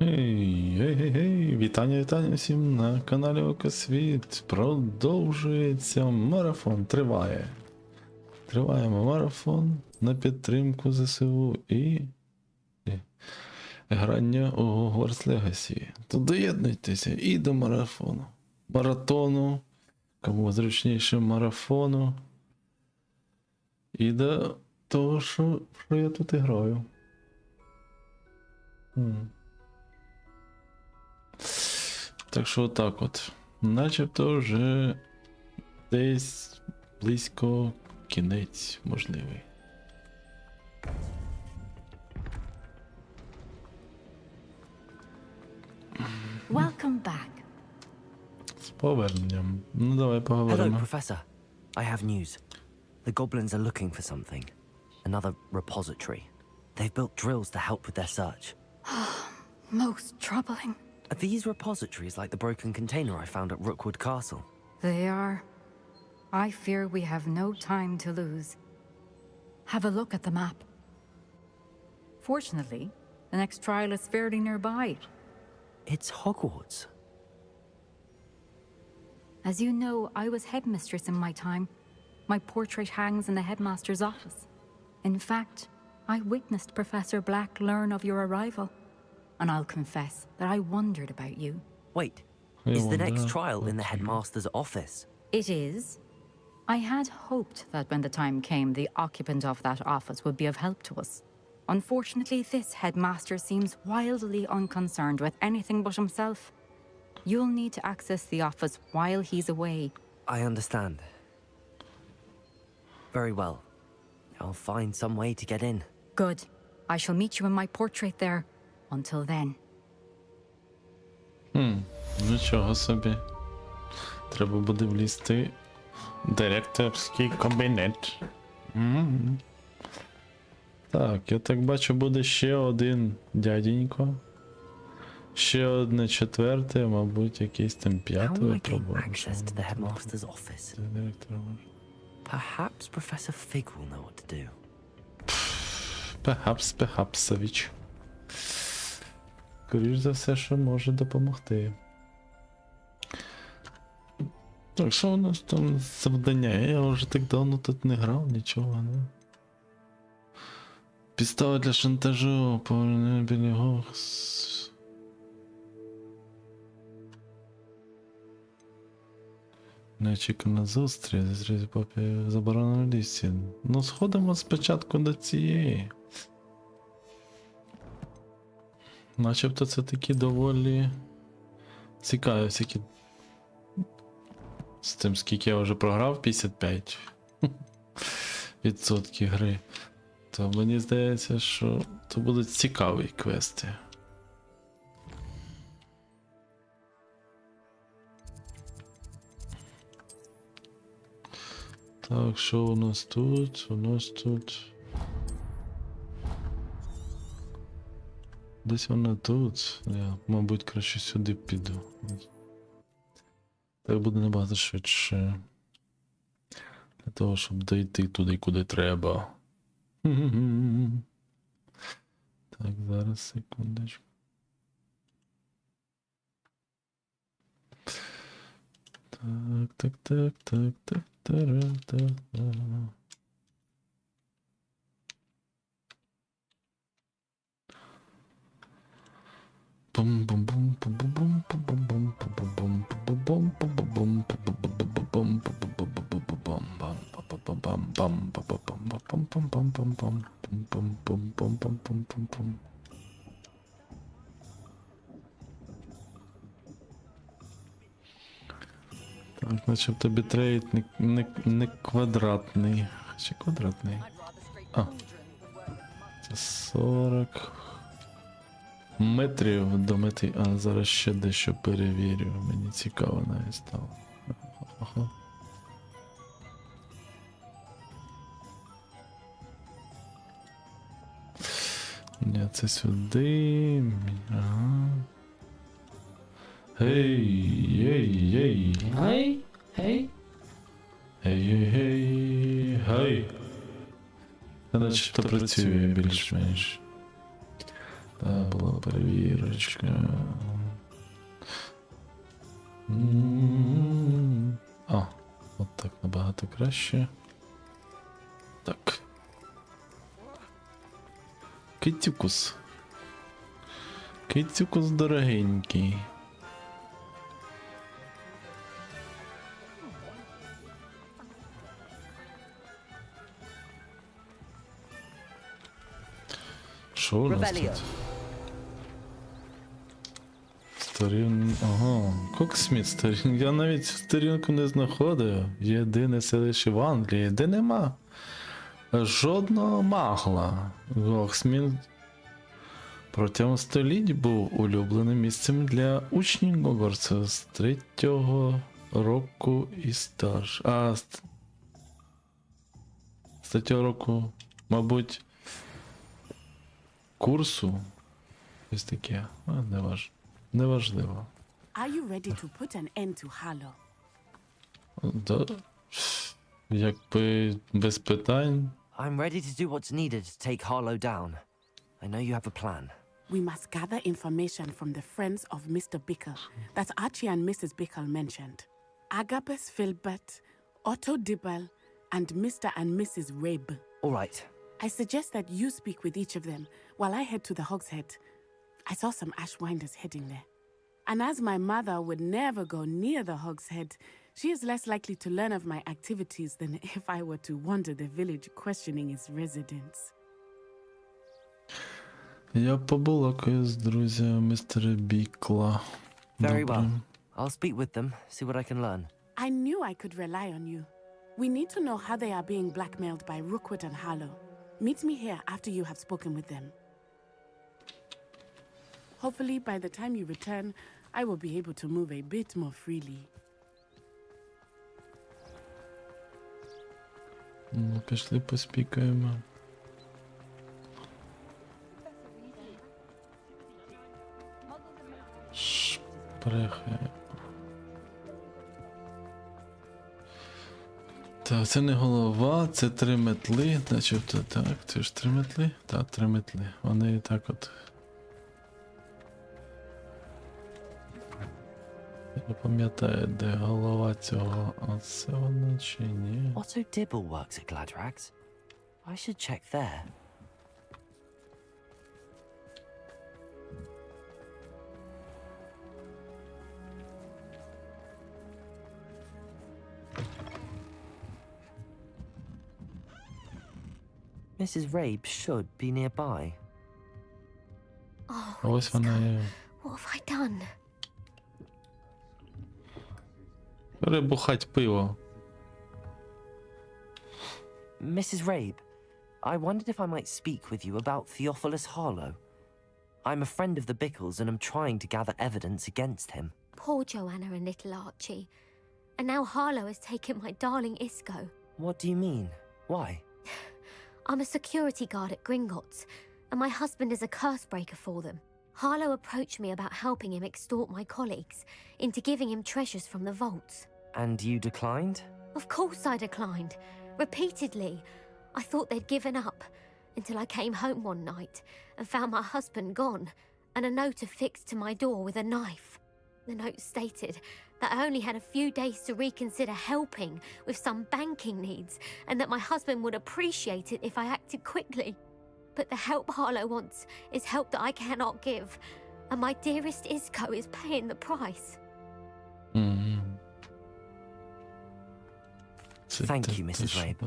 Гей, вітання всім на каналі Окосвіт. Продовжується марафон, Триваємо марафон на підтримку ЗСУ і грання у Hogwarts Legacy. То доєднуйтеся і до маратону, кому зручніше марафону, і до того, що я тут граю. Так що отак от. Начебто вже десь близько кінець можливий. Welcome back. З поверненням. Ну давай поговоримо. Hello, Professor. I have news. The goblins are looking for something. Another repository. They've built drills to help with their search. Most troubling. Are these repositories like the broken container I found at Rookwood Castle? They are. I fear we have no time to lose. Have a look at the map. Fortunately, the next trial is fairly nearby. It's Hogwarts. As you know, I was headmistress in my time. My portrait hangs in the headmaster's office. In fact, I witnessed Professor Black learn of your arrival. And I'll confess that I wondered about you. Wait, is the next trial in the headmaster's office? It is. I had hoped that when the time came, the occupant of that office would be of help to us. Unfortunately, this headmaster seems wildly unconcerned with anything but himself. You'll need to access the office while he's away. I understand. Very well. I'll find some way to get in. Good. I shall meet you in my portrait there. Until then. Нічого собі. Треба буде влізти в директорський кабінет. Так, я так бачу, буде ще один дяденько. Ще одне четверте, мабуть, якийсь там How п'яте will I gain випробування. access to the headmaster's office? Perhaps Professor Fig will know what to do. Пехапсович. Скоріш за все, що може допомогти. Так, що у нас там завдання? Я вже так давно тут не грав, нічого, не? Підстава для шантажу, повернення біля Гокс. Неочікувана зустріч, зріз попі заборонено лісі. Ну, сходимо спочатку до цієї. Начебто це такі доволі цікаві всякі. З тим, скільки я вже програв, 55% гри. То мені здається, що це будуть цікаві квести. Так, що у нас тут? У нас тут... Десь вона тут. Я, мабуть, краще сюди піду. Так буде набагато швидше. Для того, щоб дойти туди, куди треба. Так, зараз, секундочку. Так. Так, начебто бітрейт не квадратний. Чи квадратний? А. Це 40 метрів до мети. А, зараз ще дещо перевірю. Мені цікаво навіть стало. Ага. Ні, це сюди. Ага. Гей. Начебто працює більш-менш. Була перевірочка. А, от так набагато краще. Так. Китюкус. Китюкус дорогенький. Що у нас тут? Ага, Коксміт сторін. Я навіть сторінку не знаходив. Єдине селище в Англії, де нема жодного магла. Коксміт протягом століть був улюбленим місцем для учнів Гогвартсу з 3-го року і старш. З 3-го року, мабуть, курсу. Ось таке. Неважливо. Are you ready to put an end to Harlow? Да. Якби без питань. I'm ready to do what's needed to take Harlow down. I know you have a plan. We must gather information from the friends of Mr. Bickle that Archie and Mrs. Bickle mentioned. Agabus Filbert, Otto Dibble, and Mr. and Mrs. Rabe. All right. I suggest that you speak with each of them while I head to the Hogshead. I saw some Ashwinders heading there. And as my mother would never go near the Hogshead, she is less likely to learn of my activities than if I were to wander the village questioning its residents. Я побалакаю з друзями містера Бікла. Very Добре. well. I'll speak with them, see what I can learn. I knew I could rely on you. We need to know how they are being blackmailed by Rookwood and Harlow. Meet me here after you have spoken with them. Hopefully, by the time you return, I will be able to move a bit more freely. Ну, пішли поспікаємо. Шпрехи. Так, це не голова, це 3 метли, начебто так, це ж 3 метли? Так, 3 метли. Вони і так от. Я пам'ятаю, де голова цього, а це воно чи ні? Otto Dibble works at Gladrags. I should check there. Mrs. Rabe should be nearby. Oh, Ось вона є. what have I done? Перебухать пиво. Mrs. Rabe, I wondered if I might speak with you about Theophilus Harlow. I'm a friend of the Bickles and am trying to gather evidence against him. Poor Joanna and little Archie. And now Harlow has taken my darling Isco. What do you mean? Why? I'm a security guard at Gringotts, and my husband is a curse breaker for them. Harlow approached me about helping him extort my colleagues into giving him treasures from the vaults. And you declined? Of course I declined. Repeatedly. I thought they'd given up until I came home one night and found my husband gone and a note affixed to my door with a knife. The note stated that I only had a few days to reconsider helping with some banking needs and that my husband would appreciate it if I acted quickly. But the help Harlow wants is help that I cannot give, and my dearest Isco is paying the price. Thank you, Mrs. Rabe.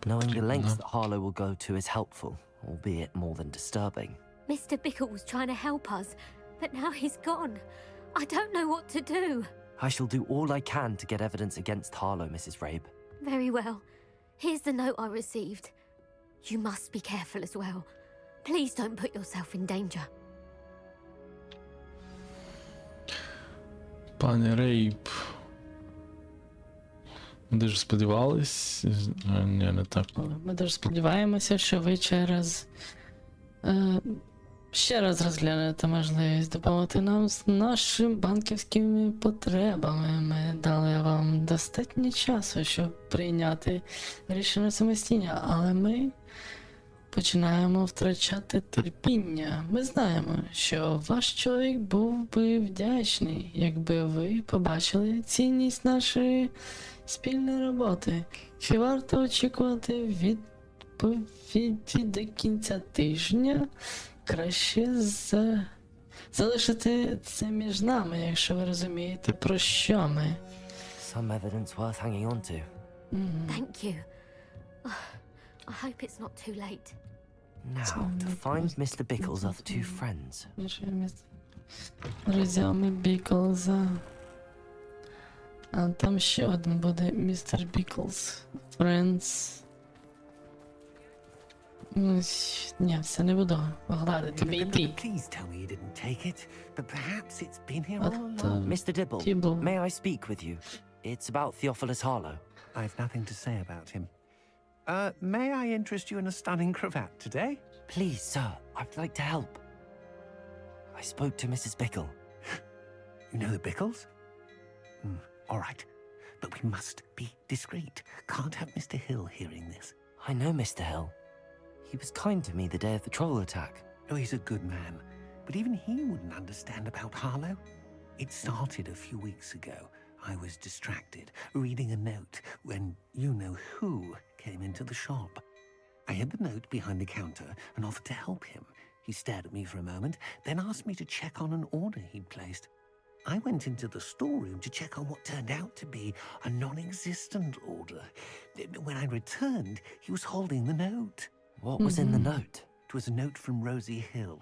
Knowing the lengths that Harlow will go to is helpful, albeit more than disturbing. Mr. Bickle was trying to help us, but now he's gone. I don't know what to do. I shall do all I can to get evidence against Harlow, Mrs. Rabe. Very well. Here's the note I received. You must be careful as well. Please don't put yourself in danger. Пане Рейб. Ми дуже сподівались. Ні, не так. Ми дуже сподіваємося, що ви ще раз розглянете можливість допомогти нам з нашими банківськими потребами. Ми дали вам достатньо часу, щоб прийняти рішення самостійно, але ми починаємо втрачати терпіння. Ми знаємо, що ваш чоловік був би вдячний, якби ви побачили цінність нашої спільної роботи. Чи варто очікувати відповіді до кінця тижня? Краще залишити це між нами, якщо ви розумієте, про що ми. Some evidence worth hanging on to. Thank you. I hope it's not too late. Now, to find Mr. Bickle's other two friends. Друзями Біклза. А там ще один буде містер Біклз. Friends. Ні, все не буду гладити. Йди. Please tell me you didn't take it, but perhaps it's been here all От, along. Mr. Dibble, Dibble. may I speak with you? It's about Theophilus Harlow. I've nothing to say about him. May I interest you in a stunning cravat today? Please, sir, I'd like to help. I spoke to Mrs. Bickle. You know the Bickles? All right, but we must be discreet. Can't have Mr. Hill hearing this. I know Mr. Hill. He was kind to me the day of the troll attack. Oh, he's a good man, but even he wouldn't understand about Harlow. It started a few weeks ago. I was distracted, reading a note, when you-know-who came into the shop. I hid the note behind the counter and offered to help him. He stared at me for a moment, then asked me to check on an order he'd placed. I went into the storeroom to check on what turned out to be a non-existent order. When I returned, he was holding the note. What was in the note? It was a note from Rosie Hill,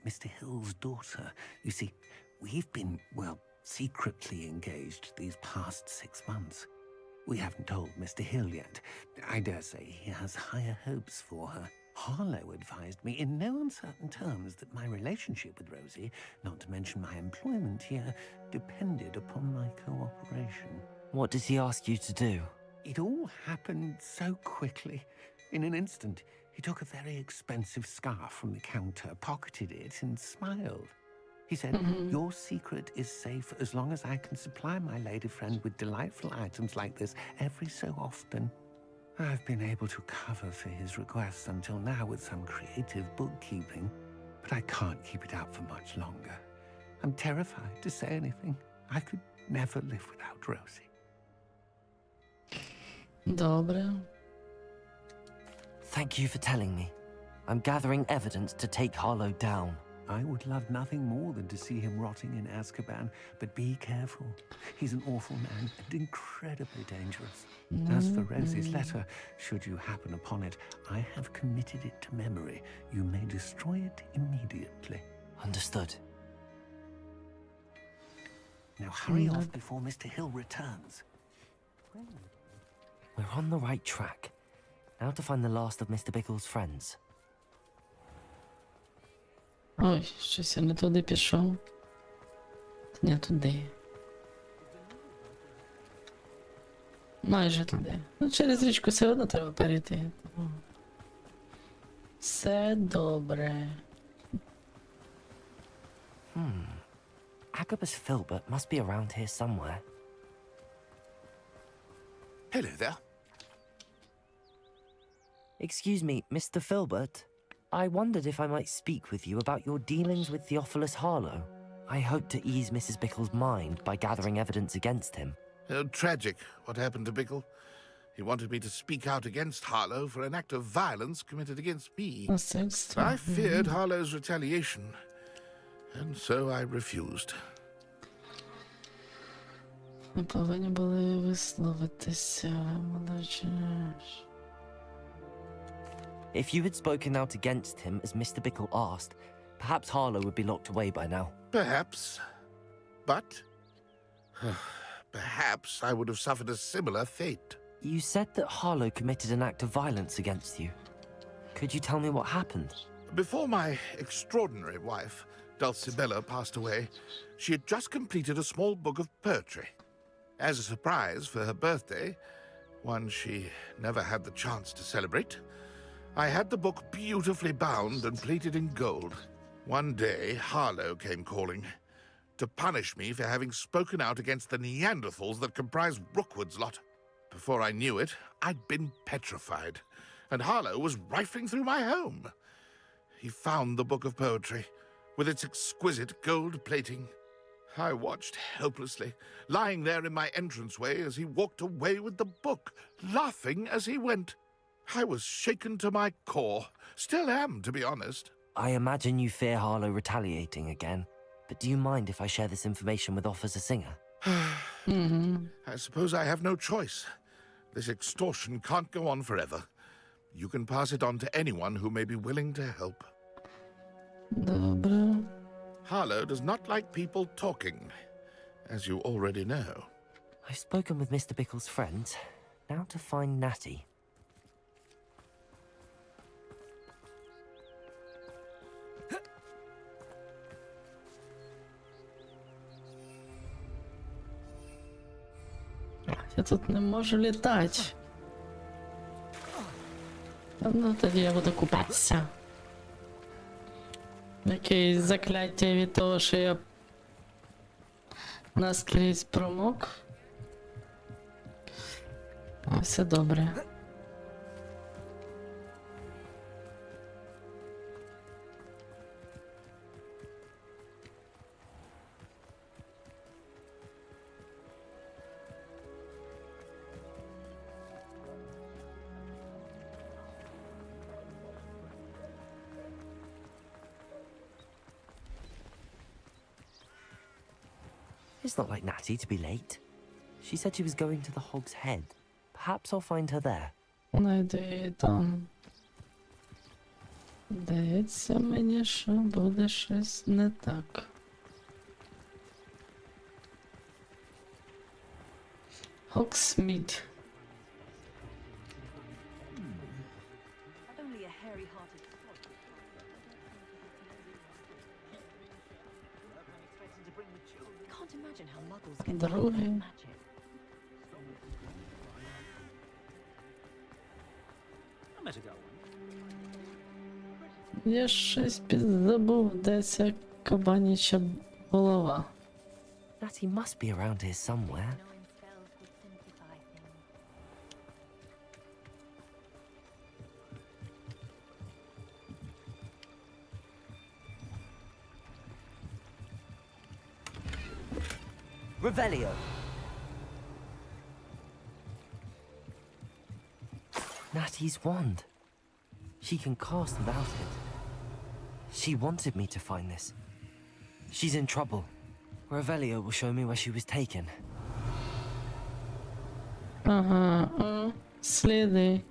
Mr. Hill's daughter. You see, we've been, well, secretly engaged these past 6 months. We haven't told Mr. Hill yet. I dare say he has higher hopes for her. Harlow advised me in no uncertain terms that my relationship with Rosie, not to mention my employment here, depended upon my cooperation. What does he ask you to do? It all happened so quickly. In an instant, he took a very expensive scarf from the counter, pocketed it, and smiled. He said, your secret is safe as long as I can supply my lady friend with delightful items like this every so often. I've been able to cover for his requests until now with some creative bookkeeping, but I can't keep it out for much longer. I'm terrified to say anything. I could never live without Rosie. Добре. Thank you for telling me. I'm gathering evidence to take Harlow down. I would love nothing more than to see him rotting in Azkaban, but be careful. He's an awful man and incredibly dangerous. As for Rosie's letter, should you happen upon it, I have committed it to memory. You may destroy it immediately. Understood. Now hurry off before Mr. Hill returns. We're on the right track. Now to find the last of Mr. Bickle's friends. Ой, щось я не туди пішов. Не туди. Майже туди. Ну, через річку все одно треба перейти. Все добре. Agabus Filbert must be around here somewhere. Hello there. Excuse me, Mr. Filbert. I wondered if I might speak with you about your dealings with Theophilus Harlow. I hope to ease Mrs. Bickle's mind by gathering evidence against him. Tragic what happened to Bickle. He wanted me to speak out against Harlow for an act of violence committed against me. Насильство. I feared Harlow's retaliation, and so I refused. Ми повинні були висловитися, молодше. If you had spoken out against him as Mr. Bickle asked, perhaps Harlow would be locked away by now. Perhaps. But perhaps I would have suffered a similar fate. You said that Harlow committed an act of violence against you. Could you tell me what happened? Before my extraordinary wife, Dulcibella, passed away, she had just completed a small book of poetry. As a surprise for her birthday, one she never had the chance to celebrate, I had the book beautifully bound and plated in gold. One day, Harlow came calling to punish me for having spoken out against the Neanderthals that comprise Rookwood's lot. Before I knew it, I'd been petrified, and Harlow was rifling through my home. He found the book of poetry, with its exquisite gold plating. I watched helplessly, lying there in my entranceway as he walked away with the book, laughing as he went. I was shaken to my core. Still am, to be honest. I imagine you fear Harlow retaliating again, but do you mind if I share this information with Officer Singer? I suppose I have no choice. This extortion can't go on forever. You can pass it on to anyone who may be willing to help. Добре. Harlow does not like people talking, as you already know. I've spoken with Mr. Bickle's friends. Now to find Natty. Я тут не можу літати. Ну, тоді я буду купатися. Якесь закляття від того, що я наскрізь промок. Все добре. It's not like Natty to be late. She said she was going to the Hog's Head. Perhaps I'll find her there. Найду її там. Здається мені, що буде щось не так. Hogsmeade. Другий. Я щось підзабув, де ця кабаніча голова. Natty must be around here somewhere. Revelio. Natty's wand. She can cast without it. She wanted me to find this. She's in trouble. Revelio will show me where she was taken. Ага, сліди.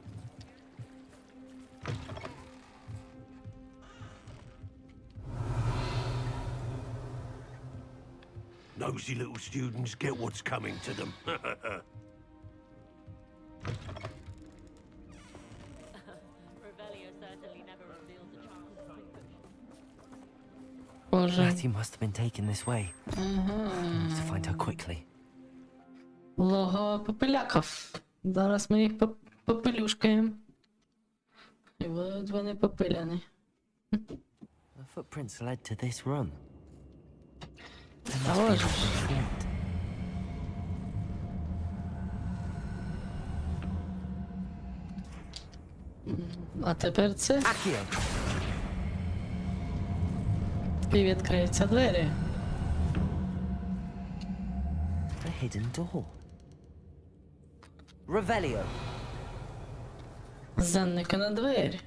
Nosy little students get what's coming to them. Боже. Natty must have been taken this way. I need to find her quickly. Логово попеляків. Зараз ми їх попелюшкаємо. І будуть вони попиляні. The footprints led to this room. Та боже. А тепер це. Accio. І відкриються двері. A hidden door. Revelio. Занника на двері.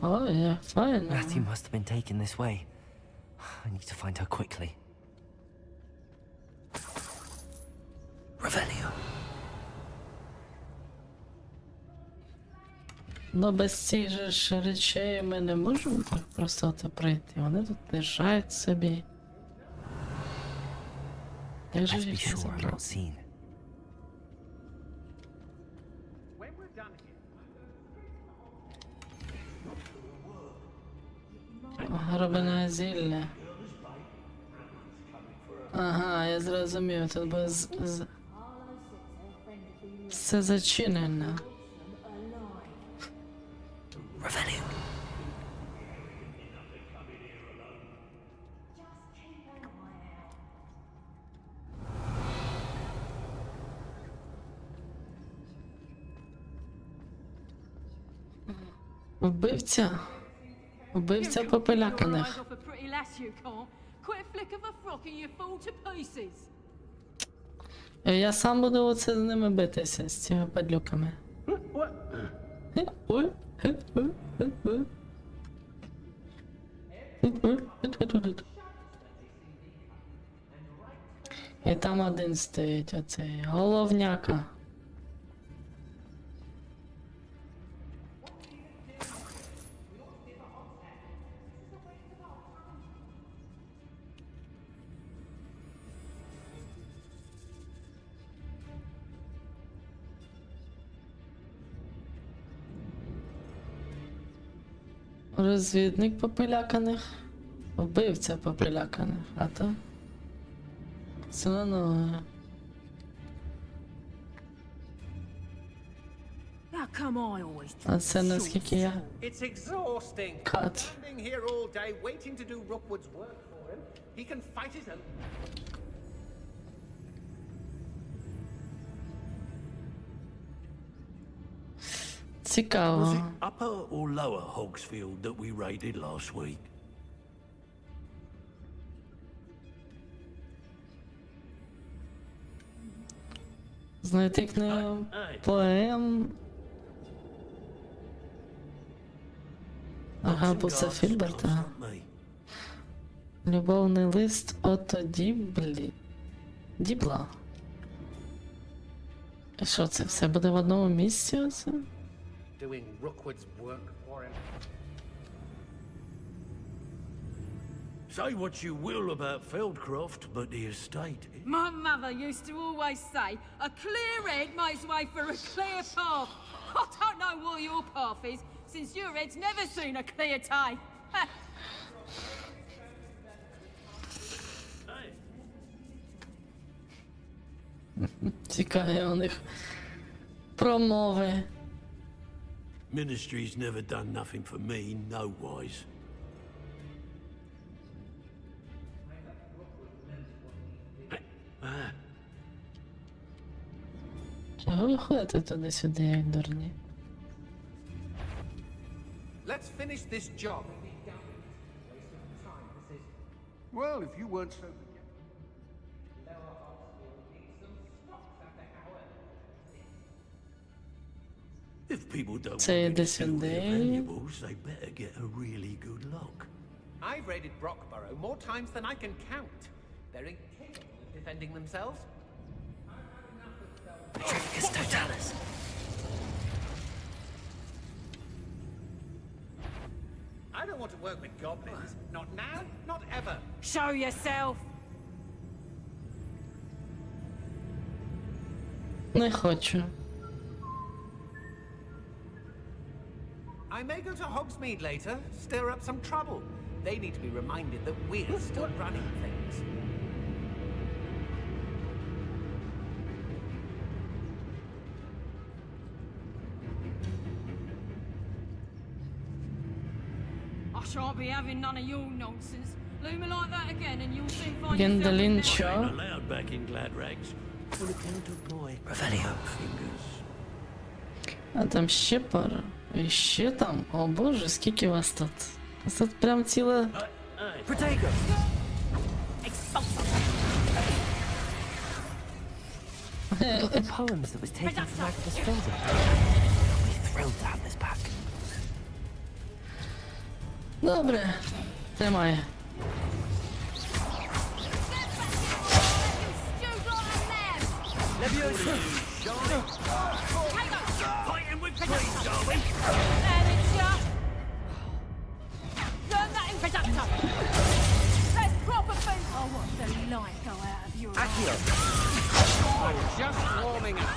О, є, файно. Natty must have been taken this way. I need to find her quickly. Revelio. Ну без цих же ж речей ми не можемо так просто от прийти. Вони тут лежать собі. Як же Let's be їх sure I'm забрати? not seen. Гробине зілля. Ага, я зрозумів, тут буде все зачинено. Revelio. Вбивця. Вбивця попеляканих. Я сам буду оце з ними битися, з цими падлюками. Ой. І там один стоїть, оцей головняка. Розвідник попеляканих, вбивця попеляканих, а то силаноги. А це наскільки я It's exhausting. кат. Standing here all day waiting to do Rookwood's work for him. He can fight his own. Цікаво. Was it upper or lower Hogsfield that we raided last week? Знайти книгу поем. Ага, бо це Фільберта. Любовний лист Ото Дібла. І що це, все буде в одному місці оце? Doing Rookwood's work for him. Say what you will about Feldcroft, but the estate... My mother used to always say, a clear head makes way for a clear path. I don't know what your path is, since your head's never seen a clear day. Цікаві у них промови. Ministry's never done nothing for me, no wise. Чого ви ходите туди-сюди, як дурні? Let's finish this job. Well, if you weren't so... If people don't Say want me to this steal their and they- valuables, they better get a really good look. I've raided Brockborough more times than I can count. They're incapable of defending themselves. Petricus Totalis. I don't want to work with goblins. Not now, not ever. Show yourself. Не хочу. I may go to Hogsmeade later, stir up some trouble. They need to be reminded that we're still running things. I shan't be having none of your nonsense. Leave me like that again and you'll soon find Гендалін yourself... що? Ain't allowed back in glad rags. On account of boy. Revelio. Fingers. А там ще пара. І ще там. О боже, скільки вас тут. У вас тут прям ціла... Protego. The poems that was taken from Magnus Filbert. I'll be thrilled to have this back. Добре. Тримай. Fighting with please, darling. Learn that in Productor. That's proper food. I watch the light go out of your Accio. I'm just warming up.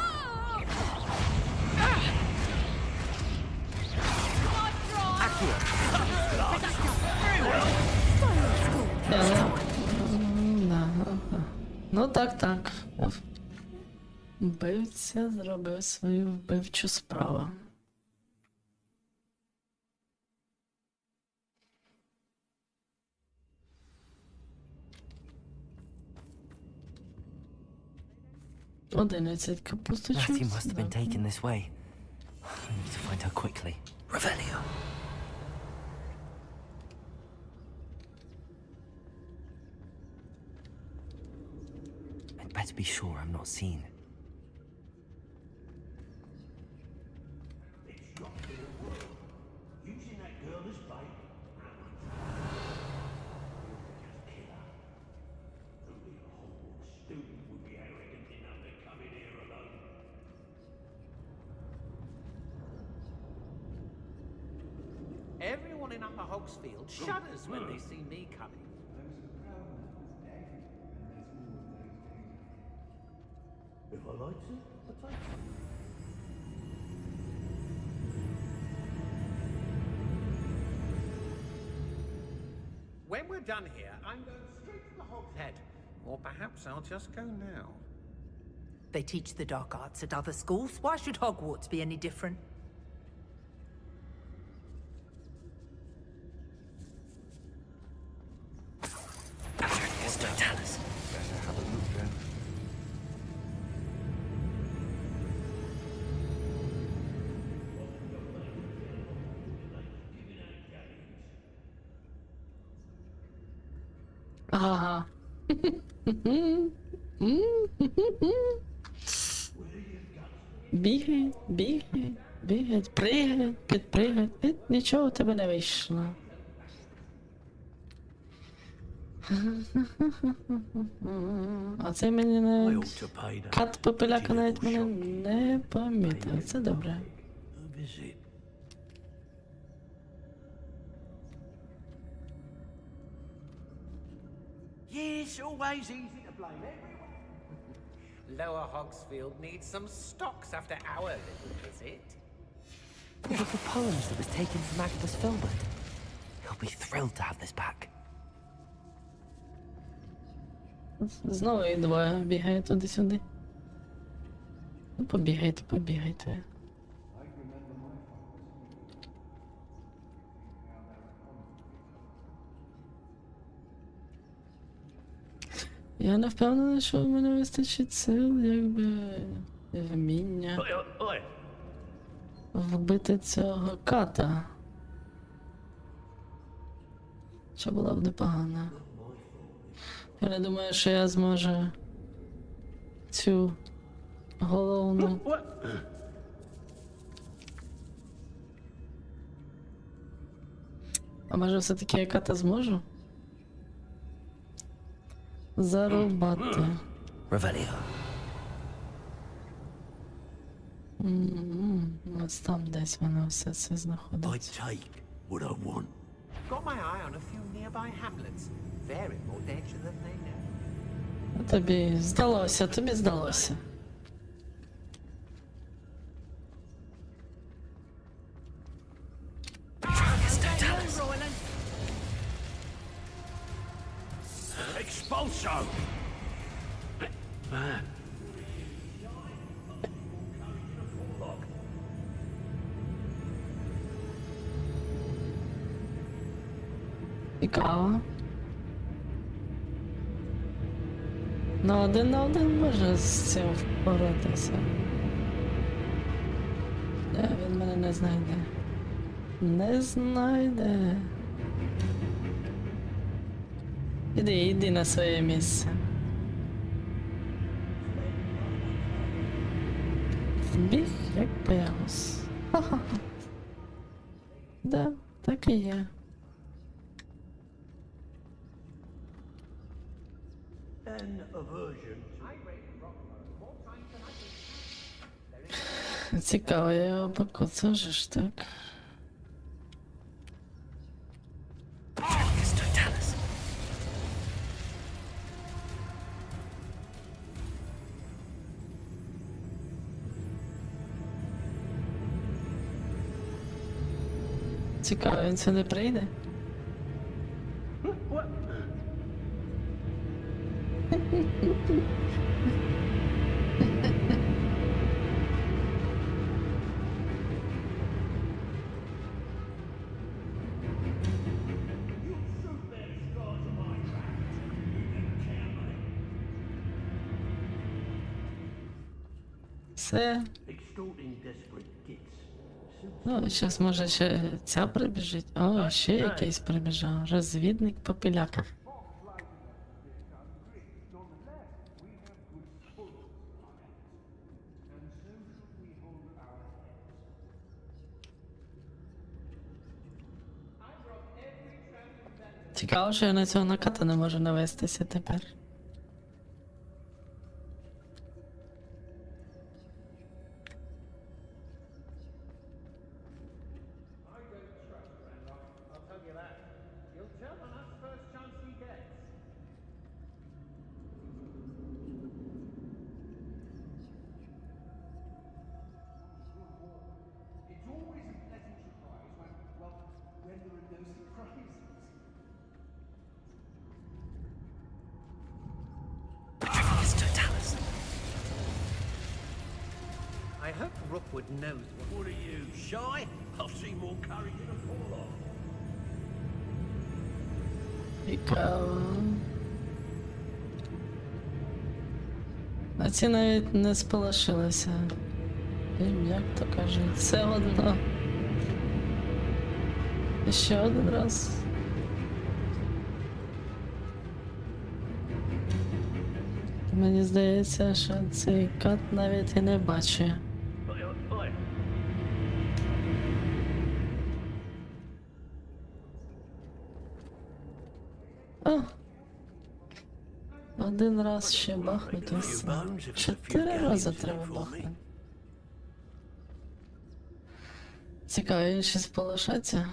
Accio. Да. Ну так. Вбивця зробив свою вбивчу справу. Одинадцять капусточок. Matthew must have been taken this way. I need to find her quickly. Revelio. I'd better be sure I'm not seen. Using that girl as bait. Only a Hogwarts student would be arrogant enough to come in here alone. Everyone in Upper Hogsfield shudders when they see me coming. If I like to, I take it. When we're done here, I'm going straight to the Hog's Head. Or perhaps I'll just go now. They teach the dark arts at other schools. Why should Hogwarts be any different? Ага. Бігай, бігай, бігай, пригай, підпригай. Нічого у тебе не вийшло. А це мені навіть... Кат Попеляка навіть мене не помітив. Це добре. Yes, always easy to blame everyone. Lower Hogsfield needs some stocks after our little visit. The book of poems that was taken from Agnes Filbert. He'll be thrilled to have this back. Знову і двоє бігає туди-сюди. Ну, побігайте, побігайте. Я не впевнена, що в мене вистачить сил, якби, вміння вбити цього ката. Що було б непогано. Я не думаю, що я зможу цю головну. А може все-таки я ката зможу? Зарубати. Revelio. Ось там десь воно все це знаходиться. take what I want. Got my eye on a few nearby hamlets. They're in more danger than they know. Тобі здалося, тобі здалося. Expulso! Цікаво. Ну, один на один може з цим впоратися. Він мене не знайде. Не знайде. Іди на своє місце. Збіг як пегас. Ха-ха-ха. Да, так і є. Цікаво, я його покоцав же ж так. Цікаво, він сюди прийде? Все. Extorting desperate gits. Ну, зараз може ще ця прибіжить. О, ще якийсь прибіжав. Розвідник попіляка. Цікаво, що я на цього наката не можу навестися тепер. I hope Rookwood knows what are you, shy? I've seen more courage in a fall-off. Цікаво. А ці навіть не сполошилися. Як то кажуть, все одно. І ще один раз. Мені здається, що цей кат навіть і не бачить. О! Один раз ще бахнуть і все. 4 рази треба бахнути. Цікаво, він ще сполошаться.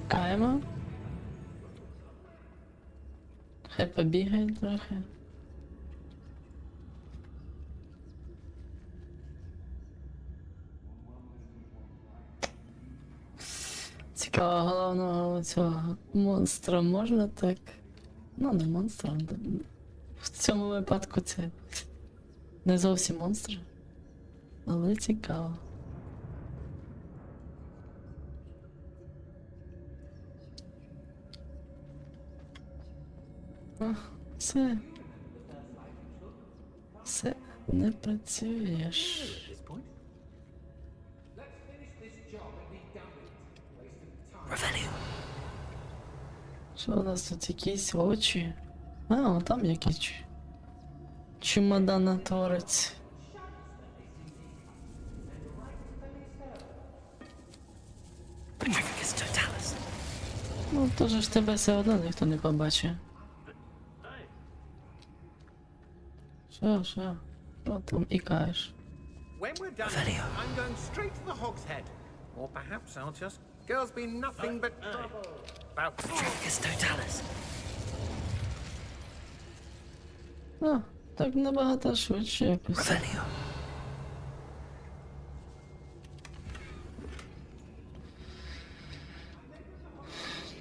Каємо. Хай побігає трохи. Цікаво, головного цього монстра можна так? Ну, не монстра, в цьому випадку це не зовсім монстр, але цікаво. О, все, не працюєш. Що у нас тут якісь очі? А, там якийсь чемоданотворець. Ну, то ж тебе все одно ніхто не побачить. Що там ікаєш? When we're done, I'm going straight to the Hog's Head. Or perhaps I'll just... Girl's been nothing but trouble. About А, так набагато швидше якось.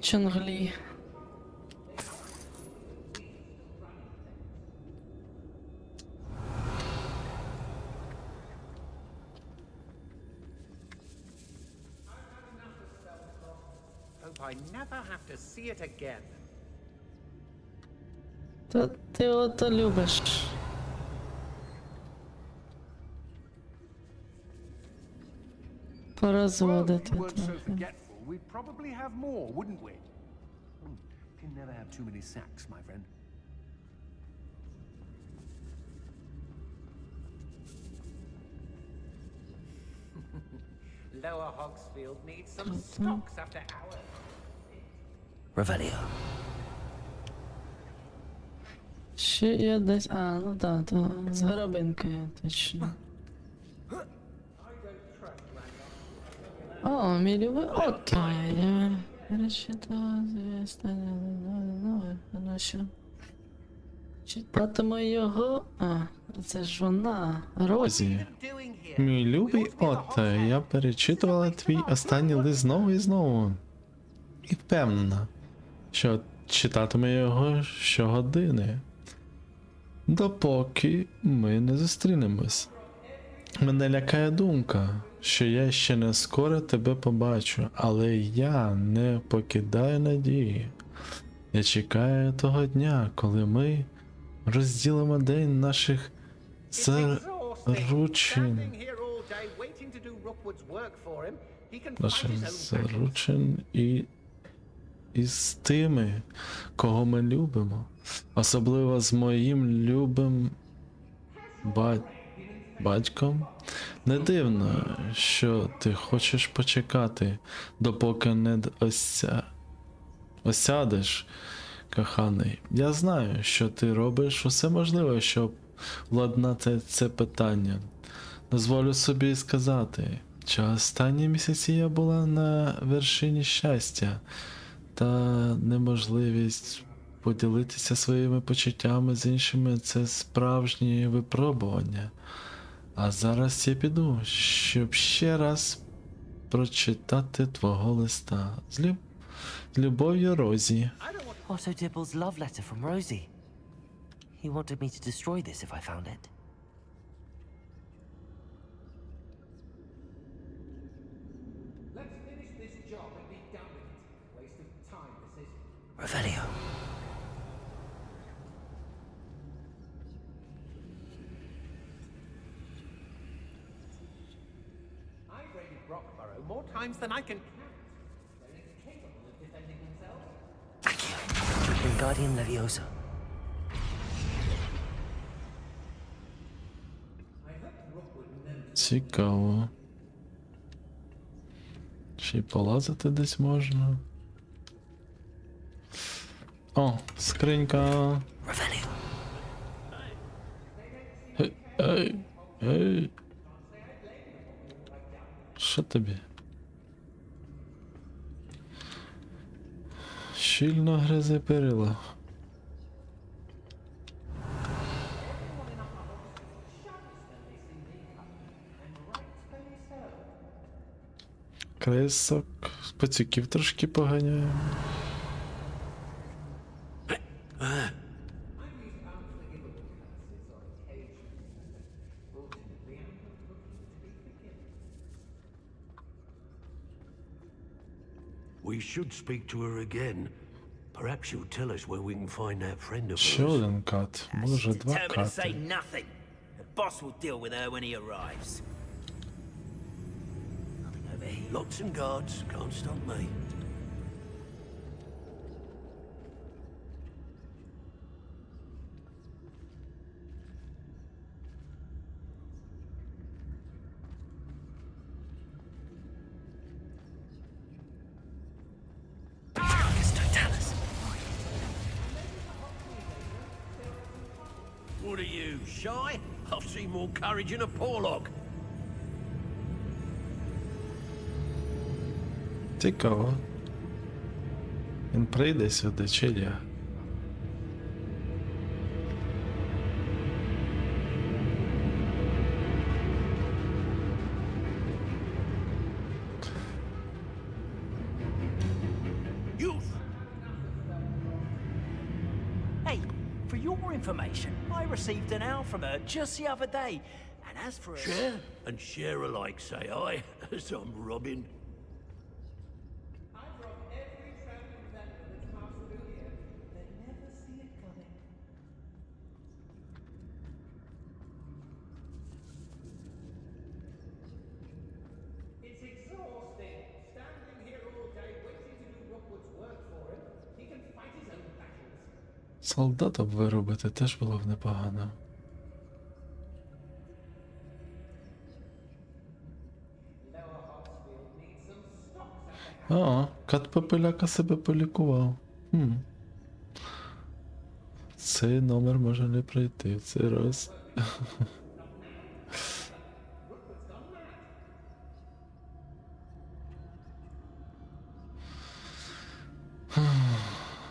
Чонглі. I never have to see it again. Та ти ото любиш. Порозводити трохи. We'd probably have more, wouldn't we? Can never have too many sacks, my friend. Lower Hogsfield needs some stocks after hours. Revelio. Ще є десь. А, ну так, то з горобинкою, точно. О, мілівий. Окей. Решето, звісно, ну що. Читатиму його. А, це ж вона. Розі. Doing Мій любий Отто, я перечитувала твій останній лист знову і знову. І впевнена, що читатиме його щогодини. Допоки ми не зустрінемось. Мене лякає думка, що я ще не скоро тебе побачу, але я не покидаю надії. Я чекаю того дня, коли ми розділимо день наших заручень. І з тими, кого ми любимо. Особливо з моїм любим батьком. Не дивно, що ти хочеш почекати, допоки не осядеш, коханий. Я знаю, що ти робиш усе можливе, щоб владнати це питання. Дозволю собі сказати, що останні місяці я була на вершині щастя, та неможливість поділитися своїми почуттями з іншими – це справжнє випробування. А зараз я піду, щоб ще раз прочитати твого листа. З любов'ю, Розі. Otto Dibble's love letter from Rosie. He wanted me to destroy this if I found it. Let's finish this job and be done with it. Waste of time, this is. Revelio. I've raided Brockborough more times than I can count. They're incapable of defending themselves. Wingardium Leviosa. Цікаво. Ще й полазити десь можна. О, скринька. Ей. Що тобі? Щільно гризе перила. Крисок, пацюків трошки поганяємо. We should speak to her again. Perhaps she'll tell us where we can find that friend of Ще hers. один кат, може два Determined to say кати. nothing. The boss will deal with her when he arrives. Nothing over here. Locks and guards can't stop me. What are you, shy? I've seen more courage in a Porlock. Цікаво. Він прийде сюди, чи ні? Hey, for your information, I received an owl from her just the other day. And as for her... Share and share alike, say I, as I'm robbing. Солдата б виробити теж було б непогано. А, кат Пепеляка себе полікував. Цей номер може не пройти в цей раз.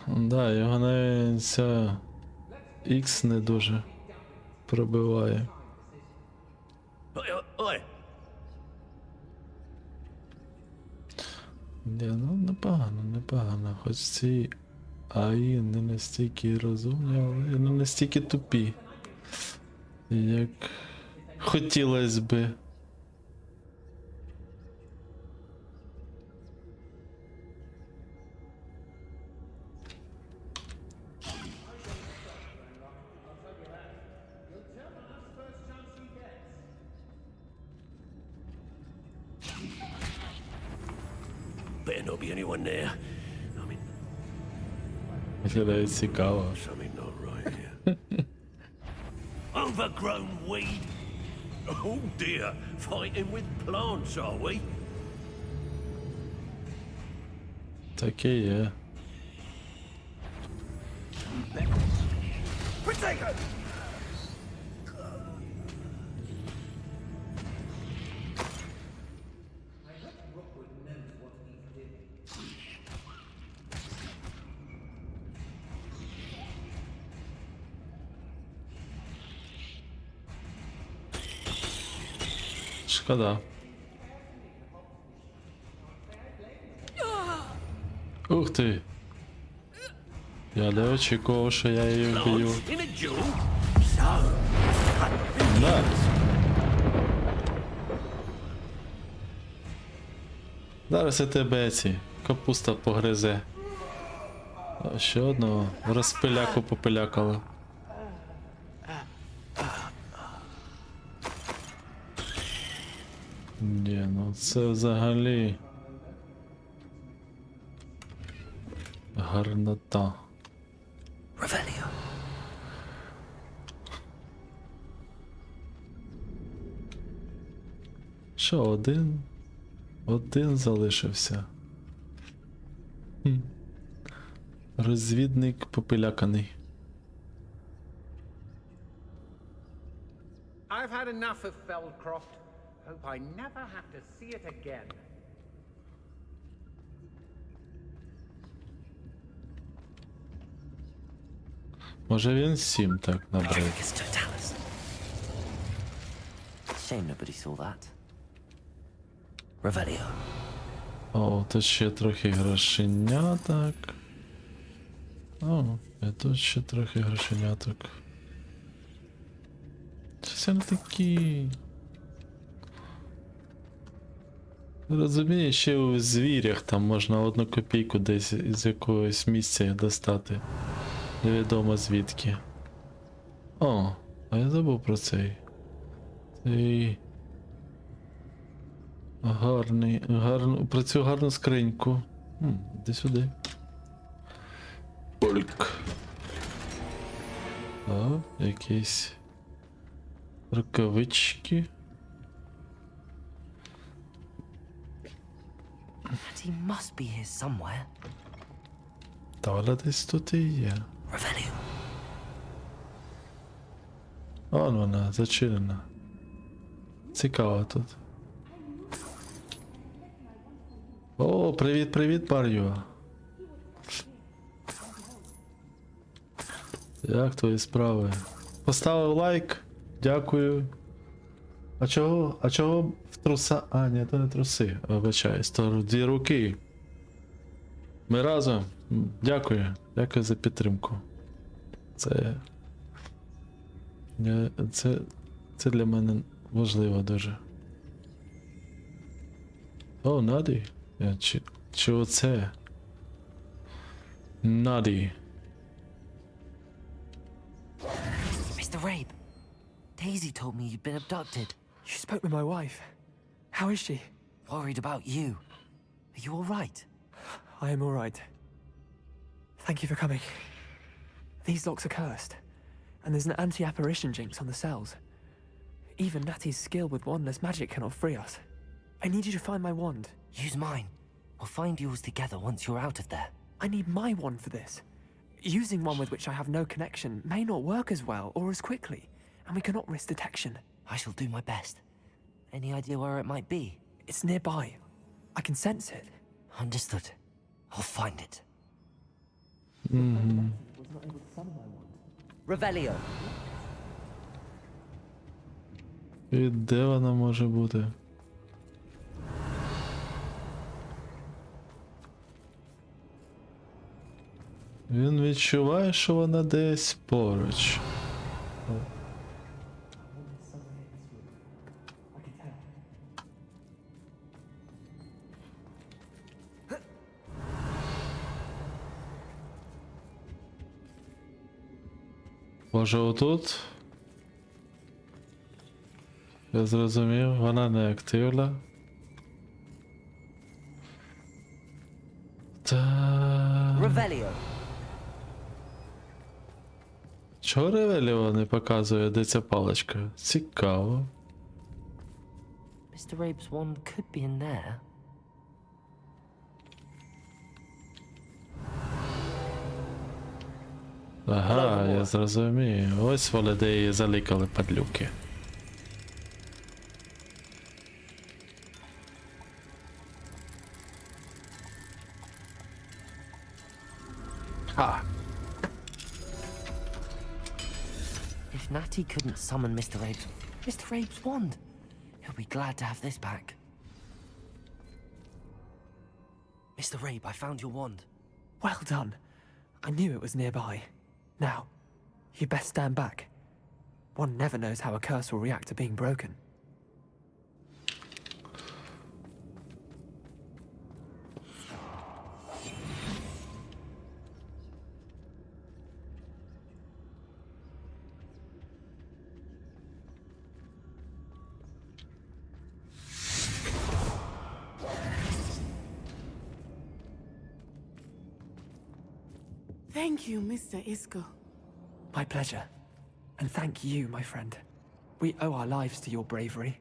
Да, його навіть ця X не дуже пробиває. Oi, непогано, непогано. Хоч ці АІ не настільки розумні, але не настільки тупі, як хотілося би. Better not be anyone there. I mean, Виглядає цікаво. something not right here. Overgrown weed. Oh dear, fighting with plants, are we? Таке є. Protego! Шкода. Ух ти! Я не очікував, що я її вб'ю. In a duel? So, На! Зараз і тебе ці капуста погризе. А ще одного розпиляку попилякало. Ні, ну це взагалі гарнота. Revelio. Що, один? Один залишився. Хм. Розвідник попиляканий. I've had enough of Feldcroft. Hope I never have to see it again. Може він 7 так набрав. It's totalis. Shame nobody saw that. Revelio. О, тут ще трохи грошеняток. О, і тут ще трохи грошеняток. Щось вони такі. Розумієш, ще у звірях там можна 1 копійку десь із якогось місця достати. Невідомо звідки. О, а я забув про цей. Цей... Про цю гарну скриньку. Іди сюди. Пульк. О, якісь рукавички. He must be here somewhere. Та вона десь тут і є. Revelio. Вон вона, зачинена. Цікаво тут. О, привіт, Бар'ю. Як твої справи? Поставив лайк, дякую. А чого в труса? А, ні, то не труси, вибачаюсь, то 2 руки. Ми разом. Дякую за підтримку. Це для мене важливо дуже. О, Наді. Чи оце? Наді. Mr. Rabe, Daisy told me you'd been abducted. You spoke with my wife. How is she? Worried about you. Are you all right? I am all right. Thank you for coming. These locks are cursed, and there's an anti-apparition jinx on the cells. Even Natty's skill with wandless magic cannot free us. I need you to find my wand. Use mine. We'll find yours together once you're out of there. I need my wand for this. Using one with which I have no connection may not work as well or as quickly, and we cannot risk detection. I shall do my best. Any idea where it might be? It's nearby. I can sense it. Understood. I'll find it. Revelio. І де вона може бути? Він відчуває, що вона десь поруч. Може отут? Я зрозумів, вона не активна. Revelio. Чого Ревеліо не показує, де ця паличка? Цікаво. Mr. Rabe's wand could be in there. Ага, я зрозумів. Ось вони де її залікали падлюки. Ah. If Natty couldn't summon Mr. Rabe's wand, he'll be glad to have this back. Mr. Rabe, I found your wand. Well done. I knew it was nearby. Now, you best stand back. One never knows how a curse will react to being broken. Thank you, Mr. Isco. My pleasure. And thank you, my friend. We owe our lives to your bravery.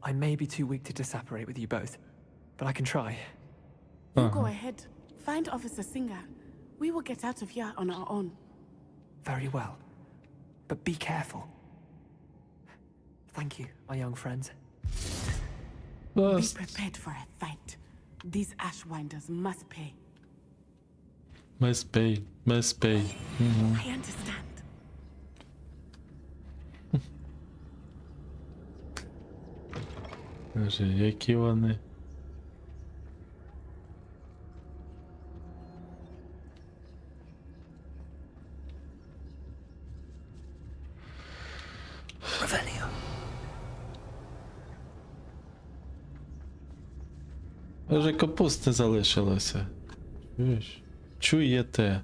I may be too weak to disapparate with you both, but I can try. You go ahead. Find Officer Singer. We will get out of here on our own. Very well. But be careful. Thank you, my young friends. Be prepared for a fight. These Ashwinders must pay. Must pay. I understand. Каже, які вони? Revelio. Вже капусти залишилося. Чуєш? Чуєте?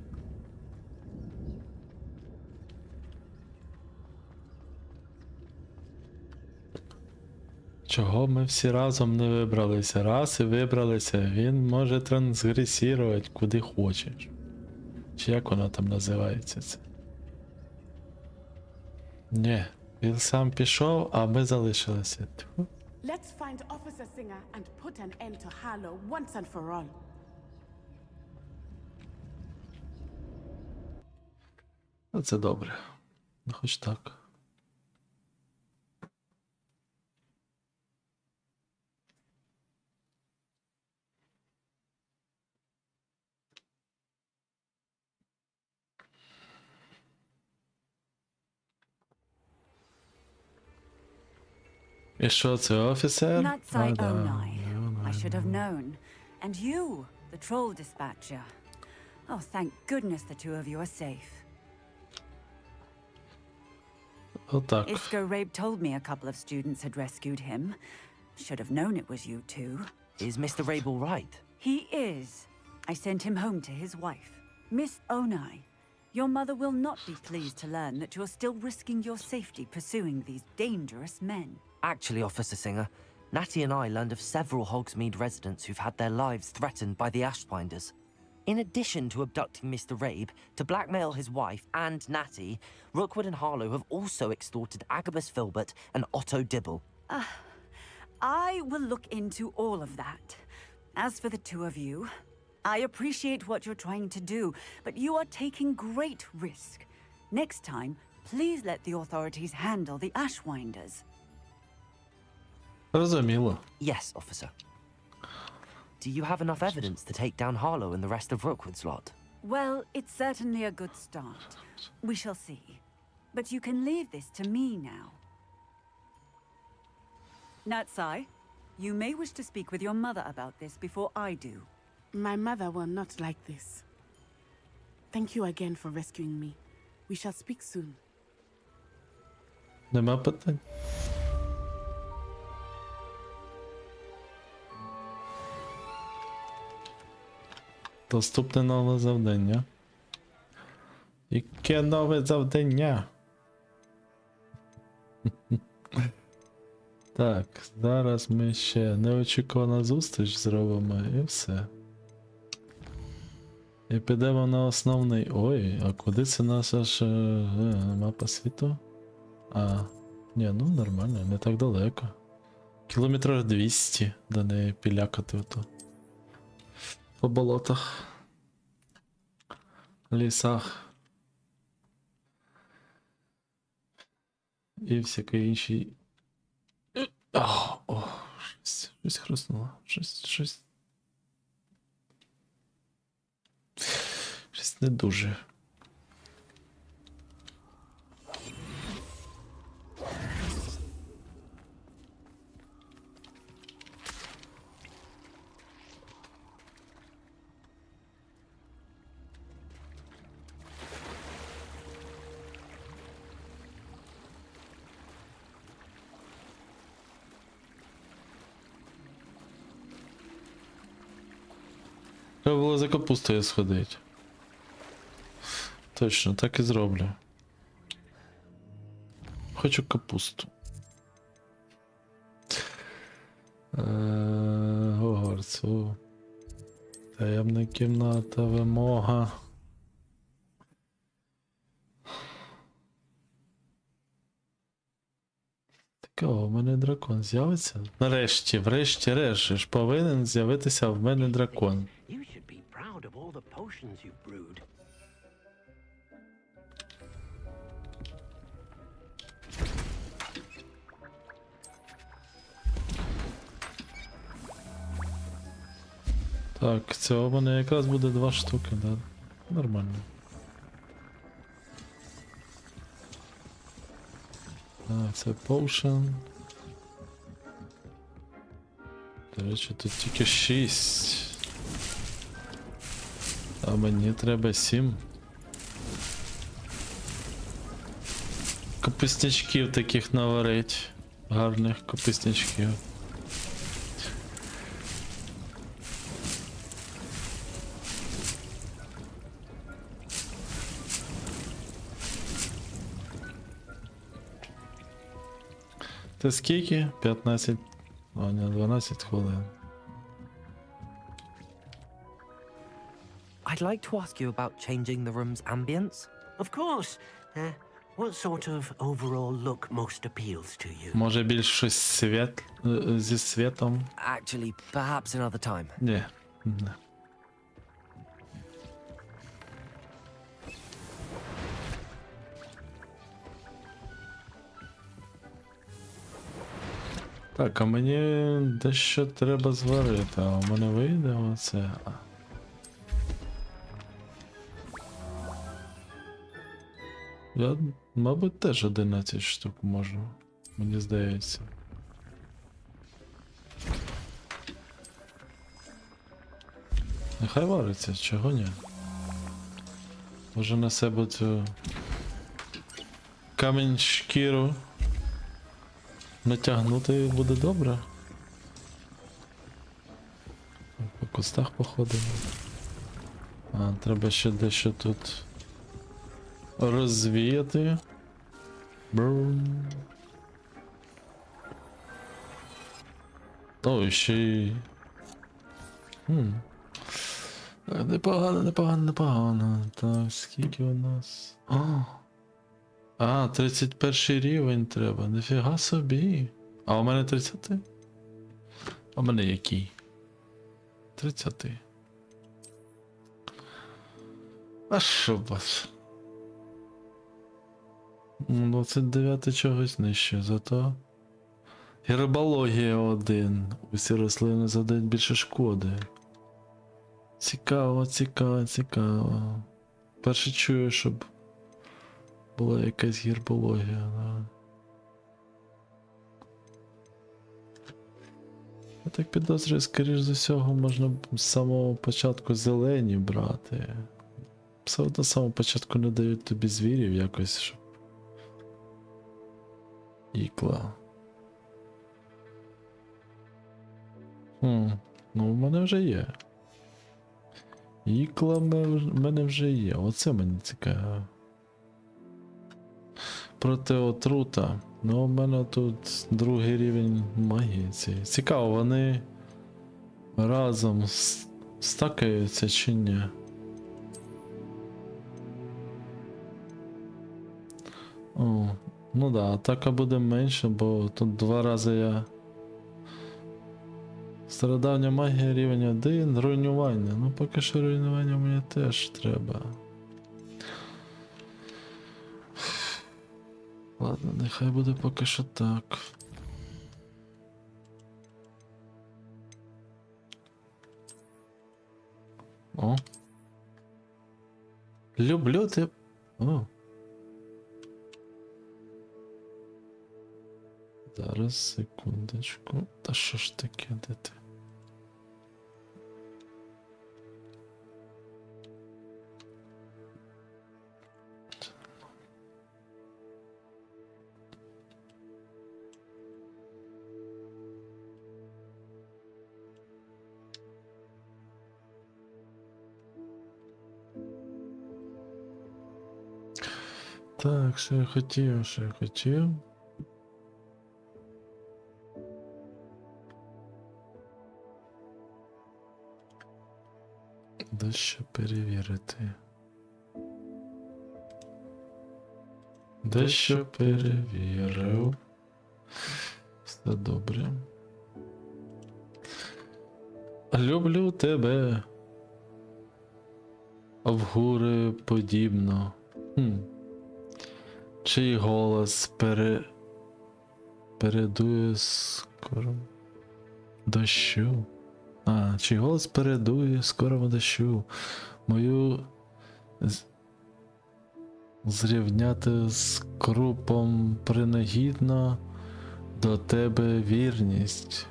Чого ми всі разом не вибралися? Раз і вибралися, він може трансгресувати куди хочеш. Чи як воно там називається це? Ні, він сам пішов, а ми залишилися. Тьфу. Let's find Officer Singer and put an end to Harlow once and for all. Ну, це добре. Ну, хоч так. І що це, офіцер? That's I own I should have known. And you, the troll dispatcher. Oh, thank goodness the two of you are safe. Отак. Isco Rabe told me a couple of students had rescued him. Should have known it was you two. Is Mr. Rabe all right? He is. I sent him home to his wife. Miss Onai, your mother will not be pleased to learn that you're still risking your safety pursuing these dangerous men. Actually, Officer Singer, Natty and I learned of several Hogsmeade residents who've had their lives threatened by the Ashwinders. In addition to abducting Mr. Rabe to blackmail his wife and Natty, Rookwood and Harlow have also extorted Agabus Filbert and Otto Dibble. I will look into all of that. As for the two of you, I appreciate what you're trying to do, but you are taking great risk. Next time, please let the authorities handle the Ashwinders. Розуміло. Yes, officer. Do you have enough evidence to take down Harlow and the rest of Rookwood's lot? Well, it's certainly a good start. We shall see. But you can leave this to me now. Natsai, you may wish to speak with your mother about this before I do. My mother will not like this. Thank you again for rescuing me. We shall speak soon. Нема питань. Доступне нове завдання. Яке нове завдання? Так, зараз ми ще неочікувану зустріч зробимо і все. І підемо на основний. Ой, а куди це наша ж мапа світу? А, ні, ну нормально, не так далеко. Кілометрів 200 до неї пілякати ото. По болотах. Лісах. І всяке інші. О, щось хрустнуло. Щось не дуже. Треба було за капустою сходити. Точно, так і зроблю. Хочу капусту. Hogwarts. Таємна кімната, вимога. Цікаво, у мене дракон з'явиться? Нарешті, врешті-решт, ж повинен з'явитися в мене дракон. You should be proud of all the potions you've brewed. Так, цього в мене якраз буде 2 штуки, да? Нормально. Так, це potion. До речі, тут тільки 6. А мені треба 7. Капуснячків таких наварить. Гарних капуснячків. Це скільки? 15. О, ні, 12 хвилин. I'd like to ask you about changing the room's ambience. Of course. What sort of overall look most appeals to you? Може більш щось зі світом? Actually, perhaps another time. Ні. Не. Так, а мені дещо треба зварити, а у мене вийде оце. Я, мабуть, теж 11 штук можу, мені здається. Нехай вариться, чого ні? Може на себе цю камінь шкіру натягнути і буде добре. По кустах походимо. А, треба ще дещо тут розвіяти. Брум. О, ще й... Непогано. Так, скільки у нас? А, 31 рівень треба, ніфіга собі. А у мене 30? А у мене який? 30. А що вас? 29 чогось нижче, зато гербологія 1. Усі рослини завдають більше шкоди. Цікаво. Перше чую, щоб була якась гербологія, да. Я так підозрюю, скоріш за всього, можна з самого початку зелені брати. Все одно з самого початку не дають тобі звірів якось, щоб... Ікла. Ну, в мене вже є. Ікла в мене вже є. Оце мені цікаво. Проти отрута. Ну, у мене тут другий рівень магії цієї. Цікаво, вони разом стакаються чи ні? О, ну да, атака буде менше, бо тут 2 рази я... Стародавня магія рівень 1, руйнування. Ну поки що руйнування мені теж треба. Ладно, нехай буде поки що так. О. Люблю ти... О. Зараз, секундочку. Та що ж таке, де ти? Так, що я хотів. Дещо перевірити. Дещо перевірив. Все добре. Люблю тебе. В гури подібно. Чий голос передує скоро дощу. Чий голос передує скорому дощу. Мою зрівняти з крупом принагідно до тебе вірність.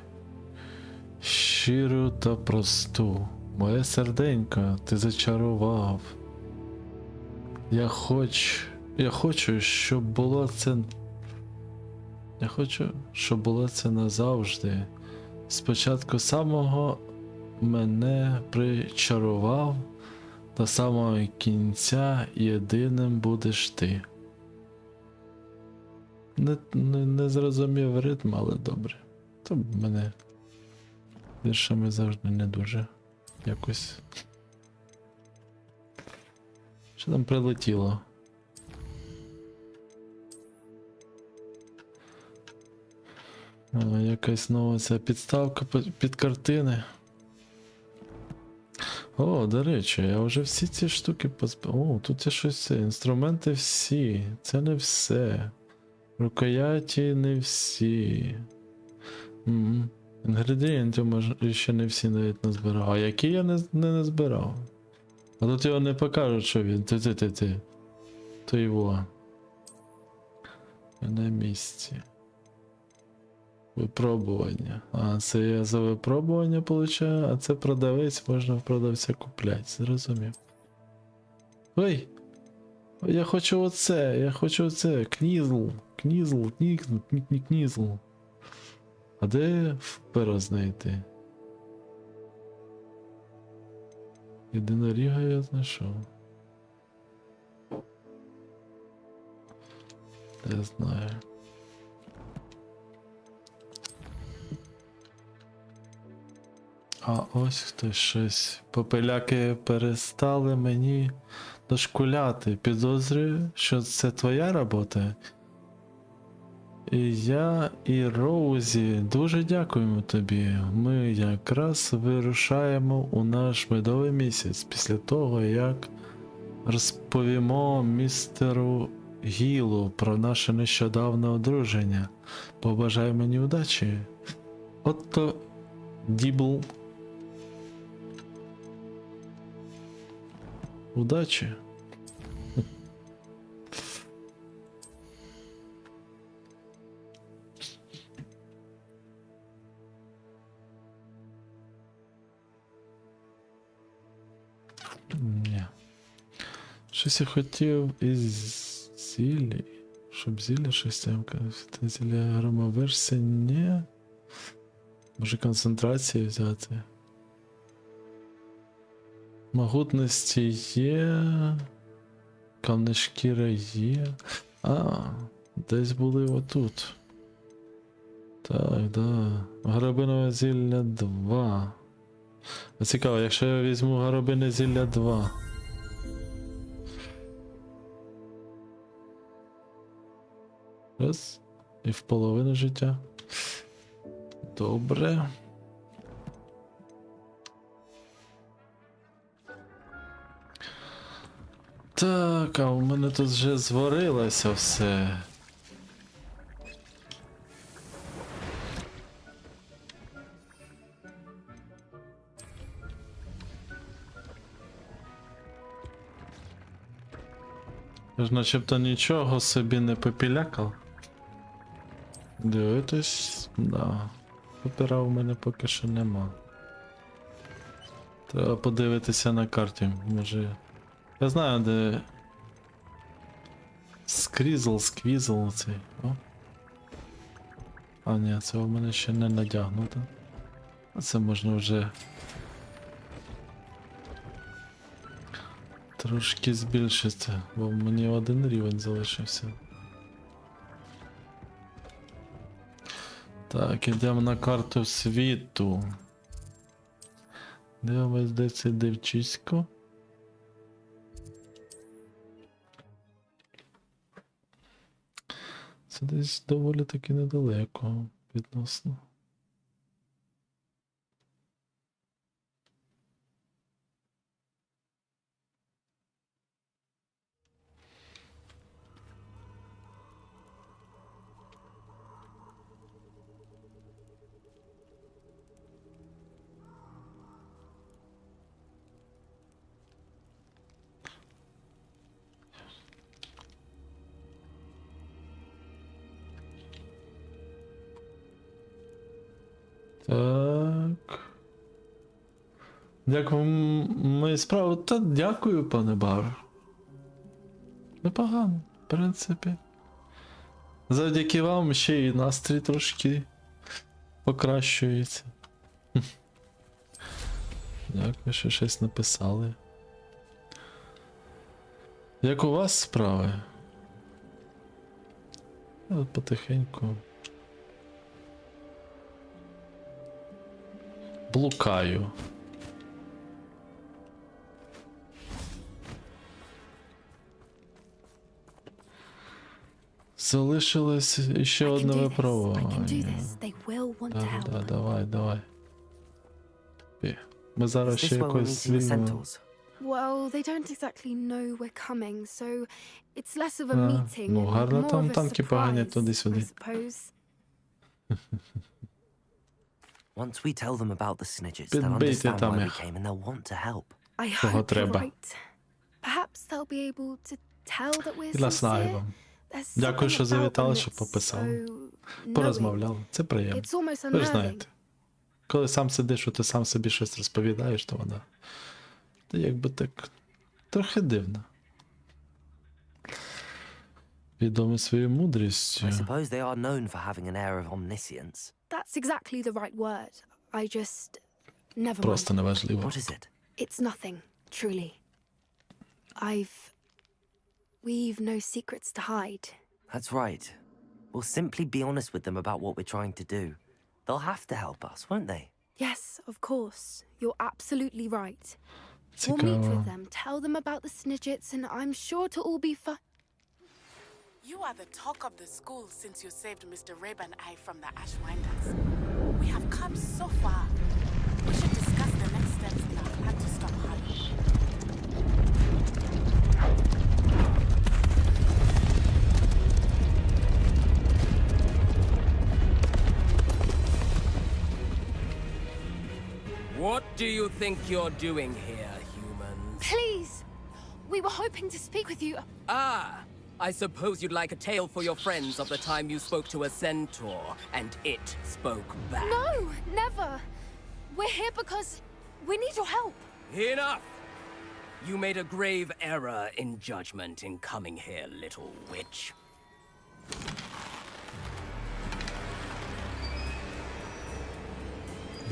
Щиру та просту. Моє серденько ти зачарував. Я хочу, щоб було це... Я хочу, щоб було це назавжди. Спочатку самого мене причарував, до самого кінця єдиним будеш ти. Не зрозумів ритм, але добре. То мене віршами завжди не дуже якось. Що там прилетіло? Якась нова ця підставка під картини. О, до речі, я вже всі ці штуки О, тут є щось. Інструменти всі. Це не все. Рукояті не всі. Інгредієнтів може ще не всі навіть не збирав. А які я не збирав? А тут його не покажуть, що він. Ти. То його. На місці. Випробування. Це я за випробування получаю, а це продавець, можна в продавця купляти. Зрозумів. Ой! Я хочу оце. Кнізл. А де перо знайти? Єдиноріга я знайшов. Я знаю. А ось хтось щось. Попеляки перестали мені дошкуляти. Підозрюю, що це твоя робота. І я, і Роузі дуже дякуємо тобі. Ми якраз вирушаємо у наш медовий місяць після того, як розповімо містеру Гілу про наше нещодавне одруження. Побажай мені удачі. Отто Дібл. Удачі. Ні. Щось я хотів із зілі. Щоб зілля щось там казати. Зілля громоверсія, ні. Може концентрації взяти. Могутності є. Камне шкіра є. Десь були отут. Так, да. Горобинове зілля 2. Цікаво, якщо я візьму горобине зілля 2. Раз. І в половину життя. Добре. Так, а у мене тут вже зварилося все. Я ж начебто нічого собі не попілякав. Дивитись, да. Папера у мене поки що нема. Треба подивитися на карті, може. Я знаю, де сквізл цей. О. А ні, це у мене ще не надягнуто. А це можна вже трошки збільшити, бо мені один рівень залишився. Так, ідемо на карту світу. Дивимось, де це дівчисько. Це десь доволі таки недалеко відносно. Так. Як вам мої справи? Та дякую, пане бар. Непогано, в принципі. Завдяки вам ще і настрій трошки покращується. Дякую, що щось написали. Як у вас справи? Я от потихеньку блукаю. Залишилось ще одне випробування. Давай. Ми зараз ще якось звільнимо. Well, they don't exactly know we're coming, so it's less of a meeting Ну, гарно and там more of a танки поганять surprise, туди-сюди. I suppose. Once we tell them about the snidgets, Підбийте they'll understand там why we їх. came and they'll want to help. I Кого hope you're треба. right. Perhaps they'll be able to tell that we're І знаю sincere. вам. There's Дякую, що something about завітали, them що that's пописали. so Порозмовляли. Це приємно. It's almost Ви ж unnerving. знаєте. Коли сам сидиш, що ти сам собі щось розповідаєш, то вона. Та якби так трохи дивно. Відомий своєю мудрістю. I suppose they are known for having an air of omniscience. That's exactly the right word. I just never Просто mind. неважливо. What is it? It's nothing, truly. We've no secrets to hide. That's right. We'll simply be honest with them about what we're trying to do. They'll have to help us, won't they? Yes, of course. You're absolutely right. We'll meet with them, tell them about the snidgets, and I'm sure to all be fine. You are the talk of the school since you saved Mr. Rabe and I from the Ashwinders. We have come so far. We should discuss the next steps in our plan to stop Harley. What do you think you're doing here, humans? Please! We were hoping to speak with you. Ah! I suppose you'd like a tale for your friends of the time you spoke to a centaur, and it spoke back. No, never. We're here because we need your help. Enough! You made a grave error in judgment in coming here, little witch.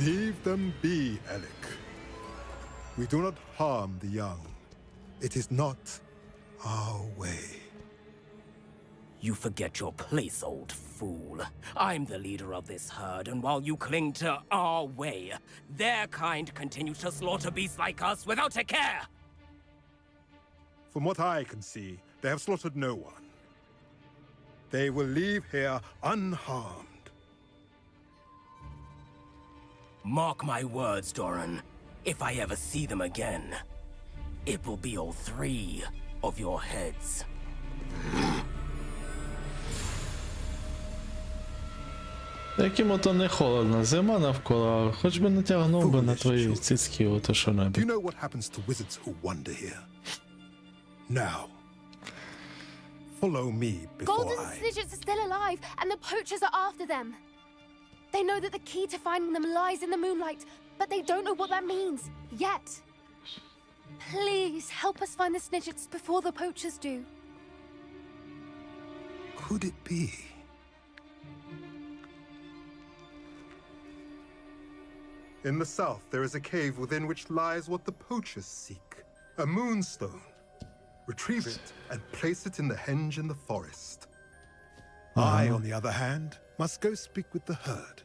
Leave them be, Alec. We do not harm the young. It is not our way. You forget your place, old fool. I'm the leader of this herd, and while you cling to our way, their kind continues to slaughter beasts like us without a care! From what I can see, they have slaughtered no one. They will leave here unharmed. Mark my words, Doran. If I ever see them again, it will be all 3 of your heads. Яким ото не холодно, зима навколо, хоч би натягнув би на твої цицьки ото Do you що-небудь. know what happens to wizards who wander here? Now, follow me before Golden I... Snidgets are still alive, and the poachers are after them. They know that the key to finding them lies in the moonlight, but they don't know what that means, yet. Please, help us find the Snidgets before the poachers do. Could it be? In the south, there is a cave within which lies what the poachers seek. A moonstone. Retrieve it and place it in the henge in the forest. I, on the other hand, must go speak with the herd.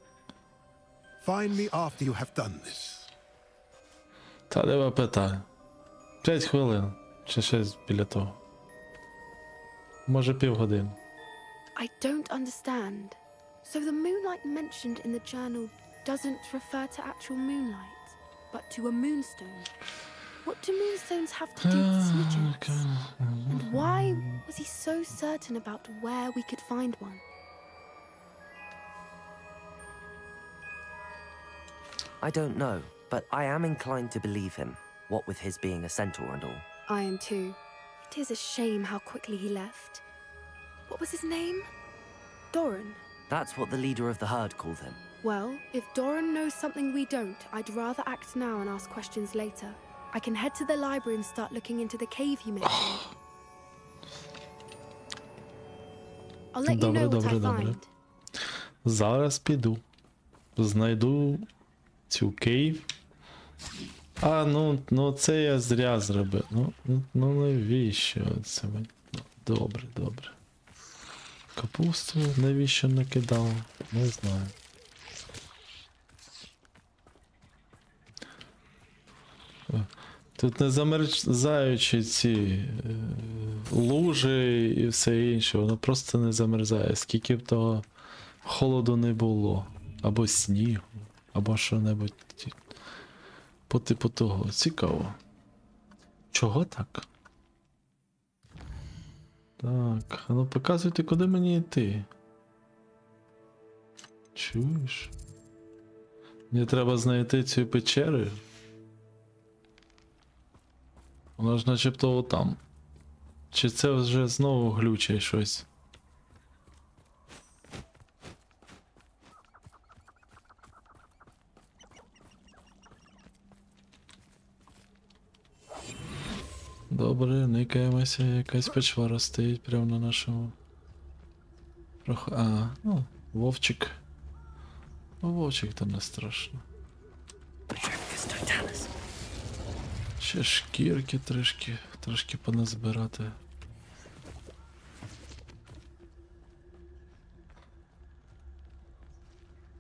Find me after you have done this. Та нема питань. 5 хвилин. Чи щось біля того. Може півгодини. I don't understand. So the moonlight mentioned in the journal doesn't refer to actual moonlight, but to a moonstone. What do moonstones have to do with Snidgets? And why was he so certain about where we could find one? I don't know, but I am inclined to believe him, what with his being a centaur and all. I am too. It is a shame how quickly he left. What was his name? Doran. That's what the leader of the herd called him. Well, if Doran knows something we don't, I'd rather act now and ask questions later. I can head to the library and start looking into the cave he mentioned. I'll let you know what I find. Зараз піду. Знайду цю кейв. А, ну це я зря зробив. Ну навіщо це мені? Добре, добре. Капусту навіщо накидав? Не знаю. Тут не замерзаючі ці лужи і все інше, воно просто не замерзає. Скільки б того холоду не було. Або снігу, або що-небудь по типу того. Цікаво. Чого так? Так, ну показуйте, куди мені йти. Чуєш? Мені треба знайти цю печеру. Воно ж начебто отам. Чи це вже знову глючить щось? Добре, никаємося, якась печвара стоїть прямо на нашому... ну, вовчик. Ну, вовчик то не страшно. Ще шкірки трошки поназбирати.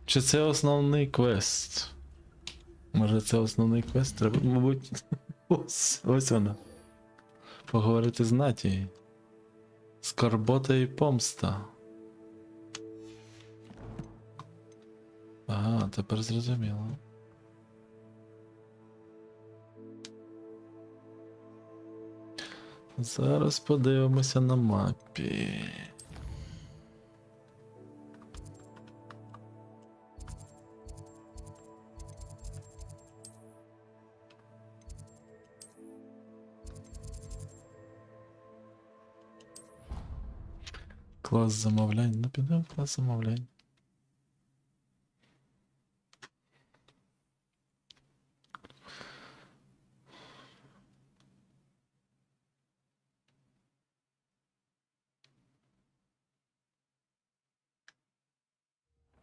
Чи це основний квест? Може це основний квест? Треба, мабуть, ось вона. Поговорити з Натією. Скорбота і помста. Ага, тепер зрозуміло. Зараз подивимося на мапі. Клас замовлянь. Ну, підемо в клас замовлянь.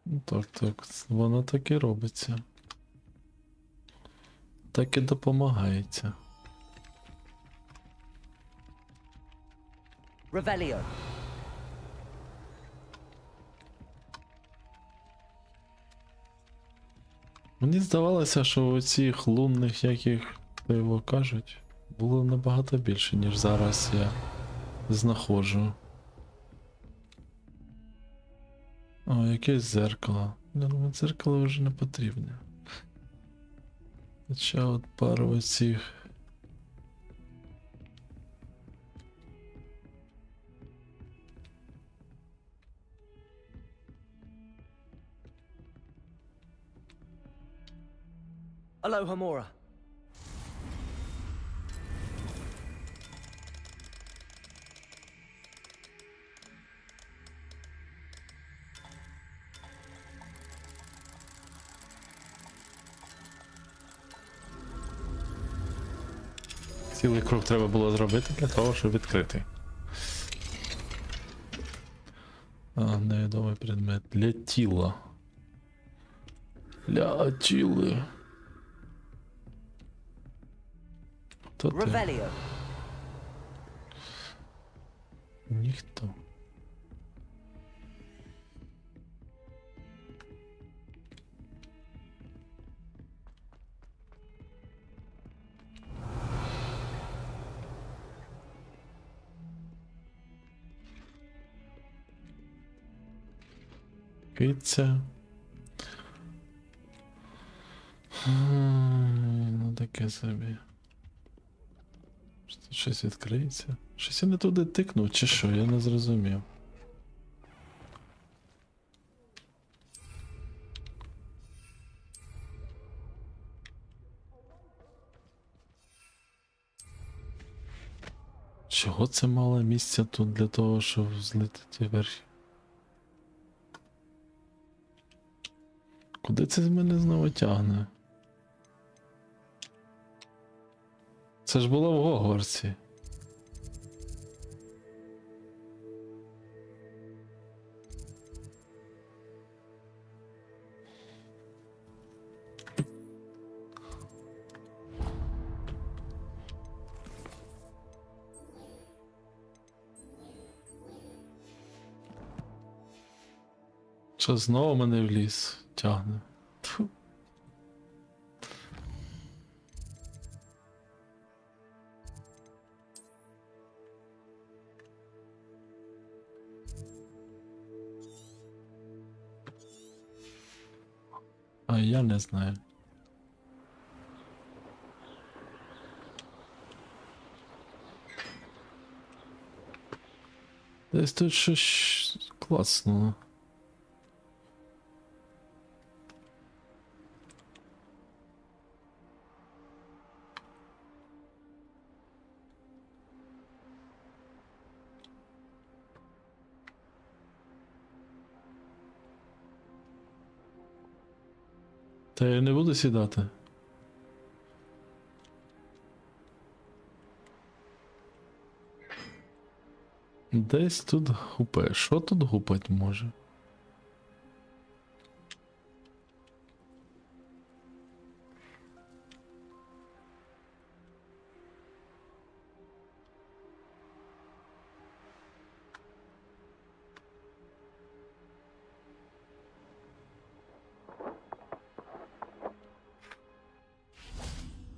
Ну, так, воно так і робиться. Так і допомагається. Revelio. Мені здавалося, що у цих лунних, яких його кажуть, було набагато більше, ніж зараз я знаходжу. О, якесь дзеркало. Я думаю, дзеркало вже не потрібне. Хоча от пару оцих. Aloha Mora. Цілий круг треба було зробити для того, щоб відкрити. Невідомий предмет. Для тіла. Для тіла. Хто ти? Revelio. Ніхто. Киця. Ну таке собі. Тут щось відкриється. Щось я не туди тикнув, чи що, я не зрозумів. Чого це мало місця тут для того, щоб злетіти вверх? Куди це з мене знову тягне? Це ж було в Гогвартсі. Що знову мене в ліс тягне? Тьфу. А я не знаю. Десь тут щось клацнуло. Та я не буду сідати. Десь тут гупає. Що тут гупать може?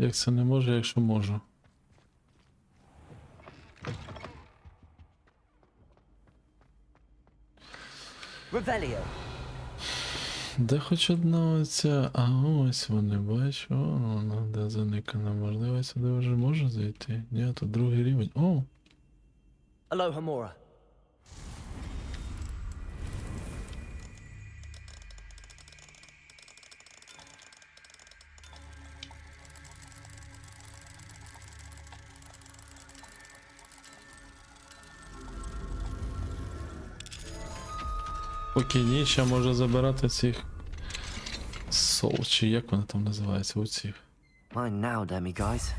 Як це не може, якщо можу? Revelio. Де хоч одна оця... А ось вони, бачу, вона де заникана. Можливо, я сюди вже можу зайти? Ні, тут другий рівень. О! Aloha Mora. Поки ні, ще може забирати цих сол, чи як вони там називаються, у цих. Mine now, guys.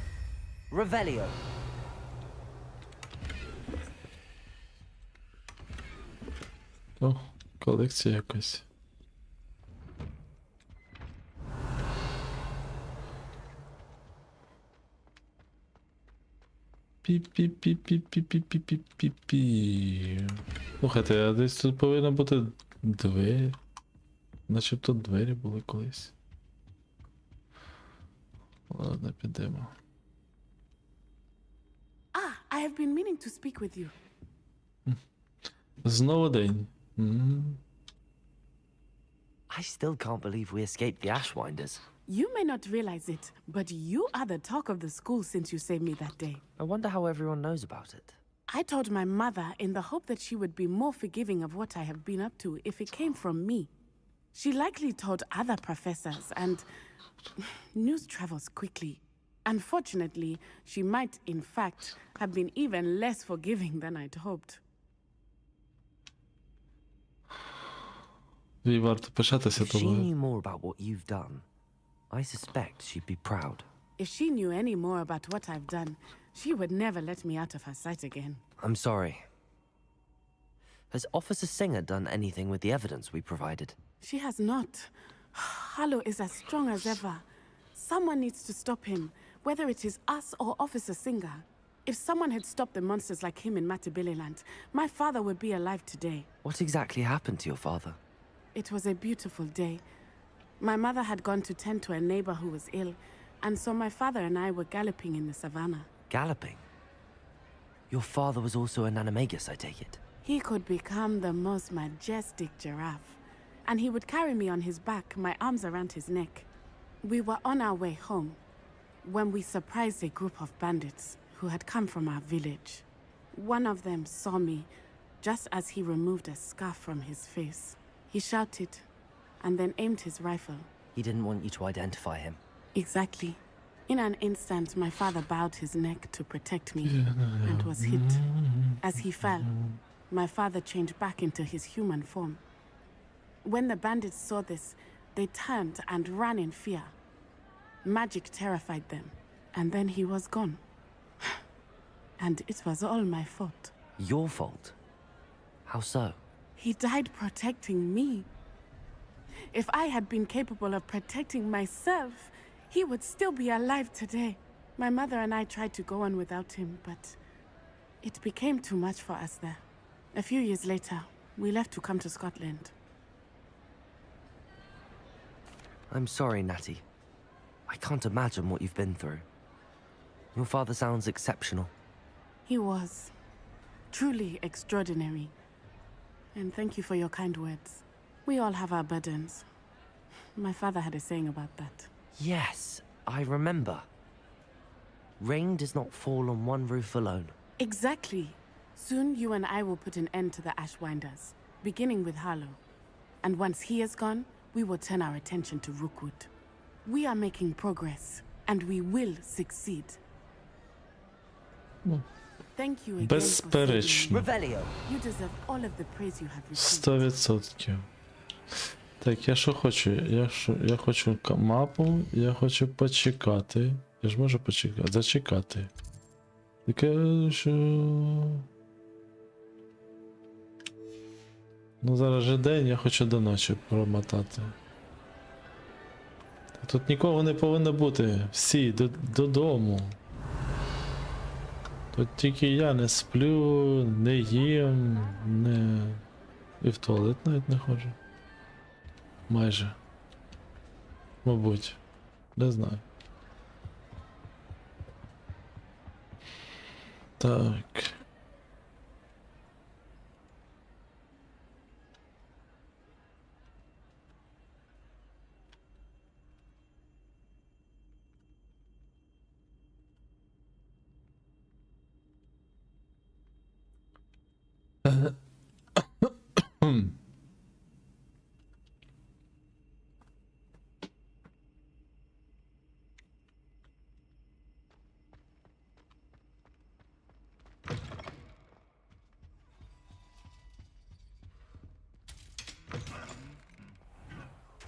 Revelio. О, колекція якась. Пі-пі-пі-пі-пі-пі-пі-пі-пі. Слухайте, а десь тут повинна бути двері. Начебто двері були колись. Ладно, підемо. Ah, I have been meaning to speak with you. Знову день. I still can't believe we escaped the Ashwinders. You may not realize it, but you are the talk of the school since you saved me that day. I wonder how everyone knows about it. I told my mother in the hope that she would be more forgiving of what I have been up to if it came from me. She likely told other professors, and news travels quickly. Unfortunately, she might, in fact, have been even less forgiving than I'd hoped. Їй варто пишатися If she тобою. knew more about what you've done, I suspect she'd be proud. If she knew any more about what I've done, she would never let me out of her sight again. I'm sorry. Has Officer Singer done anything with the evidence we provided? She has not. Harlow is as strong as ever. Someone needs to stop him, whether it is us or Officer Singer. If someone had stopped the monsters like him in Matabeleland, my father would be alive today. What exactly happened to your father? It was a beautiful day. My mother had gone to tend to a neighbor who was ill, and so my father and I were galloping in the savannah. Galloping? Your father was also an animagus, I take it? He could become the most majestic giraffe, and he would carry me on his back, my arms around his neck. We were on our way home when we surprised a group of bandits who had come from our village. One of them saw me just as he removed a scarf from his face. He shouted and then aimed his rifle. He didn't want you to identify him. Exactly. In an instant, my father bowed his neck to protect me and was hit. As he fell, my father changed back into his human form. When the bandits saw this, they turned and ran in fear. Magic terrified them, and then he was gone. And it was all my fault. Your fault? How so? He died protecting me. If I had been capable of protecting myself, he would still be alive today. My mother and I tried to go on without him, but it became too much for us there. A few years later, we left to come to Scotland. I'm sorry, Natty. I can't imagine what you've been through. Your father sounds exceptional. He was truly extraordinary. And thank you for your kind words. We all have our burdens. My father had a saying about that. Yes, I remember. Rain does not fall on one roof alone. Exactly. Soon you and I will put an end to the Ashwinders, beginning with Harlow. And once he is gone, we will turn our attention to Rookwood. We are making progress, and we will succeed. Thank you again for saving Безперечно. me. You deserve all of the praise you have received. 100%. Так, я що хочу? Я хочу мапу, я хочу почекати. Я ж можу почекати. Зачекати. Таке, що... Ну зараз же день, я хочу до ночі промотати. Тут нікого не повинно бути. Всі додому. Тут тільки я не сплю, не їм, не... І в туалет навіть не ходжу. Майже. Мабуть. Не знаю. Так.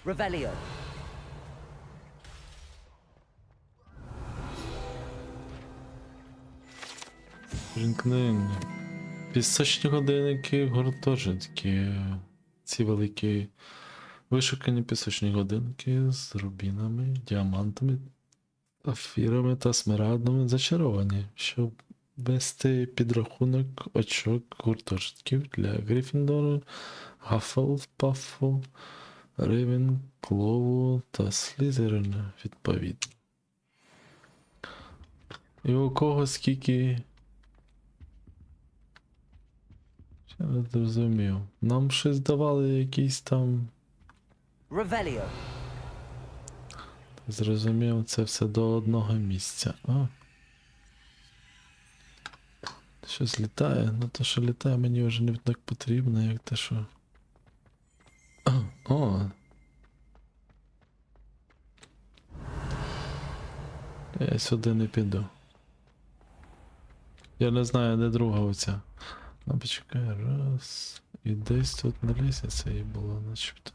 Revelio. Примкнення. Пісочні годинники, гуртожитки. Ці великі вишукані пісочні годинники з рубінами, діамантами, афірами та смарагдами зачаровані, щоб вести підрахунок очок гуртожитків для Гриффіндору, Гаффлпафу, Рейвенклову та Слізерина, відповідно. І у кого скільки... Я не зрозумів. Нам щось давали якісь там... Revelio. Зрозумів, це все до одного місця. А. Щось літає, ну то, що літає, мені вже не так потрібно, як те, що... О! Я сюди не піду. Я не знаю, де друга оця. А почекай, раз. І десь тут на лісниці її було, начебто.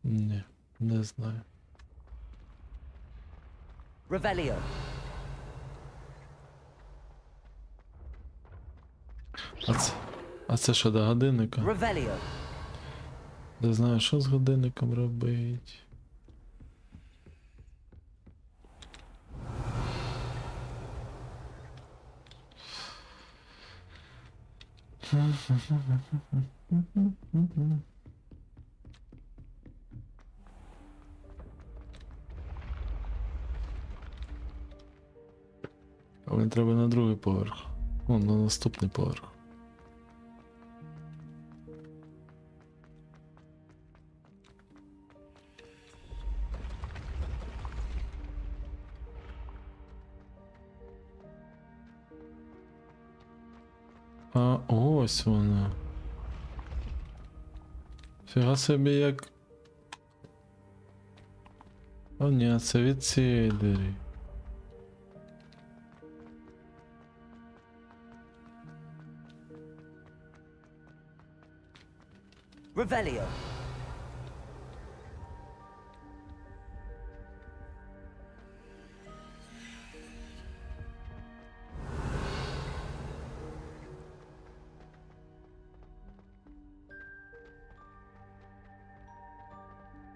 Ні, не знаю. Revelio. А це що, до годинника? Revelio. Не знаю, що з годинником робить. Але треба на другий поверх. О, на наступний поверх. А ось вона. Фіга собі як. О ні, це від цієї двері. Revelio.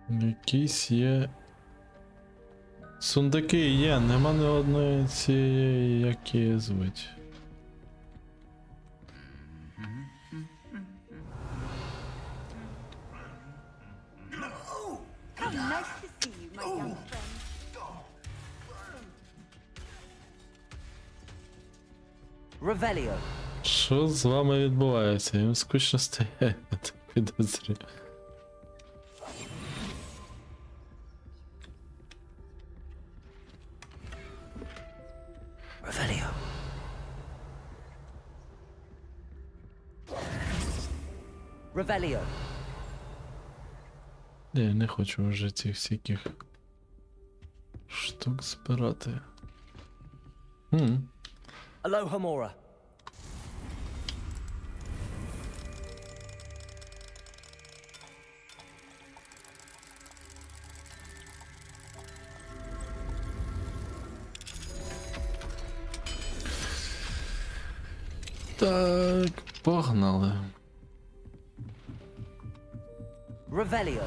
Якісь є. Сундуки є, нема ні одної цієї, як її звуть. Revelio. Що з вами відбувається? Їм скучно стоять, я так підозрюю. Revelio. Revelio. Я не хочу вже цих всяких штук збирати. Alohomora. Так, погнали. Revelio.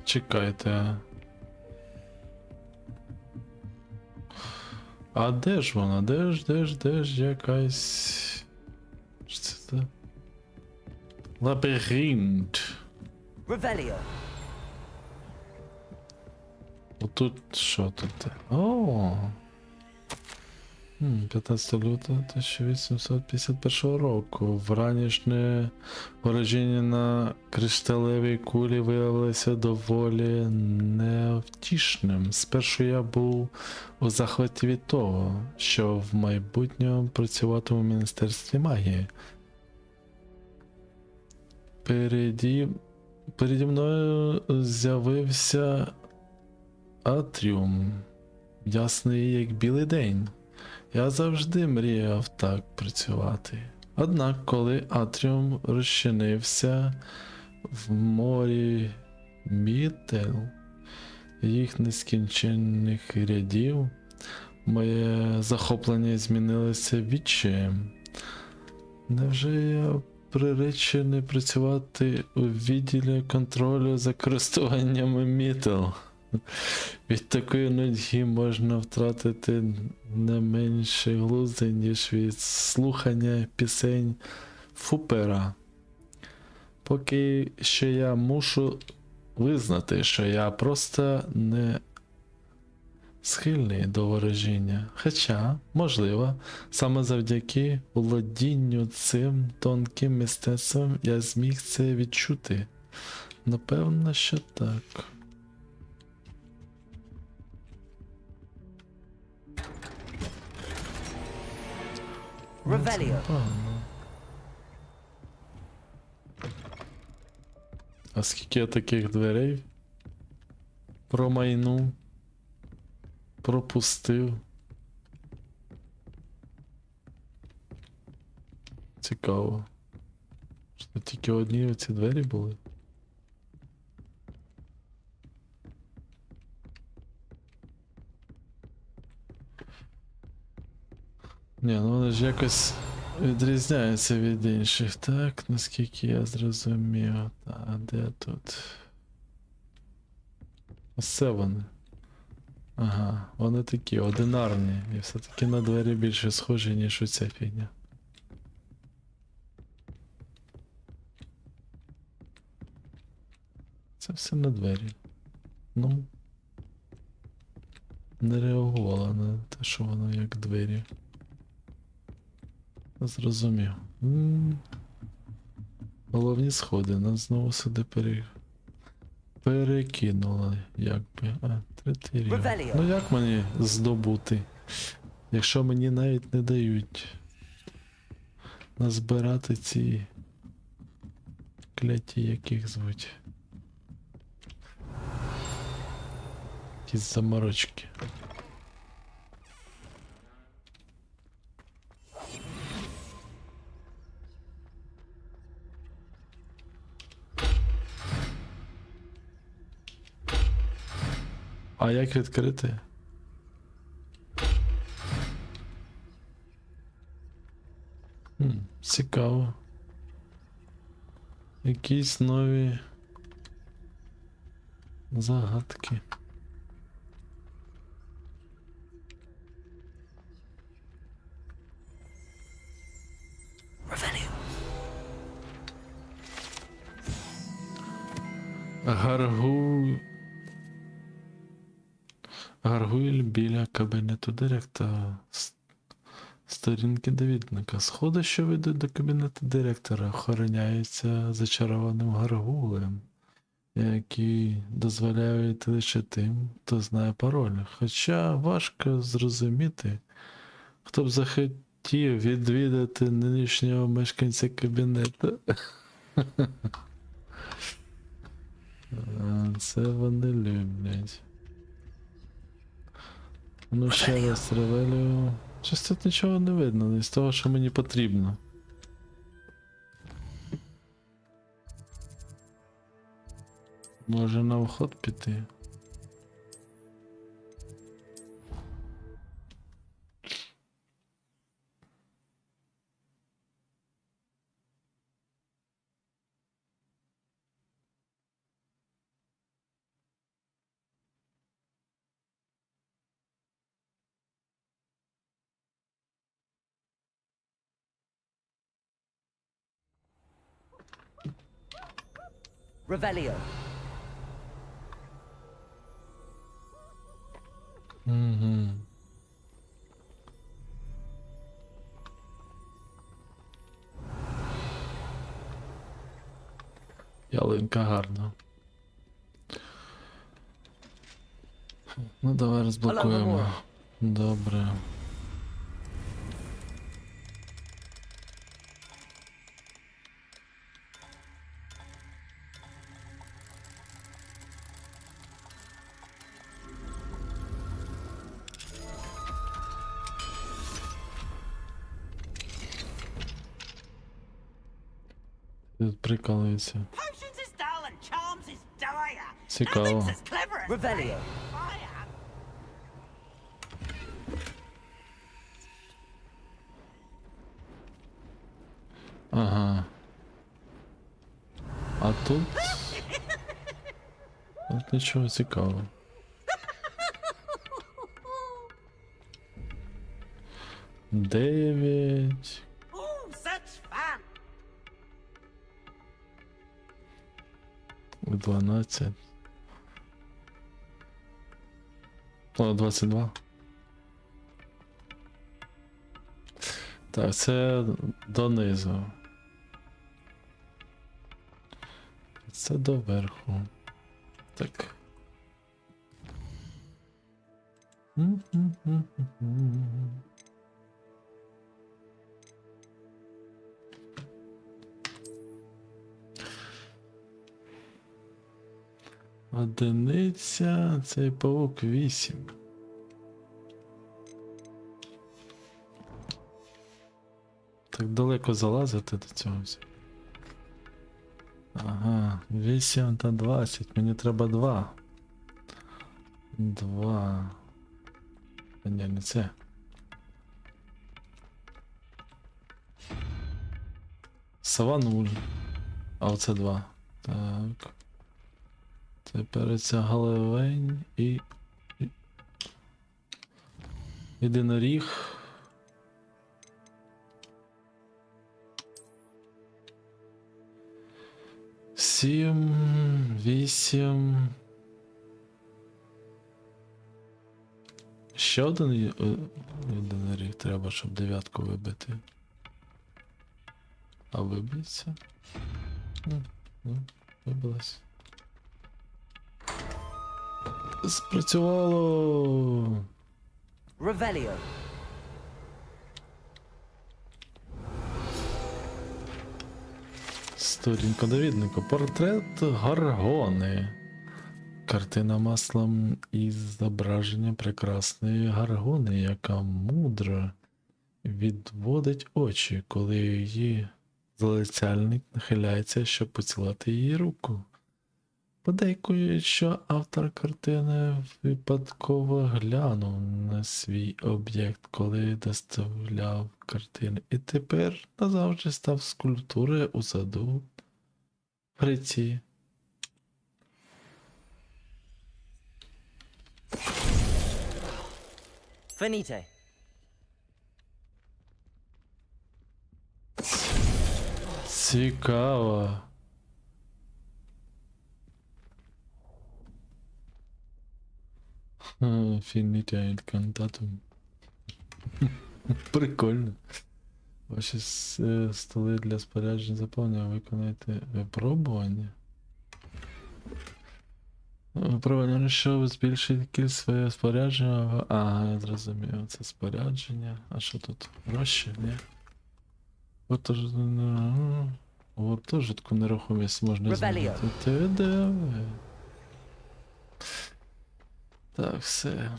Чекайте. А де ж вона? Де ж якась... Що це за... Лабіринт. Revelio. Отут що тут? О. 15 лютого 1851 року. Вранішнє ураження на кришталевій кулі виявилося доволі невтішним. Спершу я був у захваті від того, що в майбутньому працюватиму в Міністерстві магії. Переді мною з'явився атріум, ясний як білий день. Я завжди мріяв так працювати. Однак, коли Атріум розчинився в морі мітел, їх нескінченних рядів, моє захоплення змінилося відчаєм. Невже я приречений працювати у відділі контролю за користуваннями мітел? Від такої нудьги можна втратити не менше глузди, ніж від слухання пісень Фупера. Поки що я мушу визнати, що я просто не схильний до ворожіння. Хоча, можливо, саме завдяки володінню цим тонким мистецтвом я зміг це відчути. Напевно, що так. Revelio. А скільки я таких дверей промайнув, пропустив? Цікаво. Що тільки одні оці двері були? Ні, ну вони ж якось відрізняються від інших, так, наскільки я зрозумів. А де тут? Ось це вони. Ага, вони такі одинарні. І все-таки на двері більше схожі, ніж оця фігня. Це все на двері. Ну. Не реагувала на те, що воно як двері. Зрозумів. Головні сходи, нас знову сюди перекинули, якби. А, третій рівень. Ну як мені здобути? Якщо мені навіть не дають назбирати ці кляті, яких звуть. Якісь заморочки. А як відкрити? Цікаво. Якісь нові загадки. Гаргуйль біля кабінету директора. Сторінки довідника. Сходи, що ведуть до кабінету директора, охороняються зачарованим гаргулем, який дозволяють лише тим, хто знає пароль. Хоча важко зрозуміти, хто б захотів відвідати нинішнього мешканця кабінету. Це вони люблять. Ну ще раз ревелю. Щось тут нічого не видно, не з того, що мені потрібно. Може на вход піти? Revelio. Угу. Ялинка гарна. Ну давай розблокуємо. Добре. Прикалується. Potions is dull and charms is dire. Цікаво. Nothing's as clever as Revelio. fire. Ага. А тут... Тут нічого цікавого. Дев'ять. Oh, such fun. 12. О, 22. Так, це донизу. Це доверху. Так. Одиниця, цей павук 8. Так далеко залазити до цього всього. Ага, 8 та 20, мені треба 2. 2. Ні, не це. Сова 0. А оце 2. Так. Тепер це головень і... Єдиноріг. Сім, 8. Ще один єдиноріг треба, щоб 9 вибити. А виб'ється? Вибилось. Спрацювало! Revelio. Сторінка довідника. Портрет Гаргони. Картина маслом із зображення прекрасної Гаргони, яка мудро відводить очі, коли її залицяльник нахиляється, щоб поцілувати її руку. Подейкують, що автор картини випадково глянув на свій об'єкт, коли доставляв картини, і тепер назавжди став скульптурою у саду при ці. Finite. Цікаво. Finite incantatum. Прикольно. Ваші столи для споряджень заповнення виконайте випробування. Випробування, що збільшить кількість своє спорядження. Ага, я зрозумів. Це спорядження. А що тут? Гроші? Ні? Гуртожитку нерухомість можна змінити. Так, все.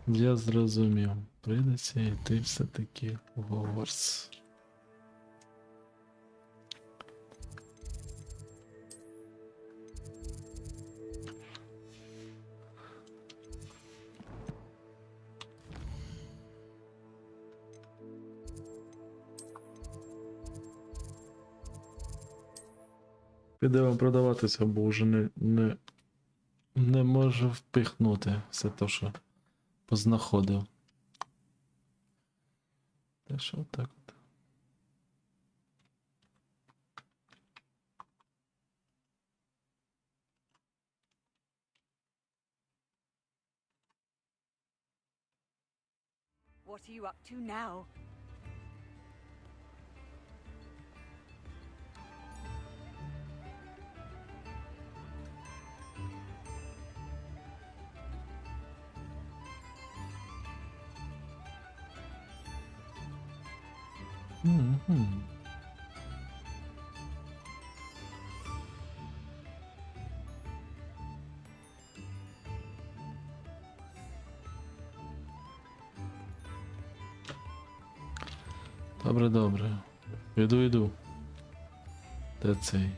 Я зрозумів. Прийдеться йти все-таки в Hogwarts. Підемо продаватися, бо вже не можу впихнути все те, що познаходив. Те, що так от. What are you up to now? Добре, добре. Іду. Де цей?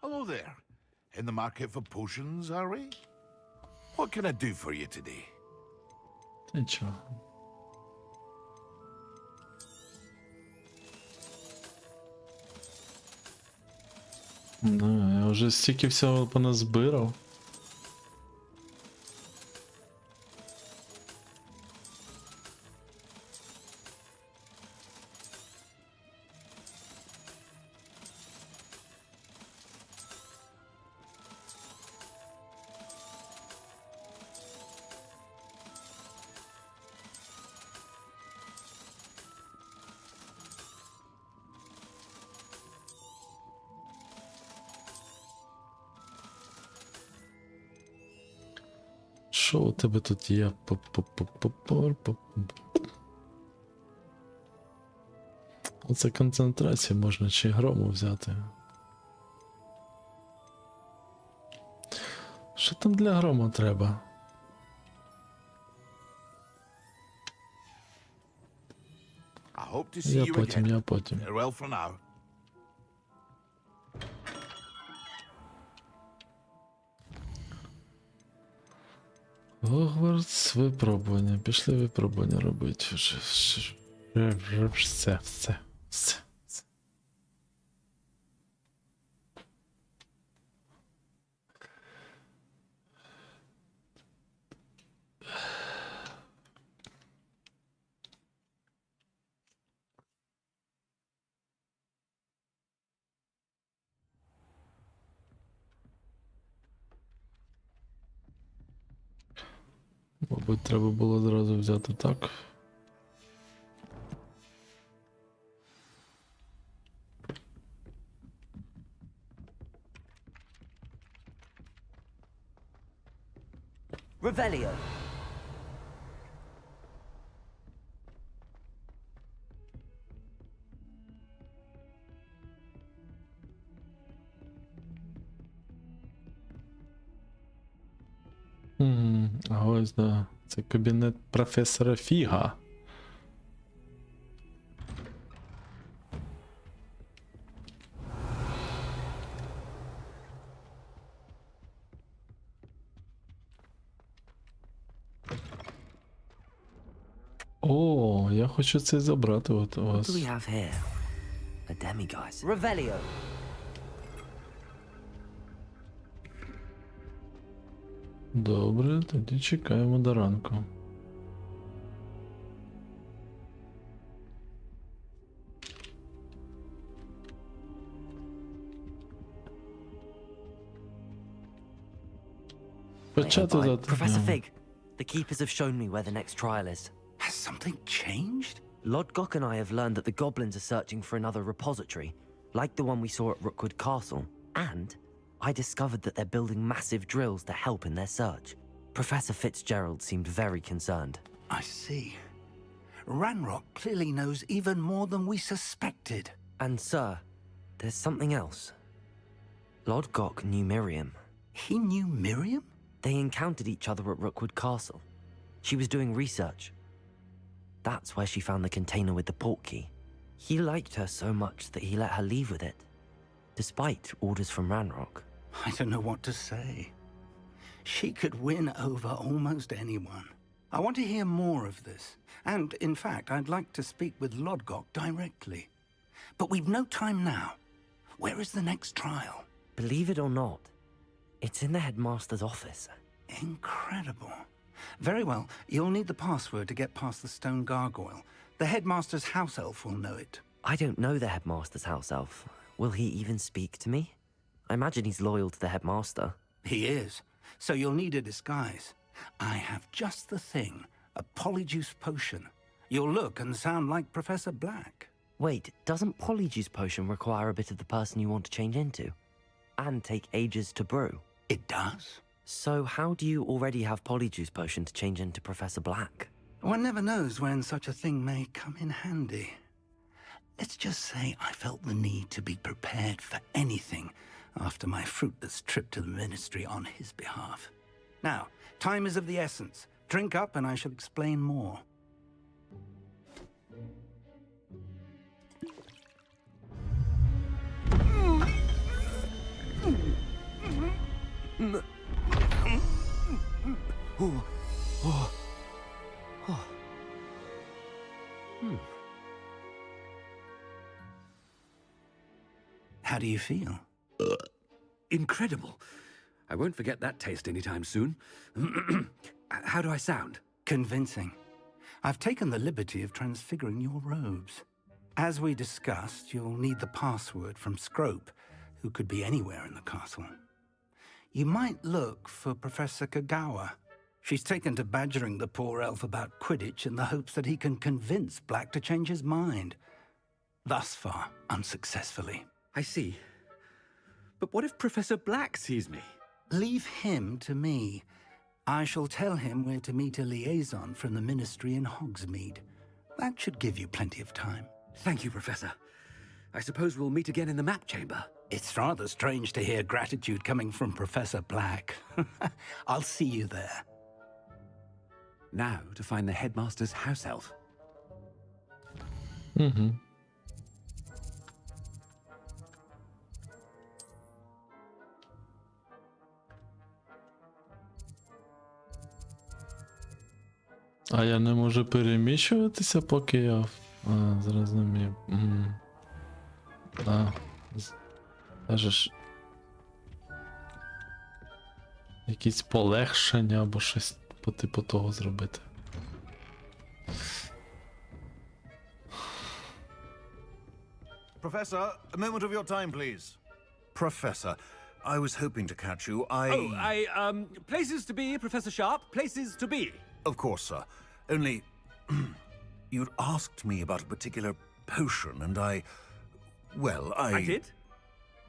Hello there. In the market for potions, are we? What can I do for you today? Нічого. Да, я вже стільки всього поназбирав. Що у тебе тут є? Оце концентрація можна чи грому взяти. Що там для грому треба? I hope to see you again. Я потім. Farewell for now. Hogwarts випробування. Пішли випробування робити. Все. Мабуть, треба було зразу взяти так. Revelio. А ось, да. Це кабінет професора Фіга. О, я хочу це забрати от у вас. What do we have here? A demiguise. Revelio. Добре, тоді чекаємо до ранку. Почати Professor завтра. Fig, the keepers have shown me where the next trial is. Has something changed? Lodgok and I have learned that the goblins are searching for another repository, like the one we saw at Rookwood Castle. And I discovered that they're building massive drills to help in their search. Professor Fitzgerald seemed very concerned. I see. Ranrock clearly knows even more than we suspected. And sir, there's something else. Lodgok knew Miriam. He knew Miriam? They encountered each other at Rookwood Castle. She was doing research. That's where she found the container with the port key. He liked her so much that he let her leave with it, despite orders from Ranrock. I don't know what to say. She could win over almost anyone. I want to hear more of this. And, in fact, I'd like to speak with Lodgok directly. But we've no time now. Where is the next trial? Believe it or not, it's in the headmaster's office. Incredible. Very well, you'll need the password to get past the stone gargoyle. The headmaster's house elf will know it. I don't know the headmaster's house elf. Will he even speak to me? I imagine he's loyal to the headmaster. He is. So you'll need a disguise. I have just the thing. A polyjuice potion. You'll look and sound like Professor Black. Wait, doesn't polyjuice potion require a bit of the person you want to change into? And take ages to brew? It does. So how do you already have polyjuice potion to change into Professor Black? One never knows when such a thing may come in handy. Let's just say I felt the need to be prepared for anything after my fruitless trip to the ministry on his behalf. Now, time is of the essence. Drink up and I shall explain more. How do you feel? Incredible. I won't forget that taste anytime soon. How do I sound? Convincing. I've taken the liberty of transfiguring your robes. As we discussed, you'll need the password from Scrope, who could be anywhere in the castle. You might look for Professor Kagawa. She's taken to badgering the poor elf about Quidditch in the hopes that he can convince Black to change his mind. Thus far, unsuccessfully. I see. But what if Professor Black sees me? Leave him to me. I shall tell him where to meet a liaison from the Ministry in Hogsmeade. That should give you plenty of time. Thank you, Professor. I suppose we'll meet again in the map chamber. It's rather strange to hear gratitude coming from Professor Black. I'll see you there. Now to find the headmaster's house elf. А я не можу переміщуватися, поки я... А, зрозумів. Кажеш... Якісь полегшення або щось по типу того зробити. Professor, a moment of your time, please. Professor, I was hoping to catch you. Places to be, Professor Sharp. Places to be. Of course, sir. Only... you'd asked me about a particular potion, and well, I did?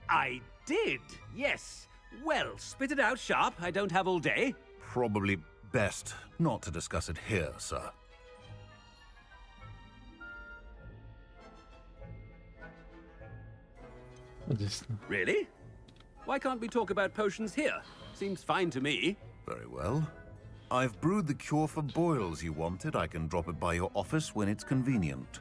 I did, yes. Well, spit it out, Sharp. I don't have all day. Probably best not to discuss it here, sir. Really? Why can't we talk about potions here? Seems fine to me. Very well. I've brewed the cure for boils you wanted. I can drop it by your office when it's convenient.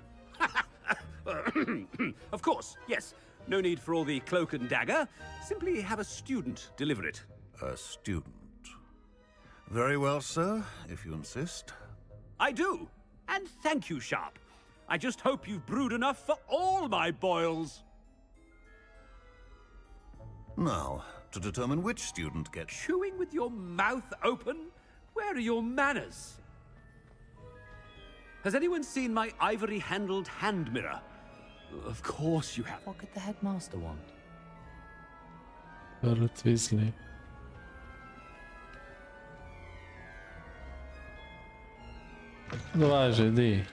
Of course, yes. No need for all the cloak and dagger. Simply have a student deliver it. A student. Very well, sir, if you insist. I do. And thank you, Sharp. I just hope you've brewed enough for all my boils. Now, to determine which student gets... Chewing with your mouth open? Where are your manners? Has anyone seen my ivory-handled hand mirror? Of course you have. What could the headmaster want? Перетвізли. Давай же, йди.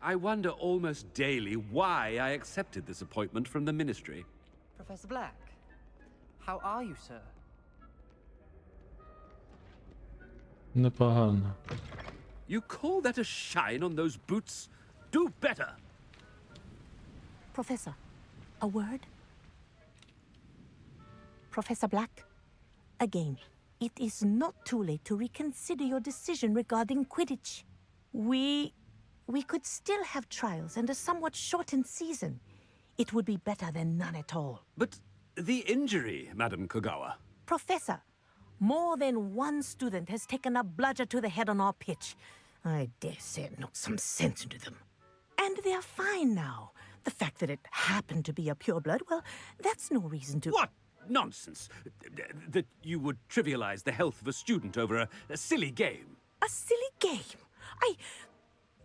I wonder almost daily why I accepted this appointment from the Ministry. Professor Black, how are you, sir? Непогано. You call that a shine on those boots? Do better! Professor, a word? Professor Black, again, it is not too late to reconsider your decision regarding Quidditch. We could still have trials and a somewhat shortened season. It would be better than none at all. But the injury, Madam Kagawa. Professor, more than one student has taken a bludger to the head on our pitch. I dare say it knocked some sense into them. And they're fine now. The fact that it happened to be a pureblood, well, that's no reason to... What nonsense! That you would trivialize the health of a student over a silly game. A silly game?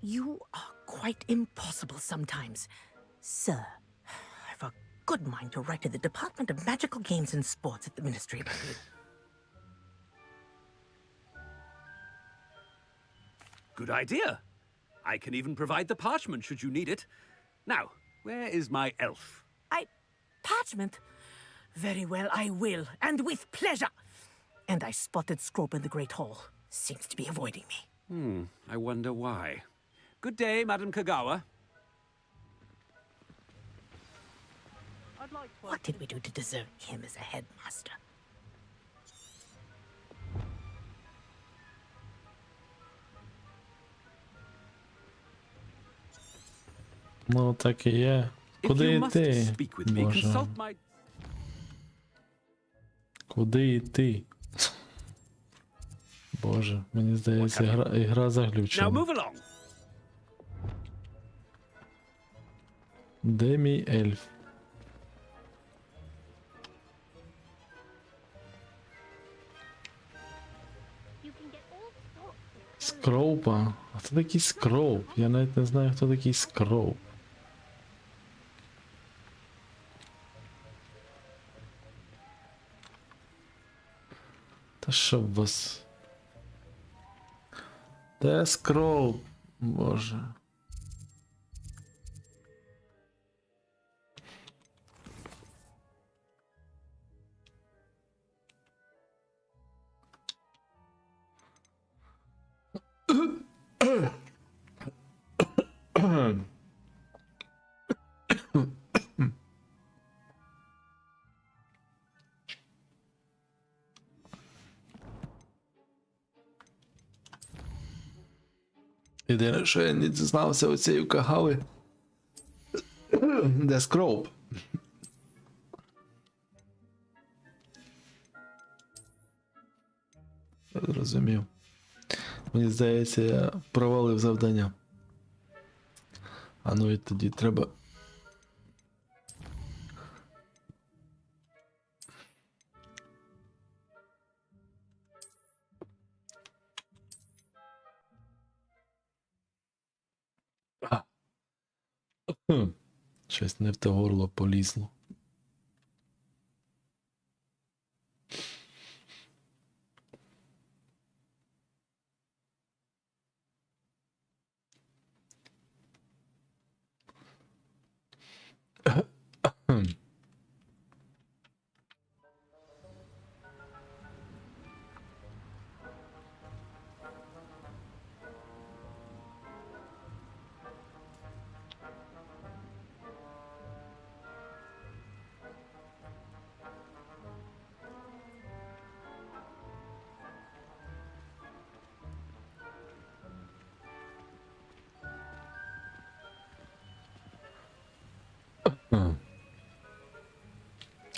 You are quite impossible sometimes. Sir, I've a good mind to write to the Department of Magical Games and Sports at the Ministry about you. Good idea. I can even provide the parchment should you need it. Now, where is my elf? Parchment? Very well, I will, and with pleasure. And I spotted Scrope in the Great Hall. Seems to be avoiding me. I wonder why. Good day, Madam Kagawa. What did we do to deserve him as a headmaster? Ну, так і є. If Куди you must йти? speak with me, Боже. consult my... Куди йти? Боже, мені здається, ігра Now заглючила. move along. Де мій ельф? Скроупа? А хто такий скроуп? Я навіть не знаю, хто такий скроуп. Та що б вас? Де скроуп? Боже. Єдине, що я не дізнався у цієї кагави. Де скроуп? Зрозумів. Мені здається, я провалив завдання. А ну і тоді треба. Щось не в те горло полізло.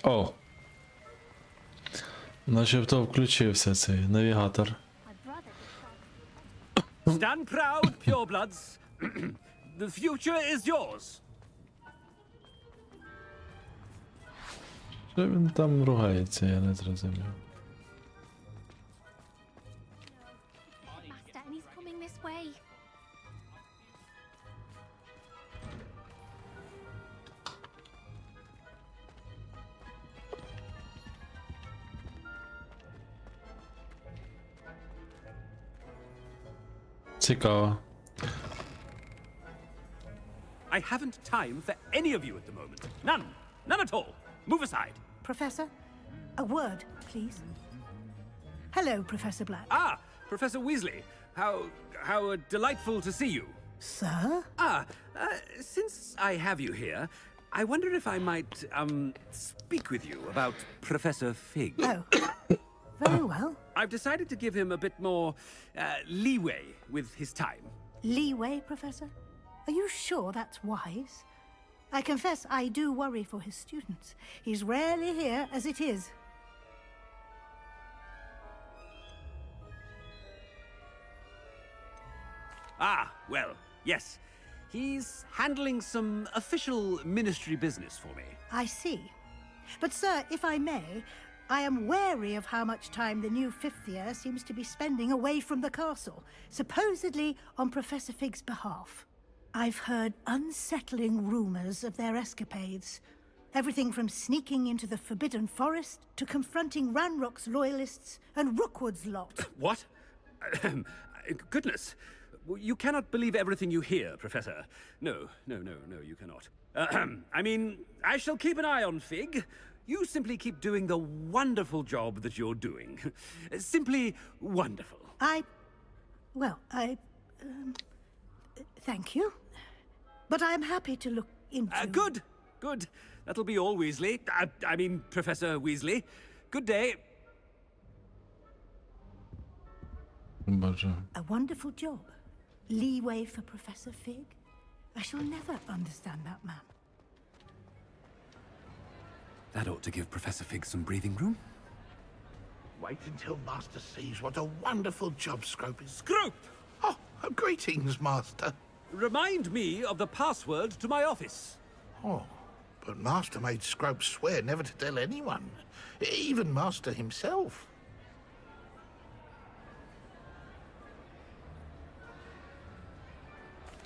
О! Начебто включився цей навігатор. Stand proud, purebloods. The future is yours. Що він там ругається, я не зрозумів. Master, and he's coming this way. Цікаво. I haven't time for any of you at the moment. None. None at all. Move aside. Professor, a word, please. Hello, Professor Black. Ah, Professor Weasley. How delightful to see you. Sir? Since I have you here, I wonder if I might, speak with you about Professor Fig. Oh. Very well. I've decided to give him a bit more, leeway with his time. Leeway, Professor? Are you sure that's wise? I confess I do worry for his students. He's rarely here as it is. Ah, well, yes. He's handling some official ministry business for me. I see. But, sir, if I may, I am wary of how much time the new fifth year seems to be spending away from the castle, supposedly on Professor Fig's behalf. I've heard unsettling rumors of their escapades. Everything from sneaking into the Forbidden Forest to confronting Ranrock's loyalists and Rookwood's lot. What? Goodness. You cannot believe everything you hear, Professor. No, you cannot. I mean, I shall keep an eye on Fig. You simply keep doing the wonderful job that you're doing. Simply wonderful. Thank you. But I am happy to look into... Good, good. That'll be all, Weasley. I mean, Professor Weasley. Good day. Боже. A wonderful job. Leeway for Professor Fig. I shall never understand that man. That ought to give Professor Fig some breathing room. Wait until Master sees what a wonderful job Scrope is. Scrope! Oh, greetings, Master. Remind me of the password to my office. Oh, but Master made Scrope swear never to tell anyone, even Master himself.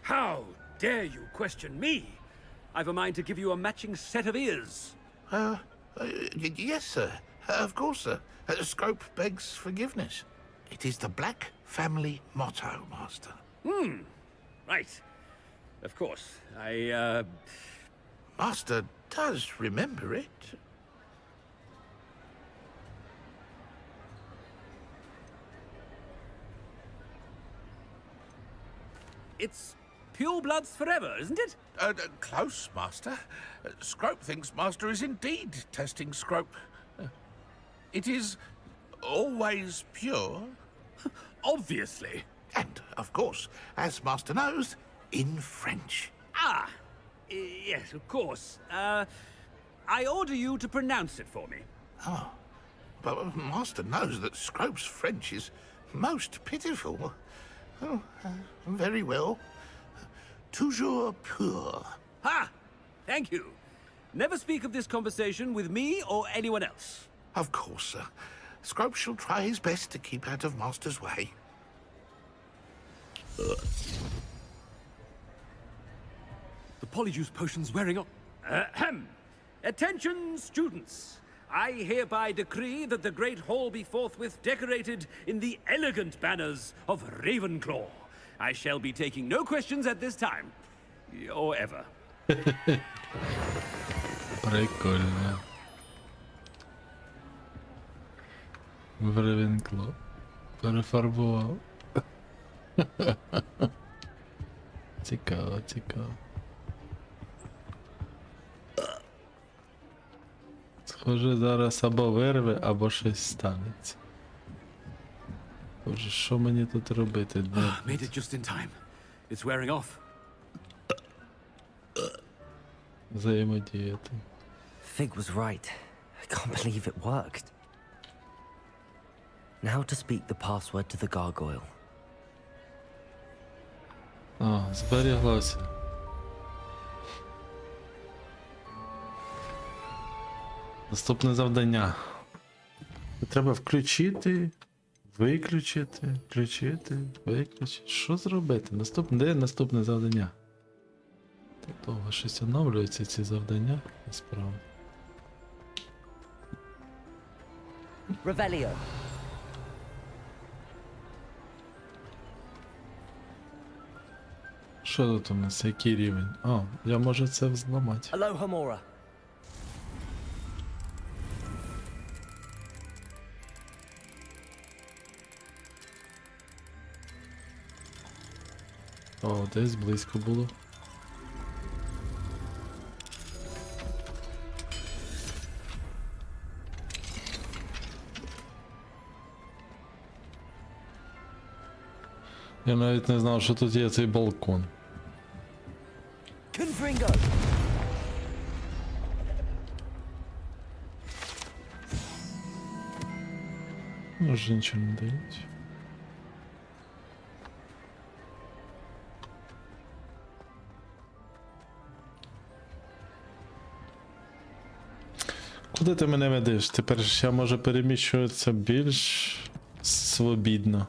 How dare you question me? I've a mind to give you a matching set of ears. Yes, sir. Of course, sir. Scrope begs forgiveness. It is the Black family motto, Master. Right. Of course. Master does remember it. It's pure bloods forever, isn't it? Close, Master. Scrope thinks Master is indeed testing Scrope. It is always pure. Obviously. And, of course, as Master knows, in French. Ah, yes, of course. I order you to pronounce it for me. Oh, but Master knows that Scrope's French is most pitiful. Oh, very well. Toujours pur. Ha! Thank you. Never speak of this conversation with me or anyone else. Of course, sir. Scrope shall try his best to keep out of Master's way. The polyjuice potion's wearing off. Ahem. Attention, students. I hereby decree that the Great Hall be forthwith decorated in the elegant banners of Ravenclaw. I shall be taking no questions at this time. Or ever. Прикольно. В Ревенкло. Перефарбував. Цікаво, цікаво. Схоже, зараз або вирве, або щось станеться. Боже, що мені тут робити? Made it just in time. It's wearing off. Взаємодіяти. Fig was right. I can't believe it worked. Now to speak the password to the gargoyle. А, зберіглося. Наступне завдання. Треба включити, виключити, включити, виключити. Що зробити? Де наступне завдання? Так довго щось оновлюються ці завдання, насправді. Revelio. Що тут у нас? Який рівень? О, я можу це взламати. Alohomora. О, десь близько було. Я навіть не знав, що тут є цей балкон. Confringo. Може нічого не дають. Куди ти мене ведеш? Тепер ж я можу переміщуватися більш свобідно.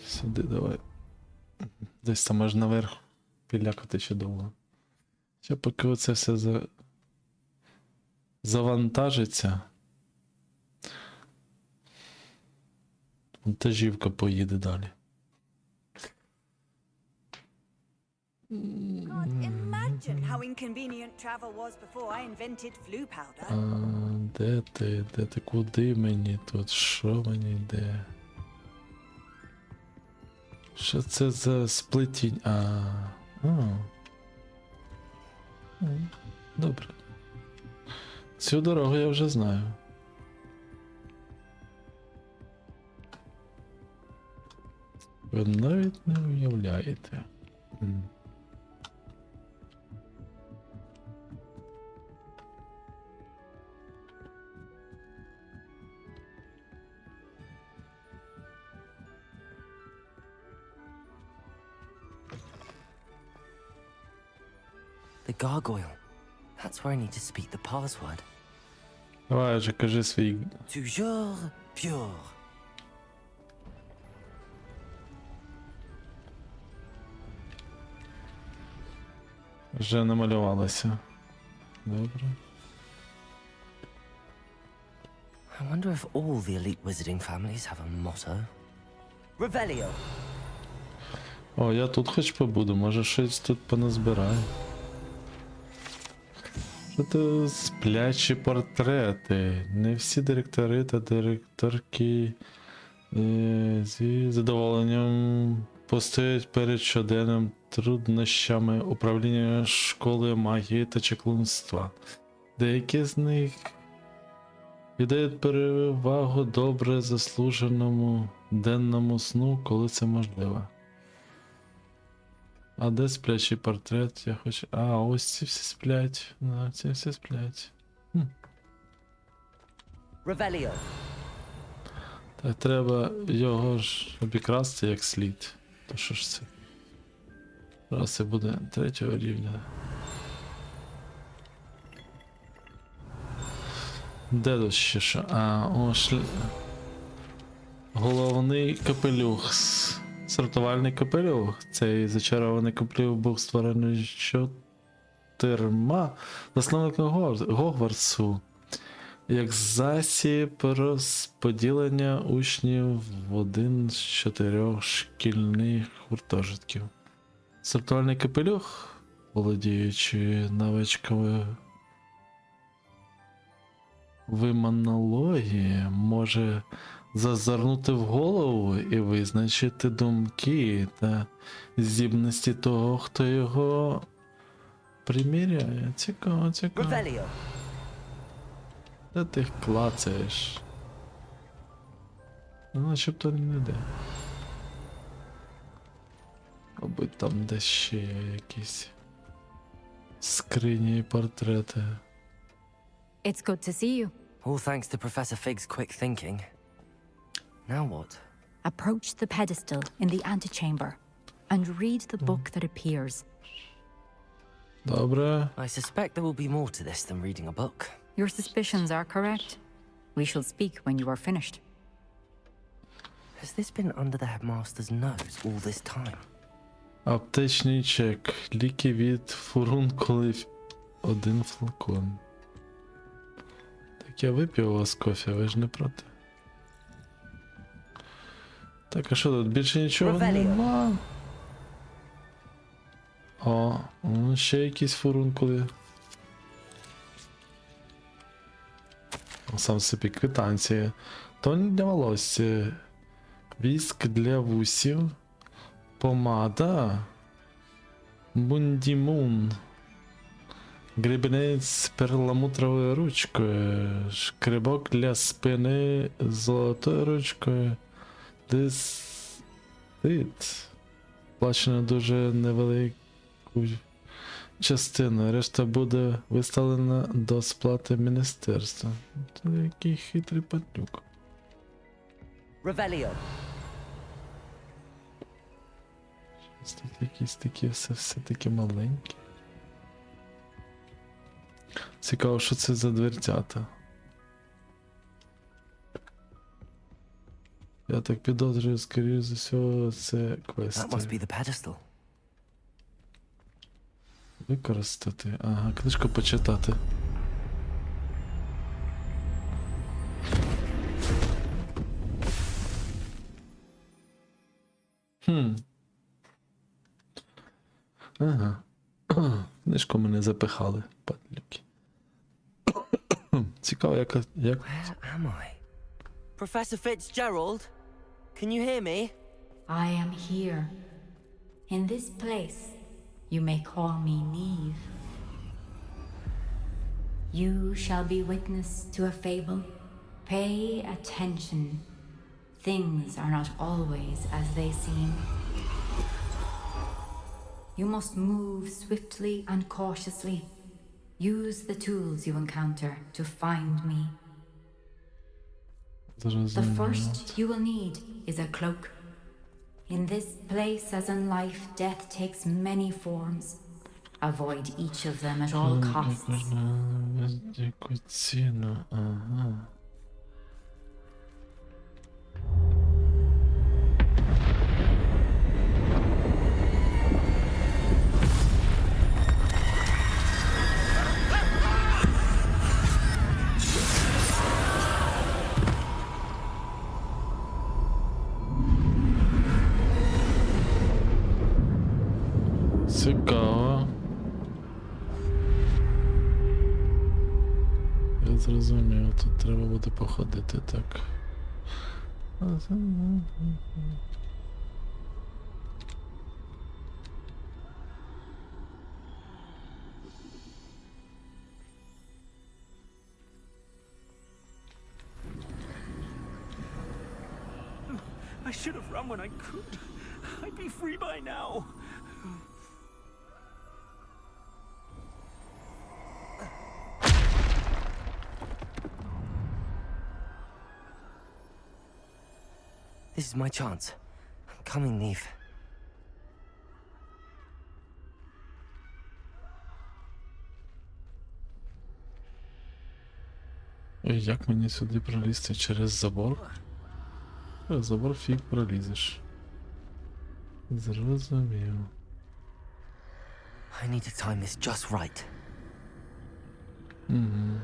Сюди давай. Десь там аж наверх. Пілякати ще довго. Ще поки оце все завантажиться. Вантажівка поїде далі. Imagine how inconvenient travel was before I invented flu powder. Де ти? Де ти? Куди мені тут? Що мені йде? Що це за сплетіння? Добре. Цю дорогу я вже знаю. Ви навіть не уявляєте. The gargoyle. That's where I need to speak the password. Давай вже кажи свій. Toujours pure. Вже намалювалося. Добре. I wonder if all the elite wizarding families have a motto. Revelio. О, я тут хоч побуду, може щось тут поназбираю. Що це сплячі портрети? Не всі директори та директорки зі задоволенням постоять перед щоденним труднощами управління школою магії та чаклунства. Деякі з них віддають перевагу добре заслуженому денному сну, коли це можливо. А де сплячий портрет? Я хочу. А, ось ці всі сплять. Да, ці всі сплять. Revelio. Так треба його ж обікрасти як слід. То що ж це? Зараз це буде 3-го рівня. Де тут ще що? А, о, головний капелюх. Сортувальний капелюх. Цей зачарований капелюх був створений 4 засновниками Гогвартсу. Як засіб розподілення учнів в один з 4 шкільних гуртожитків. Сортувальний капелюх, володіючи навичками виманології, може зазирнути в голову і визначити думки та здібності того, хто його приміряє. Цікаво, цікаво. Де ти їх клацаєш? Ну, начебто не йде. Мабуть, там десь ще є якісь скрині і портрети. It's good to see you. All thanks to Professor Fig's quick thinking. Now what? Approach the pedestal in the antechamber and read the book that appears. Добре. I suspect there will be more to this than reading a book. Your suspicions are correct. We shall speak when you are finished. Has this been under the headmaster's nose all this time? Аптечний чек. Ліки від фурункулів. 1 флакон. Так я вип'ю у вас кофе, ви ж не проти. Так, а що тут? Більше нічого нема. О, ще якісь фурункули. Сам собі квитанції. Тонь для волосся. Віск для вусів. Помада. Бундімун. Гребенець з перламутровою ручкою. Шкребок для спини з золотою ручкою. Дисит. Плачено дуже невелику частину. Решта буде виставлена до сплати міністерства. Це який хитрий падлюк. Revelio. Тут якісь такі все такі маленькі. Цікаво, що це за дверцята. Я так підозрюю, скоріше за всього, це квести. That must be the pedestal. Використати. Ага, книжку почитати. Ага. Книжку мене запихали, падлюки. Цікаво, як... Where am I? Professor Fitzgerald? Can you hear me? I am here. In this place, you may call me Neve. You shall be witness to a fable. Pay attention. Things are not always as they seem. You must move swiftly and cautiously. Use the tools you encounter to find me. The first you will need is a cloak. In this place, as in life, death takes many forms. Avoid each of them at all costs. Яку ціну? Ага. Цікаво. Я зрозумів, тут треба буде походити так. I should have run when I could. I'd be free by now. This is my chance. I'm coming, Neve. Ой, як мені сюди пролізти? Через забор? Через забор фіг пролізеш. Зрозумів. I need to time this just right. Угу.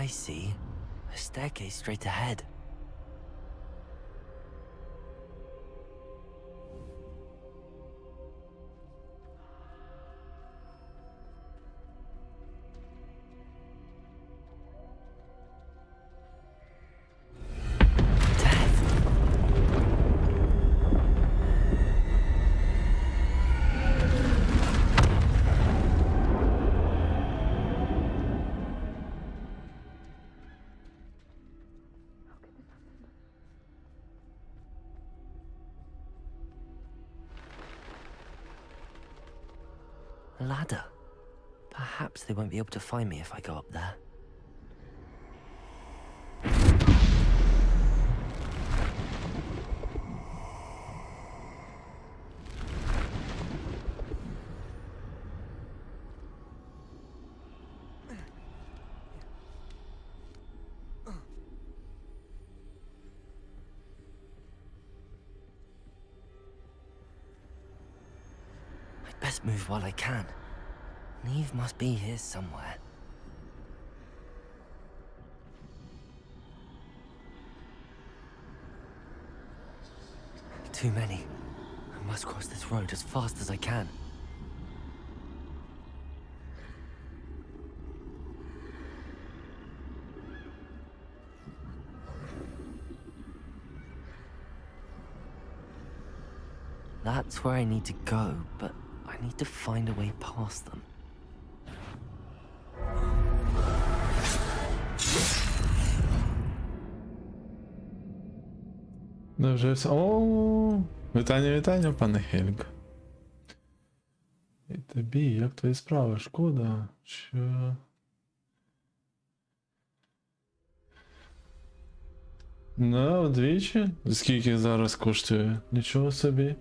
I see a staircase straight ahead. A ladder. Perhaps they won't be able to find me if I go up there. Best move while I can. Neve must be here somewhere. Too many. I must cross this road as fast as I can. That's where I need to go, but I need to find a way past them. Невже все? О, вітання, пане Хельг. І тобі, як твої справи? Шкода, що... Ну, вдвічі? Скільки зараз коштує? Нічого собі.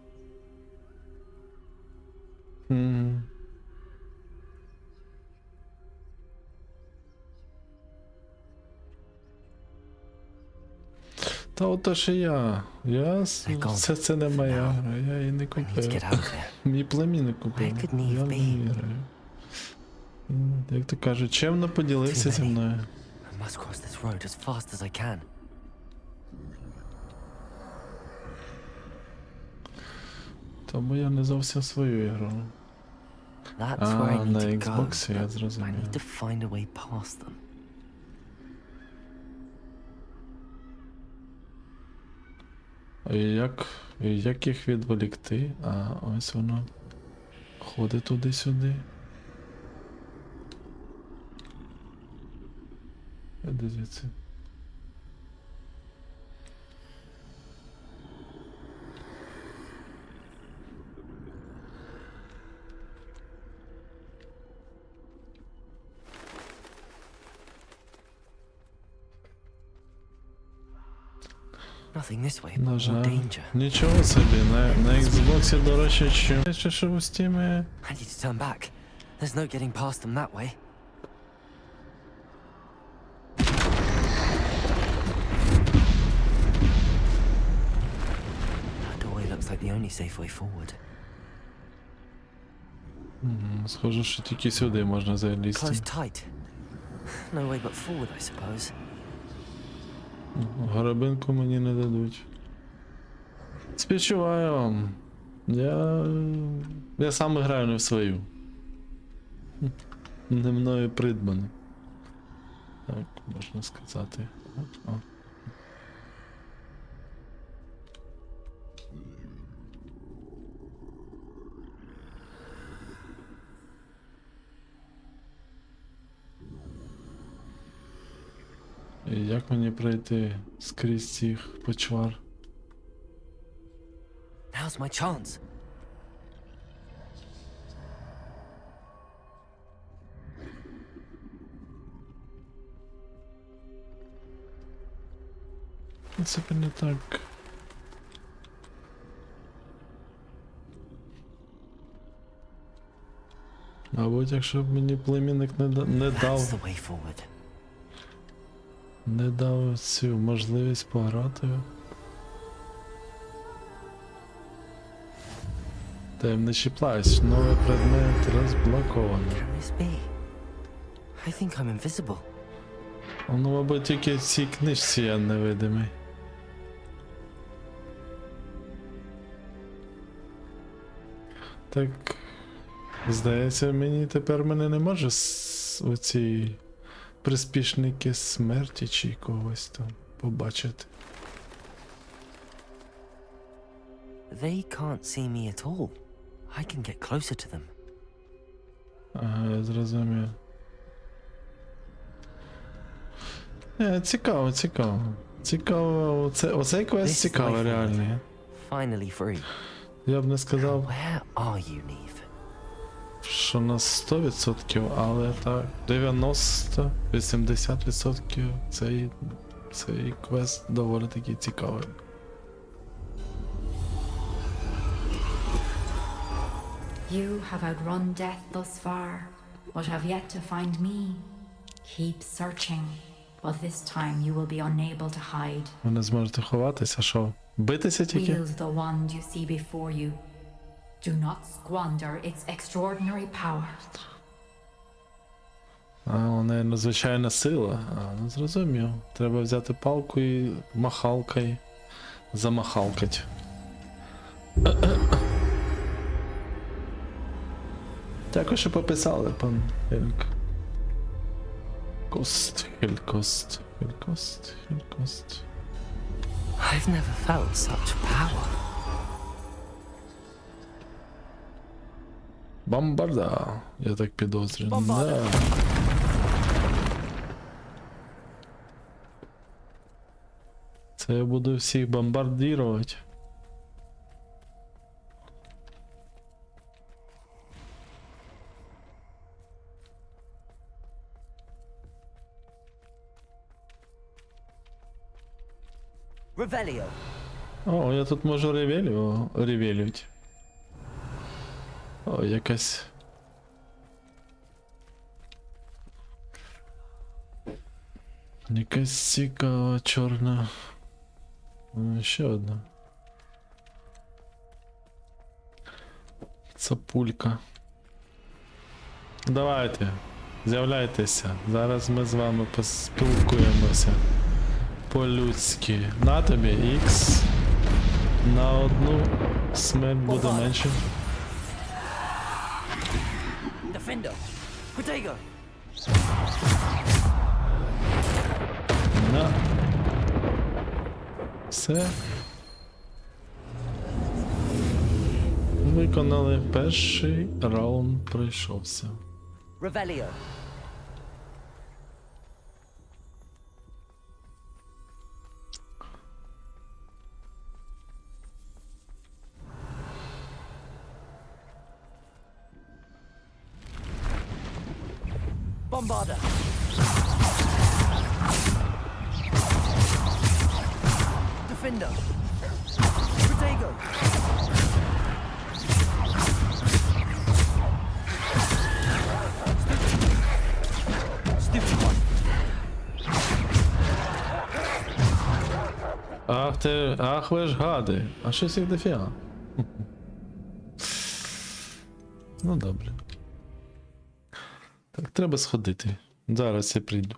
Та ото ж я. Все це не моя гра, я її не купив. Мій племінник купив. Я не граю. Як то кажуть, чемно поділився зі мною. Тому я не зовсім свою ігру. That's where I на need to go. Xbox я but I зрозумів. need to find a way past them. Як їх відволікти? А ось воно ходить туди-сюди. Іди звідси. Nothing this way, На but more жаль. danger. Нічого собі, на Xbox дорожче, чим що в Steam. I need to turn back. There's no getting past them that way. That doorway looks like the only safe way forward. Схоже, що тільки сюди можна залізти. Closed tight. No way but forward, I suppose. Горобинку мені не дадуть. Співчуваю вам. Я сам граю не в свою. Не мною придбаний. Так, можна сказати. О. І як мені пройти скрізь цих почвар? Now's my chance. Це б не так. Мабуть, якщо б мені племінник не дав. That's the way forward. Не дав цю можливість пограти. Таємничий плащ. Новий предмет розблоковано. Can this be? I think I'm invisible. Ну, мабуть, тільки в цій книжці я невидимий. Так, здається, мені тепер мене не може оці приспішники смерті чи когось там побачити. They can't see me at all. I can get closer to them. Ага, я зрозумів. Цікаво, цікаво. Цікаво, оцей квест цікавий, реально. Finally free. Я б не сказав, Where are you, Neve? що на 100%, але так, 90-80% цей квест доволі таки цікавий. You have outrun death thus far, but have yet to find me. Keep searching, but this time you will be unable to hide. Ви не зможете ховатися, що? Битися тільки? Wield the wand you see before you. Do not squander its extraordinary power. У неї надзвичайна сила. Ну зрозумів. Треба взяти палку і махалкою замахалкать. Дякую, що пописали, пан Хельк. Хелькост. I've never felt such power. Бомбарда, я так підозрюю. Да. Це я буду всіх бомбардувати. Revelio. О, я тут можу ревелювати. О, якась. Якась цікава чорна. Ще одна. Цапулька. Давайте, з'являйтеся. Зараз ми з вами поспілкуємося. По-людськи. На тобі X. На одну Смерть буде менше. Defender. Protego. На. Все. Виконали перший раунд, пройшовся. Revelio. Bombarda. Defender. Protego. Stupid one. Ах ви ж гади. А щось їх дофіга. Ну добре. Так, треба сходити. Зараз я прийду.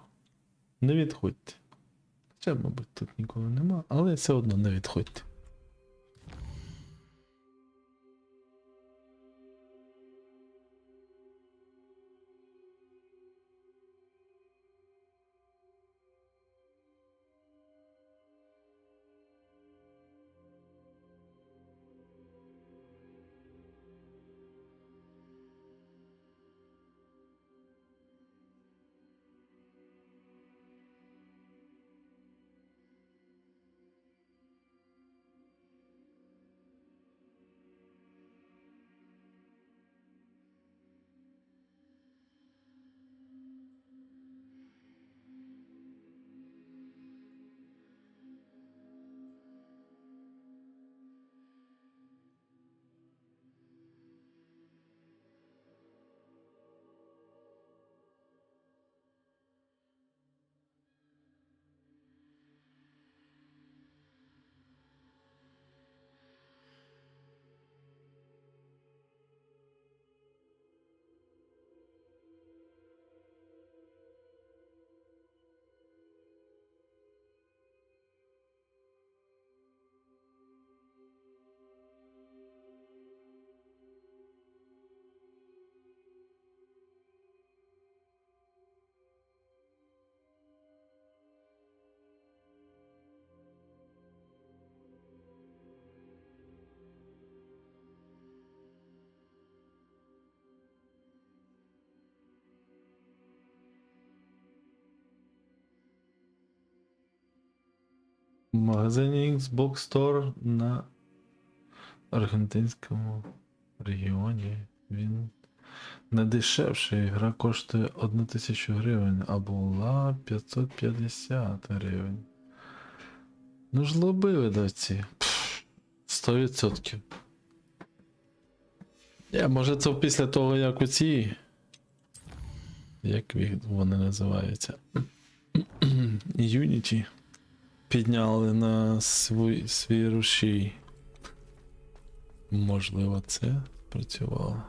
Не відходьте. Хоча, мабуть, тут нікого нема, але все одно не відходьте. В магазині Xbox Store на аргентинському регіоні він не дешевший. Гра коштує 1000 гривень, а була 550 гривень. Ну ж лоби видавці. 100%. Може це після того, як оці... Як вони називаються? Unity. Підняли на свій рушій. Можливо, це працювало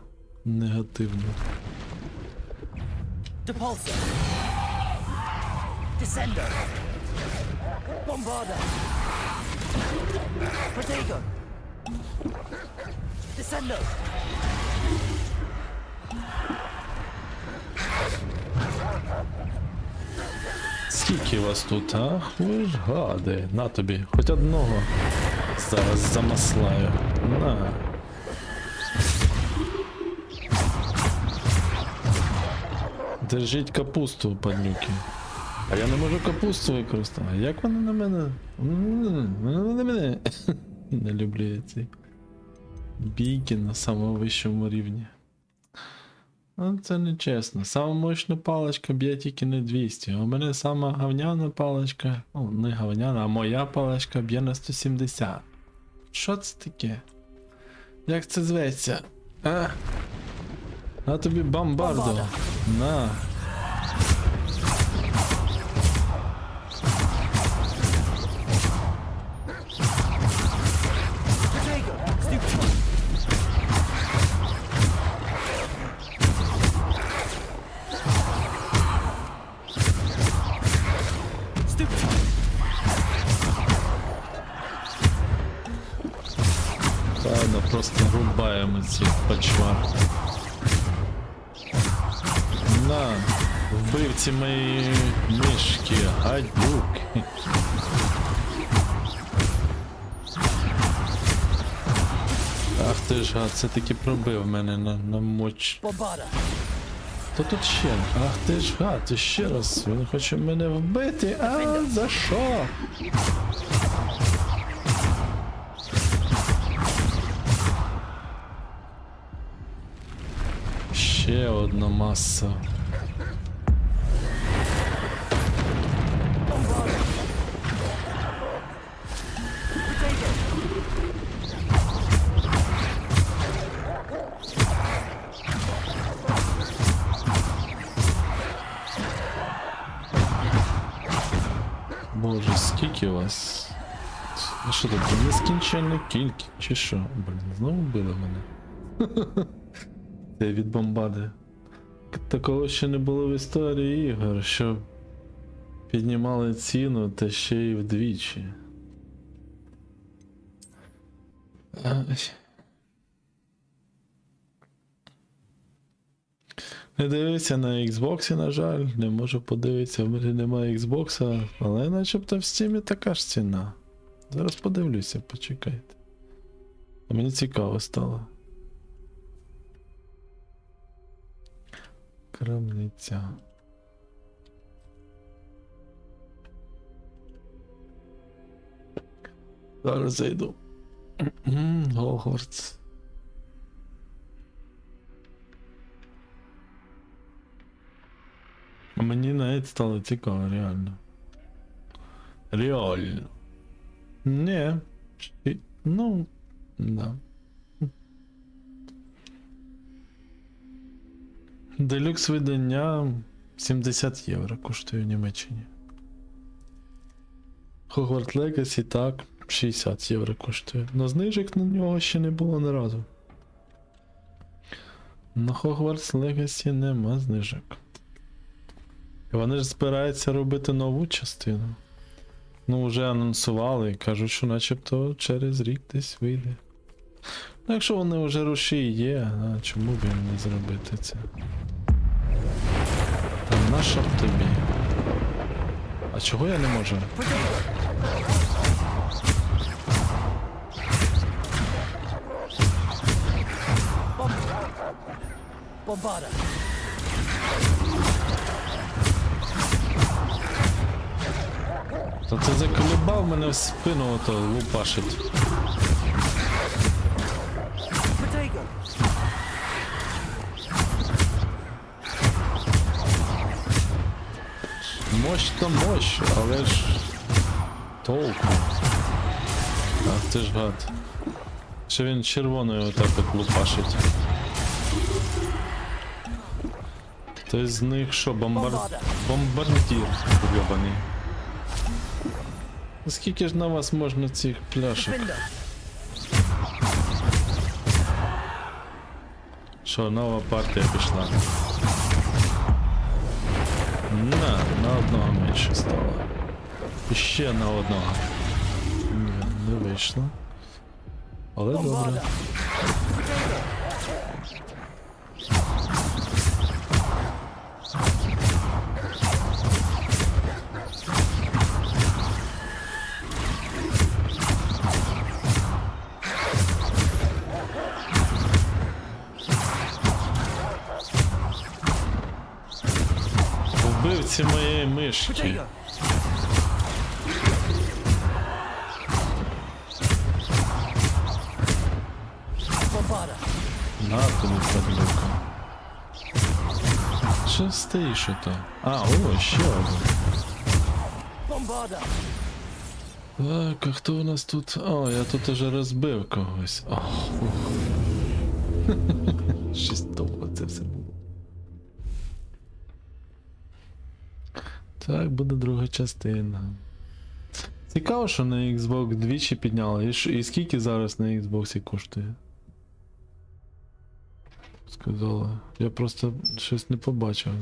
негативно. Depulsor. Descender. Bombarda. Protego. Descendo. Скільки вас тут, а? Ви ж гади. На тобі, хоч одного. Зараз замаслаю. На. Держіть капусту, падлюки. А я не можу капусту використати. Як вони на мене? Вони на мене. Не люблю ці бійки на самому вищому рівні. Ну, це не чесно. Сама мощна паличка б'є тільки не 200. А у мене сама говняна паличка, ну не говняна, а моя паличка б'є на 170. Що це таке? Як це зветься? А? На тобі бомбардо. На. просто рубаємо ці почвар. На, вбивці мої мишки, гадюки. Ах ти ж гад, це таки пробив мене на моч. Хто тут ще? Ах ти ж гад, ще раз, він хоче мене вбити, а за що? Ще одна маса. Боже, скільки вас? А що тут, нескінченна кількість, чи що? Блін, знову били мене. Це від бомбади. Такого ще не було в історії ігор, що піднімали ціну та ще й вдвічі. Не дивився на Xbox, на жаль, не можу подивитися, в мене немає Xbox, але начебто в Steam така ж ціна. Зараз подивлюся, почекайте. А мені цікаво стало. Крамниця. Зараз зайду. Hogwarts. Мені навіть стало цікаво, реально. Реально. Не. Ну, да. Делюкс видання 70 євро коштує в Німеччині. Hogwarts Legacy, так, 60 євро коштує. Но знижок на нього ще не було ні разу. На Hogwarts Legacy нема знижок. І вони ж збираються робити нову частину. Ну, вже анонсували і кажуть, що начебто через рік десь вийде. Ну, якщо вони вже руші є, а чому б їм не зробити це? Та нащо б тобі? А чого я не можу? Бомбада! Та ти заколебав мене в спину ото лупашить. Мощь то мощь, але ж толку. Ах ти ж гад. Ще він червоною отак от лупашить. Хтось з них що, бомбардір йобаний. Скільки ж на вас можна цих пляшок? Що, нова партія пішла? На одного менше стало. І ще на одного. Ні, не вийшло. Але добре. Вбивці моєї мишки. На тобі подлюка. Що стоїш ото? А, о, ще один. Так, а хто у нас тут? О, я тут уже розбив когось. Ох, щось довго це все було. Так, буде друга частина. Цікаво, що на Xbox двічі підняли. І скільки зараз на Xbox коштує? Сказала. Я просто щось не побачив.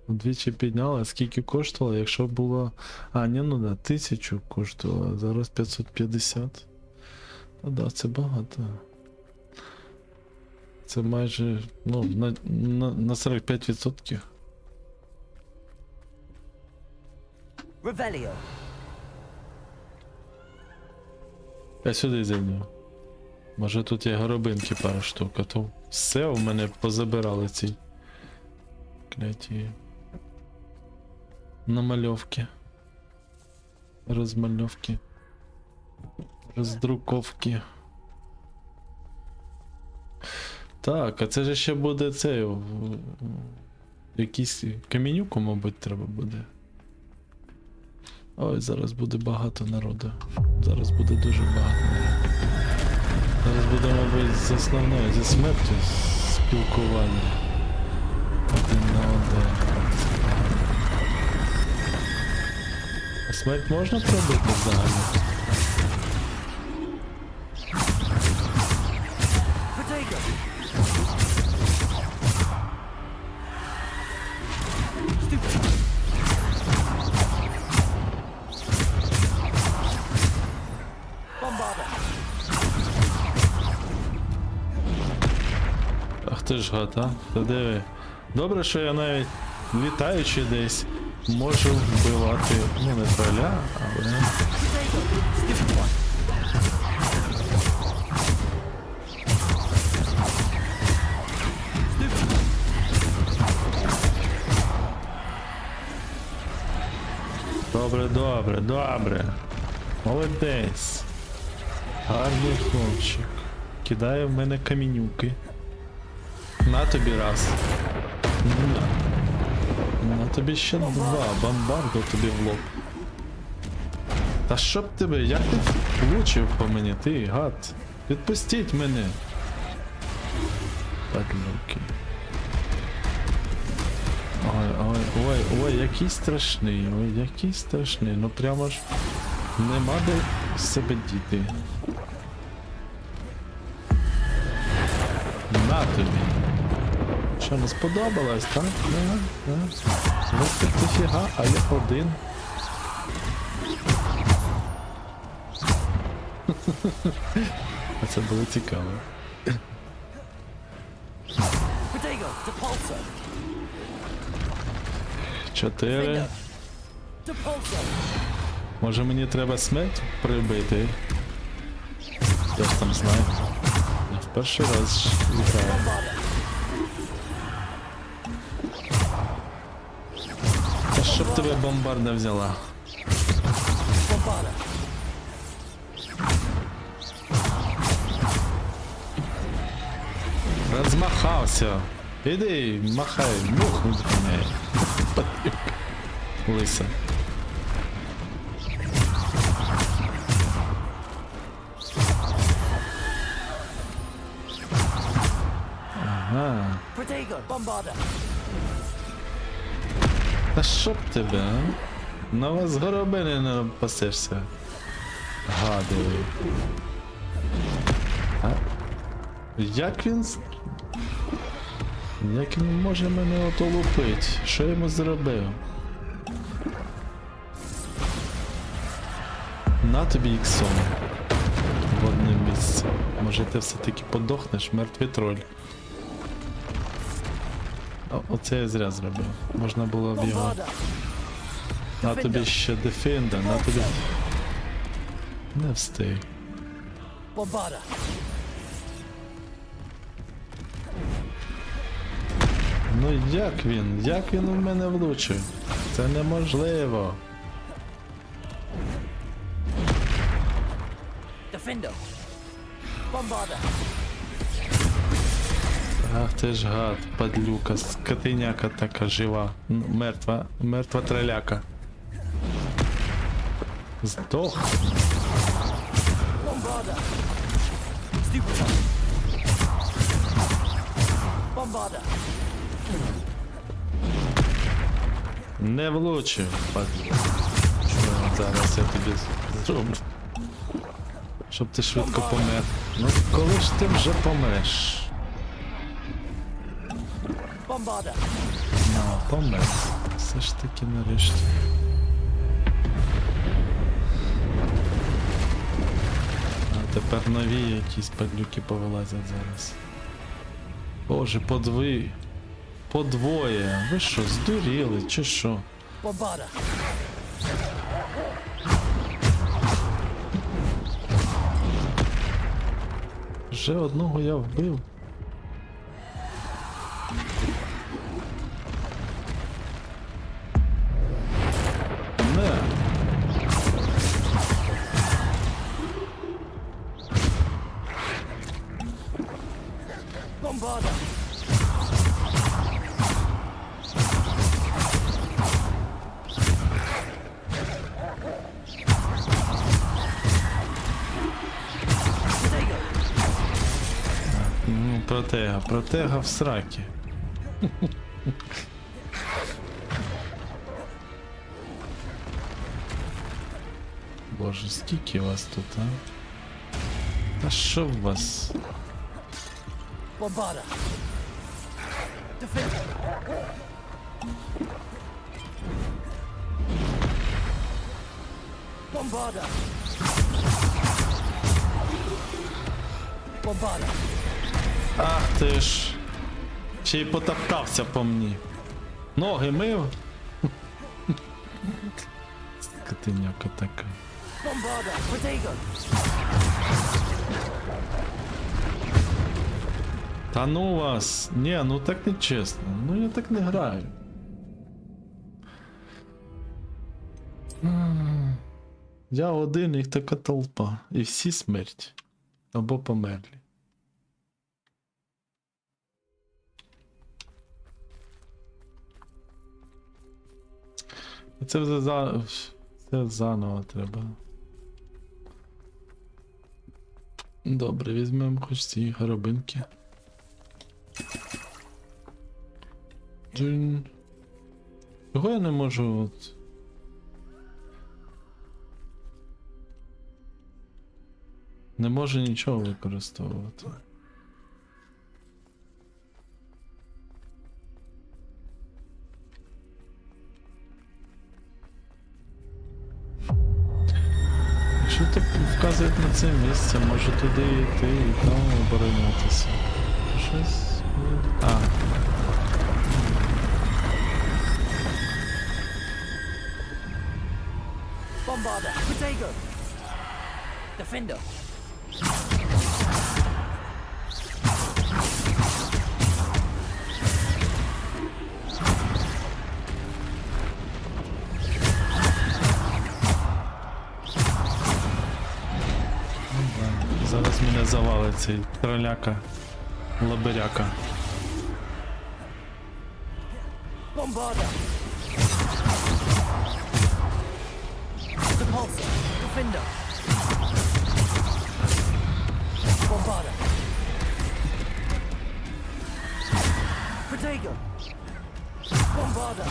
Двічі підняли, а скільки коштувало, якщо було... А, ні, ну да, 1000 коштувало, зараз 550. А да, це багато. Це майже, ну, на 45%. Revelio. Я сюди зайду. Може тут є горобинки пару штук, а то все в мене позабирали ці кляті намальовки. Розмальовки. Роздруковки. Так, а це ж ще буде це. Якийсь камінюку, мабуть, треба буде. Ой, зараз буде багато народу. Зараз буде дуже багато народу. Зараз буде, мабуть, з основною, зі смертю спілкування. Один на один. А смерть можна пробити взагалі? Ах ти ж гад, а? Та диви. Добре, що я навіть літаючи десь можу вбивати, ну не троля, але... Добре, добре, добре. Молодець. Гарний хлопчик. Кидає в мене камінюки. На тобі раз. На тобі ще два. Бомбарду тобі в лоб. Та щоб тебе, як ти влучив по мені, ти, гад. Відпустіть мене. Падлюки. Ой, який страшний, ой, який страшний. Ну прямо ж нема де себе діти. На тобі. Що, не сподобалось, так? Ось тут дофіга, а я один. А це було цікаво. Чотири. Може мені треба смерть прибити? Я ж там знаю. Я в перший раз граю. Та щоб тебе бомбарда взяла. Розмахався. Іди, махай, мух не зупиняй. Лиса. Ага. Та щоб тебе, а? На вас горобини не пасешся. Гадовий. А? Як він може мене отолупити? Що я йому зробив? На тобі іксом. В одне місце. Може ти все-таки подохнеш, мертвий троль. Оце я зря зробив. Можна було б його... На тобі ще дефенда, на тобі... Не встиг. Ну як він? Як він у мене влучив? Це неможливо. Ах ти ж гад, падлюка, скотиняка така жива. Мертва треляка. Здох. Не влучив, падлюка. Що зараз я тобі зроблю? Щоб ти швидко помер. Ну коли ж ти вже помреш? Ну, помер. Все ж таки нарешті. А тепер нові якісь падлюки повилазять зараз. Боже, подвоє. Ви що, здуріли, чи що? Bombarda. Вже одного я вбив. Не. Bombarda. Ну, протега в сракі. Боже, скільки вас тут, а? Та що в вас? Bombarda. Defend. Bombarda. Bombarda. Ах ти ж. Ще й потоптався по мені. Ноги мив. Скотиняка така. Bombarda. Protego. Та ну вас. Ні, ну так не чесно. Ну я так не граю. Я один, їх така толпа. І всі смерть. Або померлі. Це вже це заново треба. Добре, візьмемо хоч ці горобинки. Джин. Чого я не можу от... Не можу нічого використовувати. Якщо так вказують на це місце, може туди йти і там оборонятися. Щось... А. Bombarda. Protego. Defender. Зараз мене завалить цей троляка, лабиряка. Bombarda. Repulsor. Defender. Bombarda. Protego. Bombarda.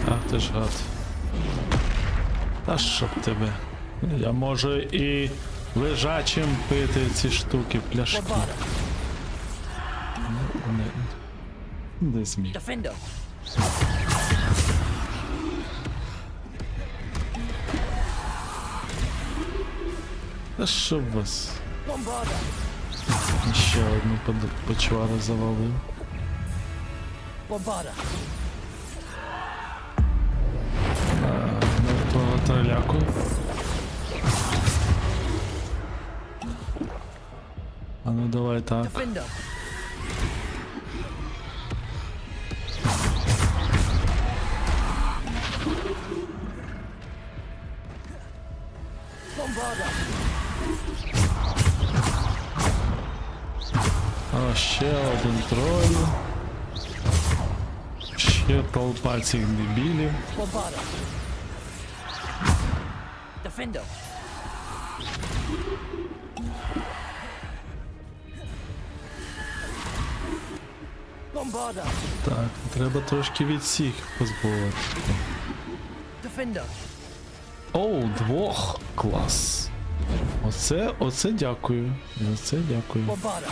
Ах ти ж гад. Та щоб тебе. Я можу і лежачим пити ці штуки, пляшки. Не зміг. Defender. Та що в вас? Bombarda. Ще одну почвару завалив. Bombarda. Мертвого троляку. А ну давай так. Defender. Bombarda. А ще один троль. Ще толпа цих дебілів. Bombarda. Defender. Bombarda. Так, треба трошки від всіх позбувати. Defender. Оу, двох! Клас. Оце дякую. Оце дякую. Bombarda.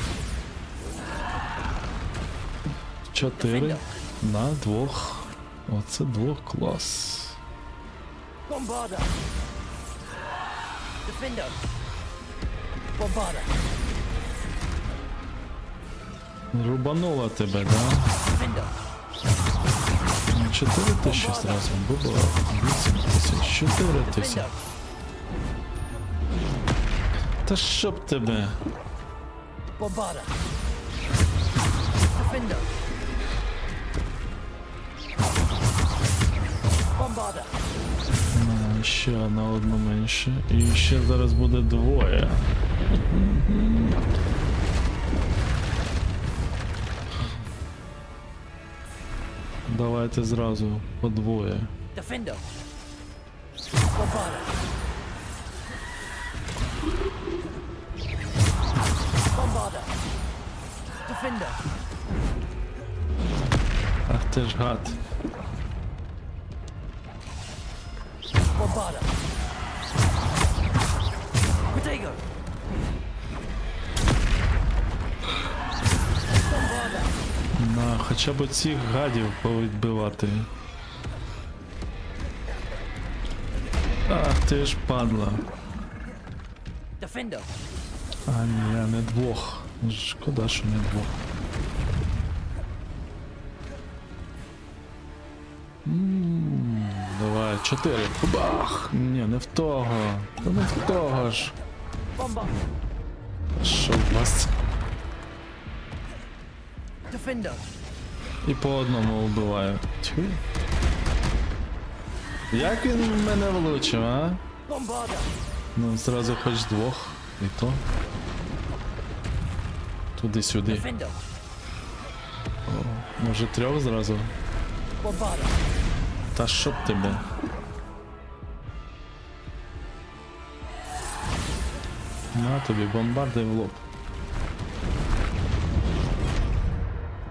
4 на 2. Оце 2 клас. Bombarda. Defender. Bombarda. Рубанула тебе, да? 4 тисячі зразу було. 8 тисяч, 4 тисячі. Та щоб тебе. Bombarda. Bombarda. Ще на одну менше. І ще зараз буде двоє. Давайте зразу по двоє. Defender. Bombarda. Bombarda. Defender. Ах ти ж гад. Bombarda. Potato. Bombarda. На, хоча б цих гадів повідбивати. Ах ти ж падла. Defender. А ні, не двох. Шкода, що не двох. Давай, 4. Бах! Ні, не в того. Та не в того ж. Bomba. Що у вас? Defender. І по одному вбиваю. Тьфу. Як він мене влучив, а? Bombarda. Ну, зразу хоч двох. І то. Туди-сюди. Defender. О, може 3 зразу? Bombarda. Та щоб тебе. На тобі, бомбарди в лоб.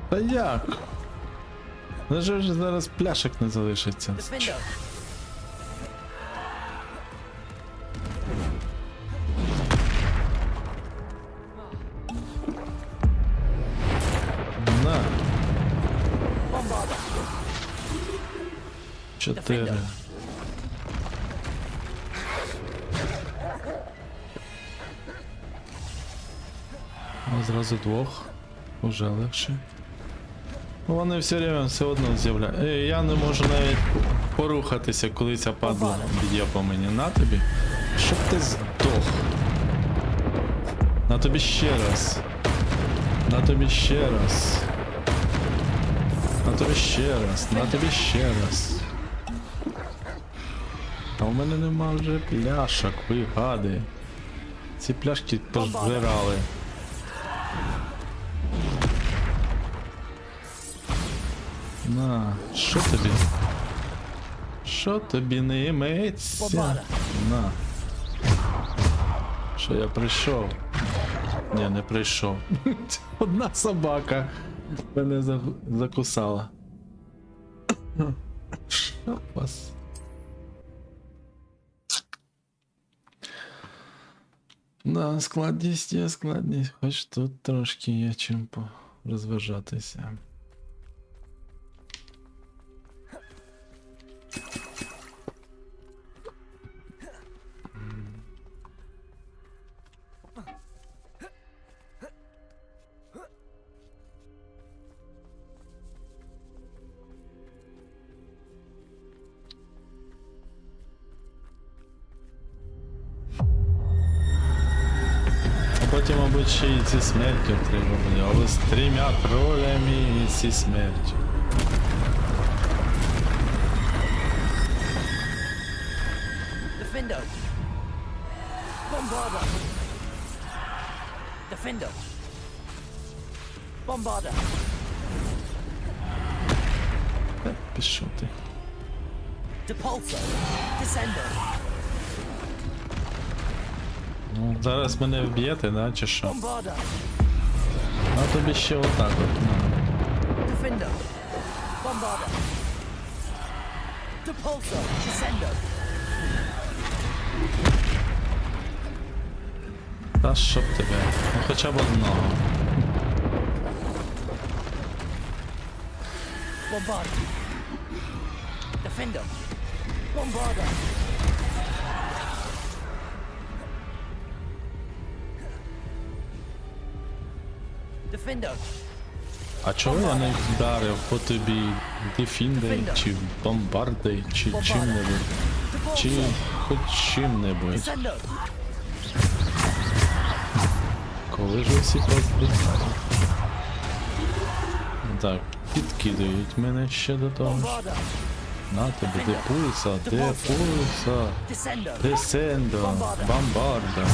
Та як? Даже вже зараз пляшок не залишиться. Defender. На. Bombarda. 4. А зразу 2. Уже легше. Вони все одно з'являються. Я не можу навіть порухатися, коли ця падла б'є по мені. На тобі. Щоб ти здох. На тобі ще раз. На тобі ще раз. На тобі ще раз. На тобі ще раз. А у мене нема вже пляшок, ви гади. Ці пляшки пожирали. На, що тобі? Що тобі не імеється? На. Що я прийшов? Ні, не прийшов. Одна собака мене закусала. Що вас? Да, складність є складність, хоч тут трошки є чим розважатися. Потім, мабуть, ще і ці смерті треба буде, але з 3 кролями і ці смерті. Defender. Bombarda. Defender. Bombarda. Пішов ти. Depulso. Descender. Ну, зараз мене вб'єте, да, чи що? Bombarda. А тобі ще отак от. Defender. Bombarda. Depulso. Descender. Та щоб тебе. Ну хоча б одного. Bombarda. Defender. Bombarda. Defender. А чого я не вдарив по тобі дефінди, чи бомбарди, чи чим-небудь? Чи хоч чим-небудь? Коли ж ви всі позбігали? Так, підкидають мене ще до того. На тобі, де пульса, десендо, бомбарда,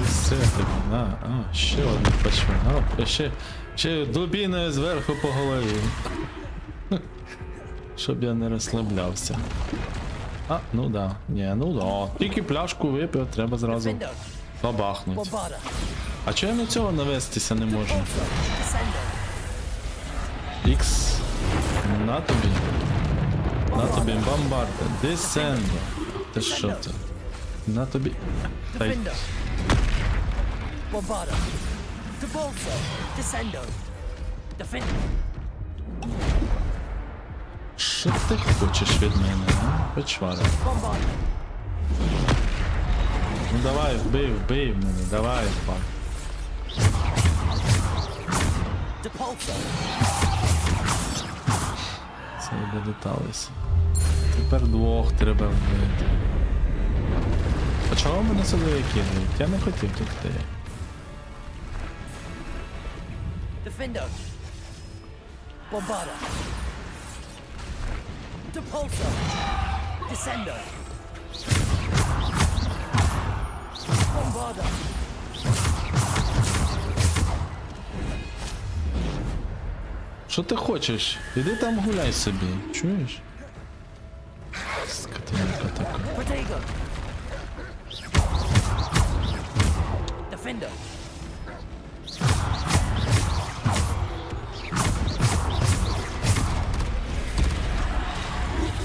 все тобі, на, ще один почав, ще дубіною зверху по голові. Щоб я не розслаблявся. Ну да, тільки пляшку випив, треба зразу побахнути. А чого я на цього навестися не можу? Ікс, на тобі бомбарда, десендо. Ти що це? На тобі. Дай. Що ти хочеш від мене, а? Почвара. Ну давай, вбий мене, давай, пак. Це долеталося. Тепер двох треба вбити. А чого мене сюди кинують? Я не хотів тут йти. Defender. Bombarda. Depulso. Descender. Bombarda. Що ти хочеш? Іди там гуляй собі, чуєш? Скотинка така. Protego. Defender.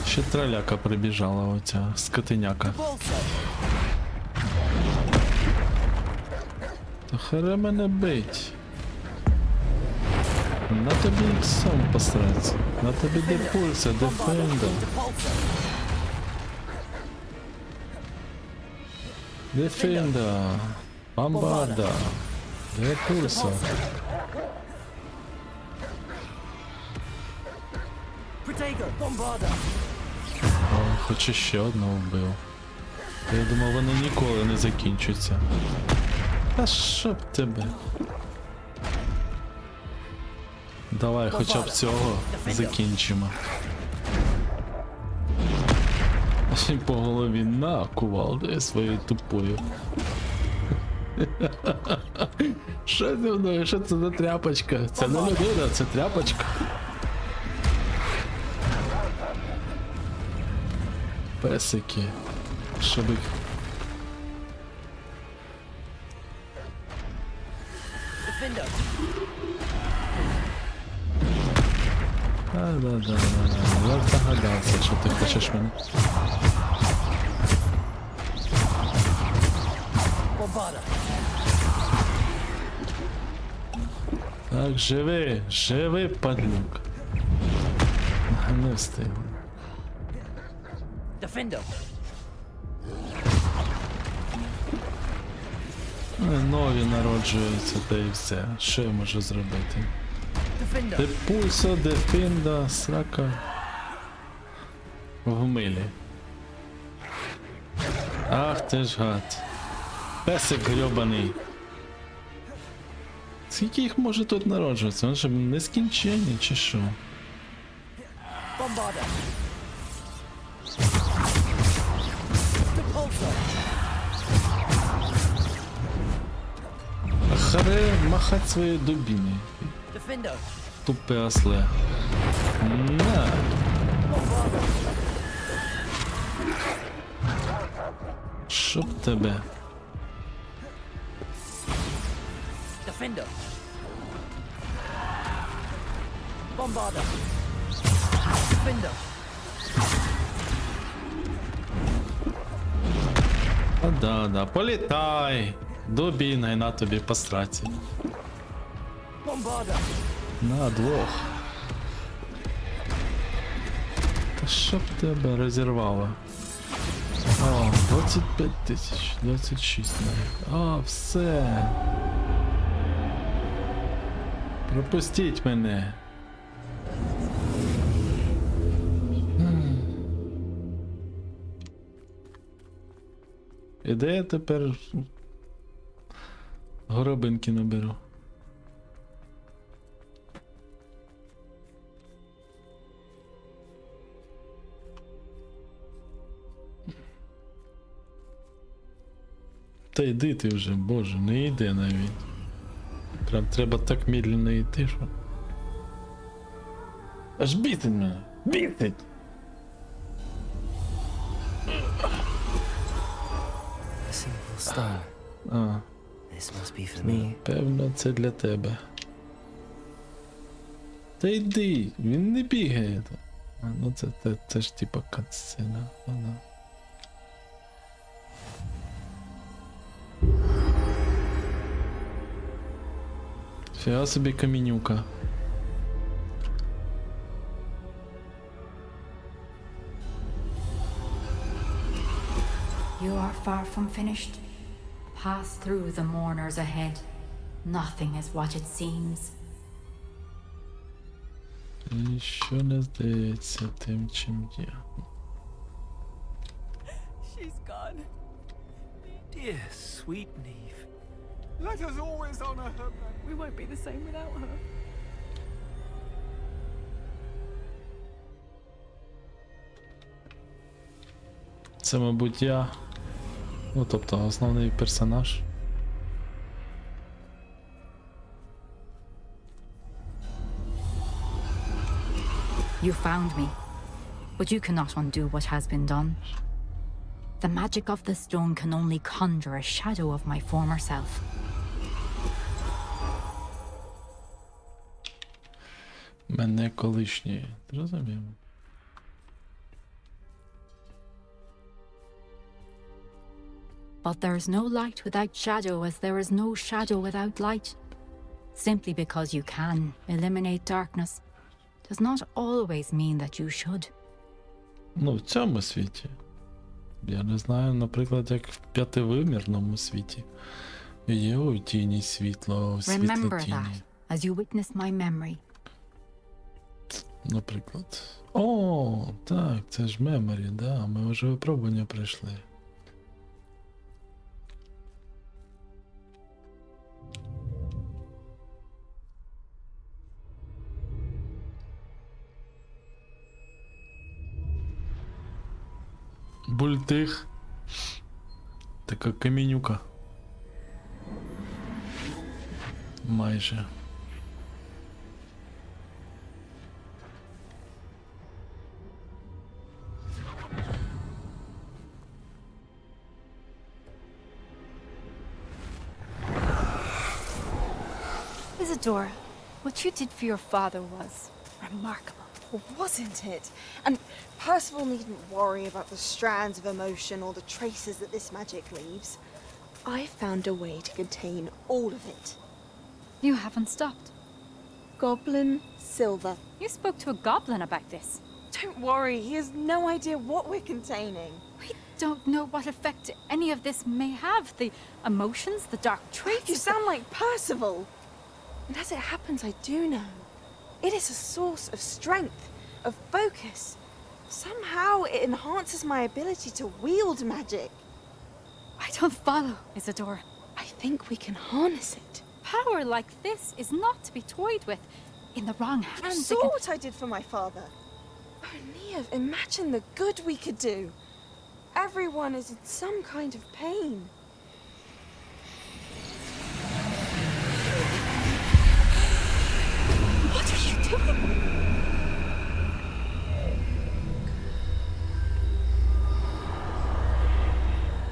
Ще траляка прибіжала оця скотиняка. Та харе мене бить. На тобі іксом посраться. На тобі де пульса, де фенда. Де фенда. Бомбарда. Де пульса. О, хоч ще одного вбив. Я думав, вони ніколи не закінчаться. Та щоб тебе. Давай хоча б цього закінчимо. А ще й по голові на кувалдою своєю тупою. Що зі мною? Що це за тряпочка? Це не людина, це тряпочка. Песики. Щоб їх... Да. Я здогадався, що ти хочеш мене. Так, живи, падлюк. Не встиг. Defender. Нові народжуються, та і все. Що я можу зробити? Де пульсо, де фінда, срака. В милі. Ах ти ж гад. Песик грьобаний. Скільки їх може тут народжуватися? Вони ж нескінченні чи що? А харе махать своєю дубіною. Тупе осле. На. Щоб тебе. Defender. Bombarda. Defender. Да, політай. Дубінай на тобі по страці. Bombarda. На двох. Та щоб тебе розірвало. О, 25 тисяч, 26 навіть. О, все. Пропустіть мене. де я тепер горобинки наберу? Та йди ти вже, боже, не йде навіть. Прям треба так медленно йти, що... Аж бісить мене! Бісить! Simple stone. А. This must be for me. Певно, це для тебе. Та йди, він не бігає. А, ну це ж типа катсцена. Ага. Фіга собі камінюка. You are far from finished. Pass through the mourners ahead. Nothing is what it seems. Що не здається тим, чим є. She's gone. Dear sweet Neve. Let us always honor her. We won't be the same without her. Це, мабуть, я. Ну, тобто, основний персонаж. You found me, but you cannot undo what has been done. The magic of the stone can only conjure a shadow of my former self. Мене колишнє. Зрозуміло. But there is no light without shadow, as there is no shadow without light. Simply because you can eliminate darkness does not always mean that you should. Ну, в цьому світі. Я не знаю, наприклад, як в п'ятивимірному світі. Є у тіні світло, у світло Remember тіні. that as you witness my memory. Наприклад. О, так, це ж меморі, да, ми вже випробування пройшли. Бультих. Така камінюка. Майже. Isadora, what you did for your father was remarkable. Wasn't it? And Percival needn't worry about the strands of emotion or the traces that this magic leaves. I found a way to contain all of it. You haven't stopped. Goblin Silver. You spoke to a goblin about this. Don't worry, he has no idea what we're containing. We don't know what effect any of this may have. The emotions, the dark traits. You sound like Percival. And as it happens, I do know. It is a source of strength, of focus. Somehow it enhances my ability to wield magic. I don't follow, Isadora. I think we can harness it. Power like this is not to be toyed with. In the wrong hands, You saw what I did for my father. Oh, Neve, imagine the good we could do. Everyone is in some kind of pain. What are you doing?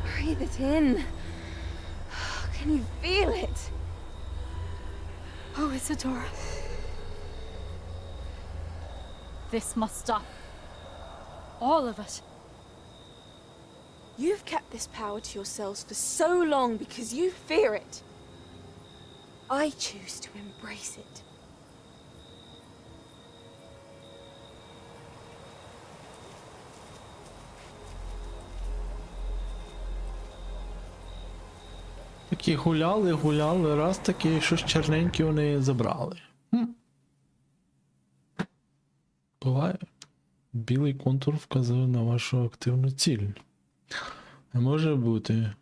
Breathe it in. Can you feel it? Oh, Isadora. This must stop. All of it. You've kept this power to yourselves for so long because you fear it. I choose to embrace it. Такі гуляли, раз такі щось чорненьке вони забрали. Буває. Білий контур вказує на вашу активну ціль. Не може бути.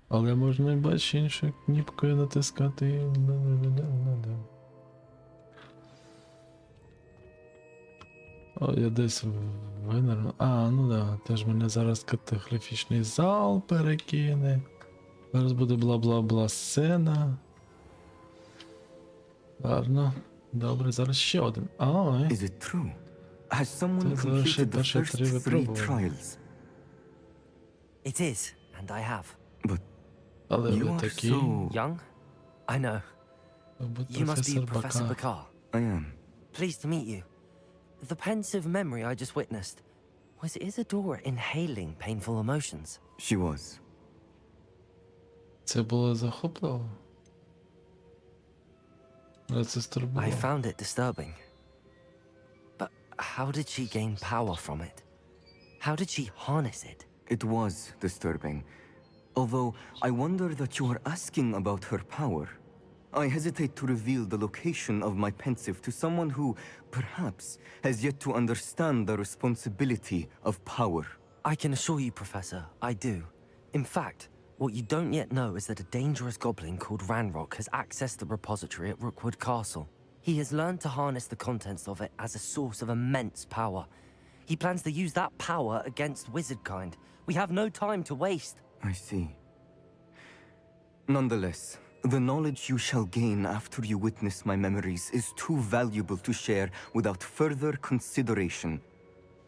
Але можна, бачиш, іншою кнопкою натискати. О, я десь винерну. А, ну да, теж мене зараз категрафічний зал перекине. Зараз буде бла-бла-бла сцена. Гарно. Добре, зараз ще один. Ой. Is it true? Has someone Це залишив completed the перші first 3 three випробування. trials? It is, and I have. Але You ви are такі. so... Young? I know. Мабуть, You must be професор Professor Бака. Bakar. I am. Pleased to meet you. The pensive memory I just witnessed. Was Isadora inhaling painful emotions? She was. Це було захопливо. Але це стурбувало. I found it disturbing. But how did she gain power from it? How did she harness it? It was disturbing. Although I wonder that you are asking about her power. I hesitate to reveal the location of my pensive to someone who, perhaps, has yet to understand the responsibility of power. I can assure you, Professor, I do. In fact, what you don't yet know is that a dangerous goblin called Ranrock has accessed the repository at Rookwood Castle. He has learned to harness the contents of it as a source of immense power. He plans to use that power against wizardkind. We have no time to waste. I see. Nonetheless, the knowledge you shall gain after you witness my memories is too valuable to share without further consideration.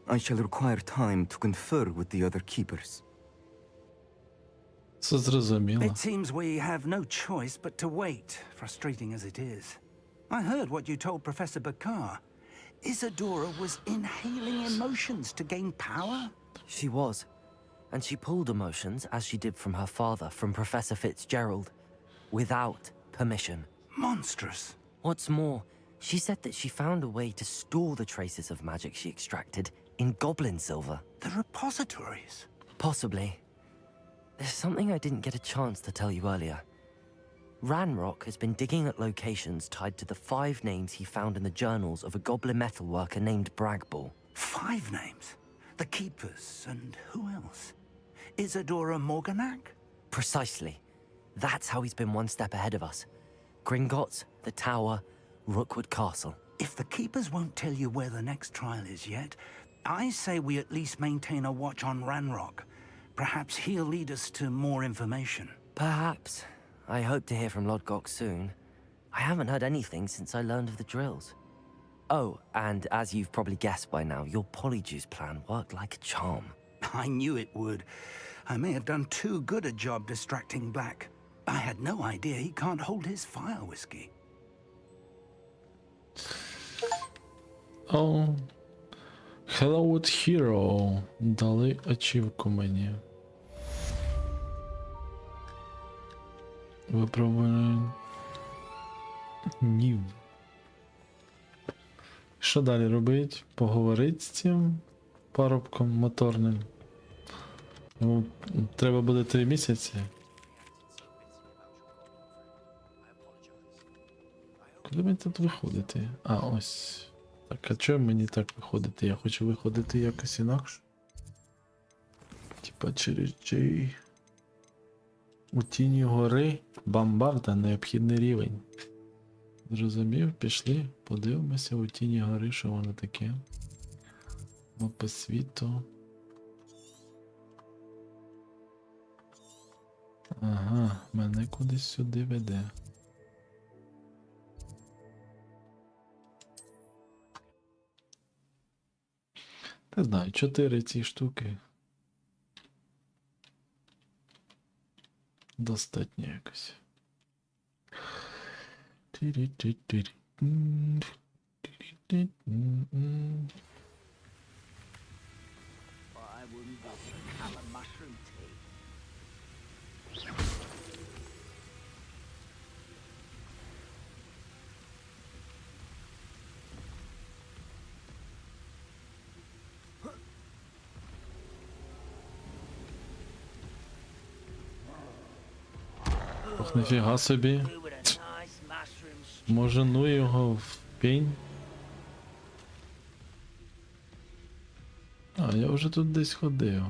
I shall require time to confer with the other keepers. Це зрозуміло. It seems we have no choice but to wait, frustrating as it is. I heard what you told Professor Bakar. Isadora was inhaling emotions to gain power? She was. And she pulled emotions, as she did from her father, from Professor Fitzgerald, without permission. Monstrous. What's more, she said that she found a way to store the traces of magic she extracted in goblin silver. The repositories? Possibly. There's something I didn't get a chance to tell you earlier. Ranrock has been digging at locations tied to the 5 names he found in the journals of a goblin metalworker named Bragball. 5 names? The keepers, and who else? Isadora Morganac? Precisely. That's how he's been one step ahead of us. Gringotts, the Tower, Rookwood Castle. If the keepers won't tell you where the next trial is yet, I say we at least maintain a watch on Ranrock. Perhaps he'll lead us to more information. Perhaps. I hope to hear from Lodgok soon. I haven't heard anything since I learned of the drills. Oh, and as you've probably guessed by now, your polyjuice plan worked like a charm. I knew it would. I may have done too good a job distracting Black. I had no idea he can't hold his fire whiskey. Oh. Hello, Hero. Дали ачівку мені. Випробування. Нів. Що далі робить? Поговорить з цим парубком моторним. Йому треба буде 3 місяці. Куди мені тут виходити? А, ось. Так, а чого мені так виходити? Я хочу виходити якось інакше. Типа через J. У тіні гори бомбарда необхідний рівень. Зрозумів, пішли, подивимося у тіні гори, що воно таке. Мапа світу. Ага, мене кудись сюди веде. Не знаю, 4 ці штуки. Достатньо якось. Ох, нафіга собі. Може, ну його в пень? А, я вже тут десь ходив.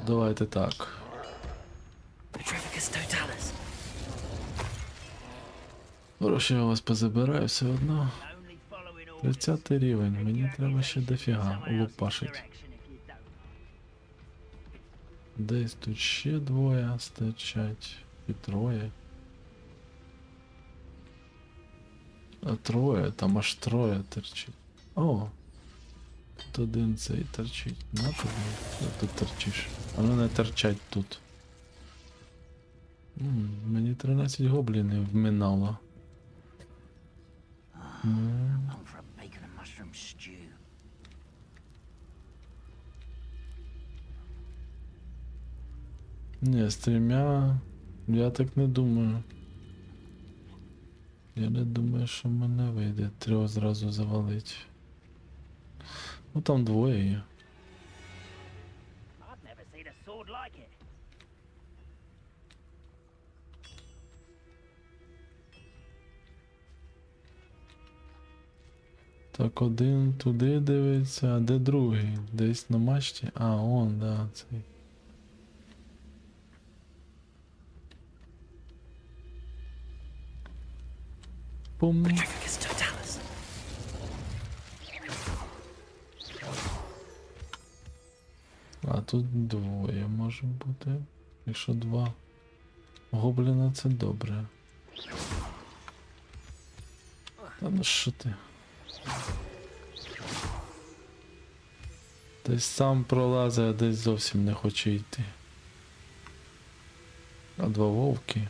Давайте так. Гроші я у вас позабираю все одно. 30 рівень, мені треба ще дофіга лупашить. Десь тут ще двоє стачать. І троє. А троє, там аж троє терчить. О! Тут один цей торчить. На тобі, що тут торчиш? А ну не торчать тут. Мені 13 гоблінів вминало. Ні, з трьома я так не думаю. Я не думаю, що в мене вийде трьох зразу завалить. Ну там двоє є. Так, один туди дивиться, а де другий? Десь на мачті? А, он, да, цей. Пум. А тут двоє може бути. Якщо два гобліна, це добре. Та ну що ти? Десь сам пролазить, а десь зовсім не хоче йти. А два вовки.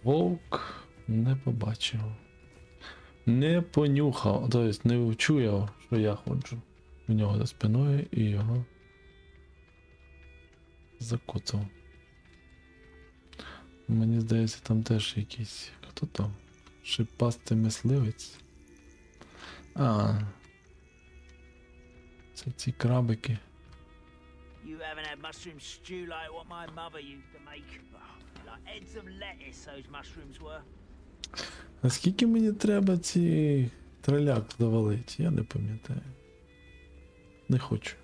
Вовк не побачив. Не понюхав, тобто не вчуяв, що я ходжу в нього за спиною і його закоцав. Мені здається, там теж якийсь... Хто там? Шипастий мисливець? А, це ці крабики. You haven't had mushroom stew like what my mother used to make. Like heads of lettuce, those mushrooms were. А скільки мені треба ці троляк завалити? Я не пам'ятаю. Не хочу.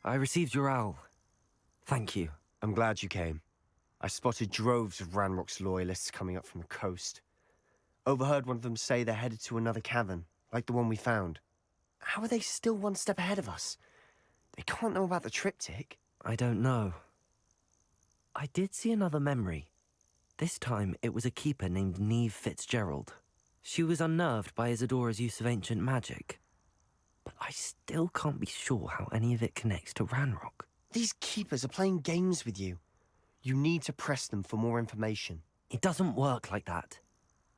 I received your owl. Thank you. I'm glad you came. I spotted droves of Ranrock's loyalists coming up from the coast. Overheard one of them say they're headed to another cavern, like the one we found. How are they still one step ahead of us? They can't know about the triptych. I don't know. I did see another memory. This time it was a keeper named Neve Fitzgerald. She was unnerved by Isadora's use of ancient magic. But I still can't be sure how any of it connects to Ranrock. These keepers are playing games with you. You need to press them for more information. It doesn't work like that.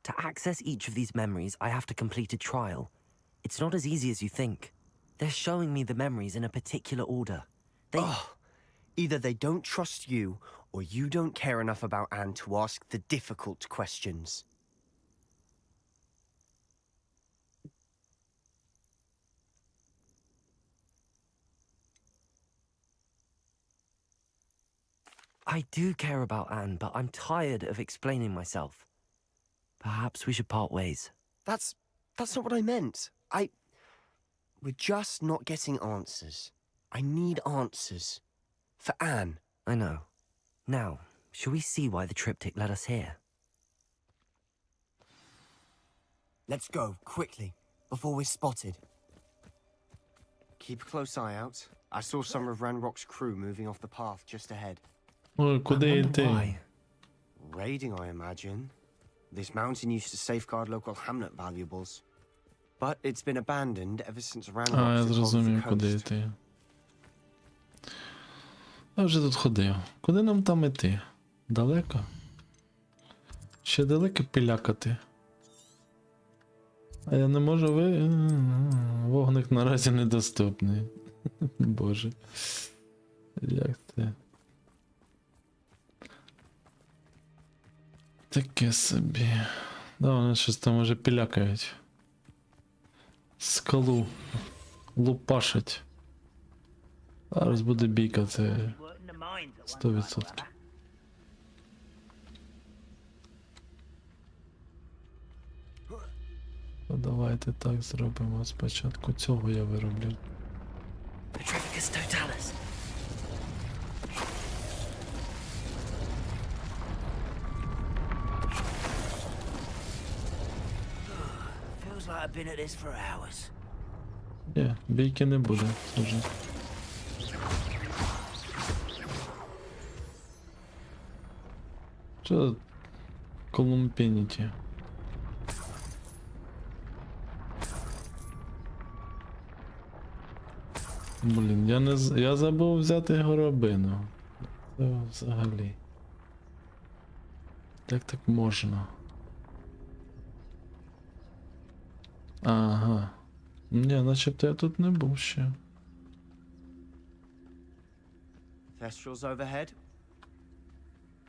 To access each of these memories, I have to complete a trial. It's not as easy as you think. They're showing me the memories in a particular order. Either they don't trust you, or you don't care enough about Anne to ask the difficult questions. I do care about Anne, but I'm tired of explaining myself. Perhaps we should part ways. That's not what I meant. We're just not getting answers. I need answers. For Anne. I know. Now, shall we see why the triptych led us here? Let's go, quickly, before we're spotted. Keep a close eye out. I saw some of Ranrock's crew moving off the path just ahead. Ой, куди йти? Raiding, I imagine. This mountain used to safeguard local hamlet valuables. But it's been abandoned ever since А, я Ranrock took hold of the зрозумів, куди coast. йти. Я вже тут ходив. Куди нам там іти? Далеко? Ще далеко пілякати. А я не можу Вогник наразі недоступний. Боже. Як це? Таке собі. Да, вони щось там уже пілякають. Скалу. Лупашать. Зараз буде бійка, це 100%. Ну, давайте так зробимо. Спочатку цього я вироблю. I've been at this for hours. Ні, бійки не буде. Вже. Що колумпініті? Блін, я забув взяти горобину. Це взагалі. Як так можна? Ага. Ні, начебто я тут не був ще. Thestrals overhead.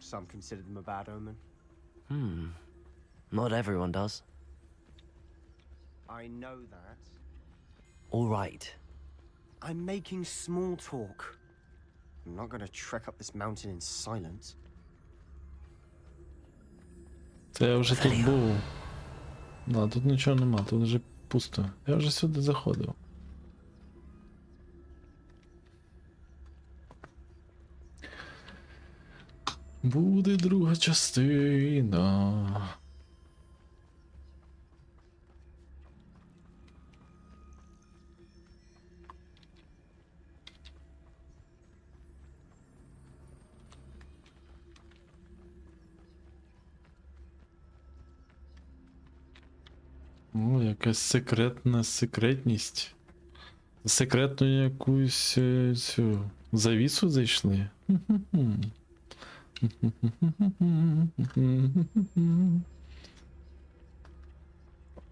Some consider them a bad omen. Not everyone does. I know that. All right. I'm making small talk. I'm not gonna trek up this mountain in silence. Це я вже тут був. Да, тут нічого нема, тут вже пусто. Я вже сюди заходив. Буде друга частина. О, якась секретність. Секретну якусь цю завісу зайшли.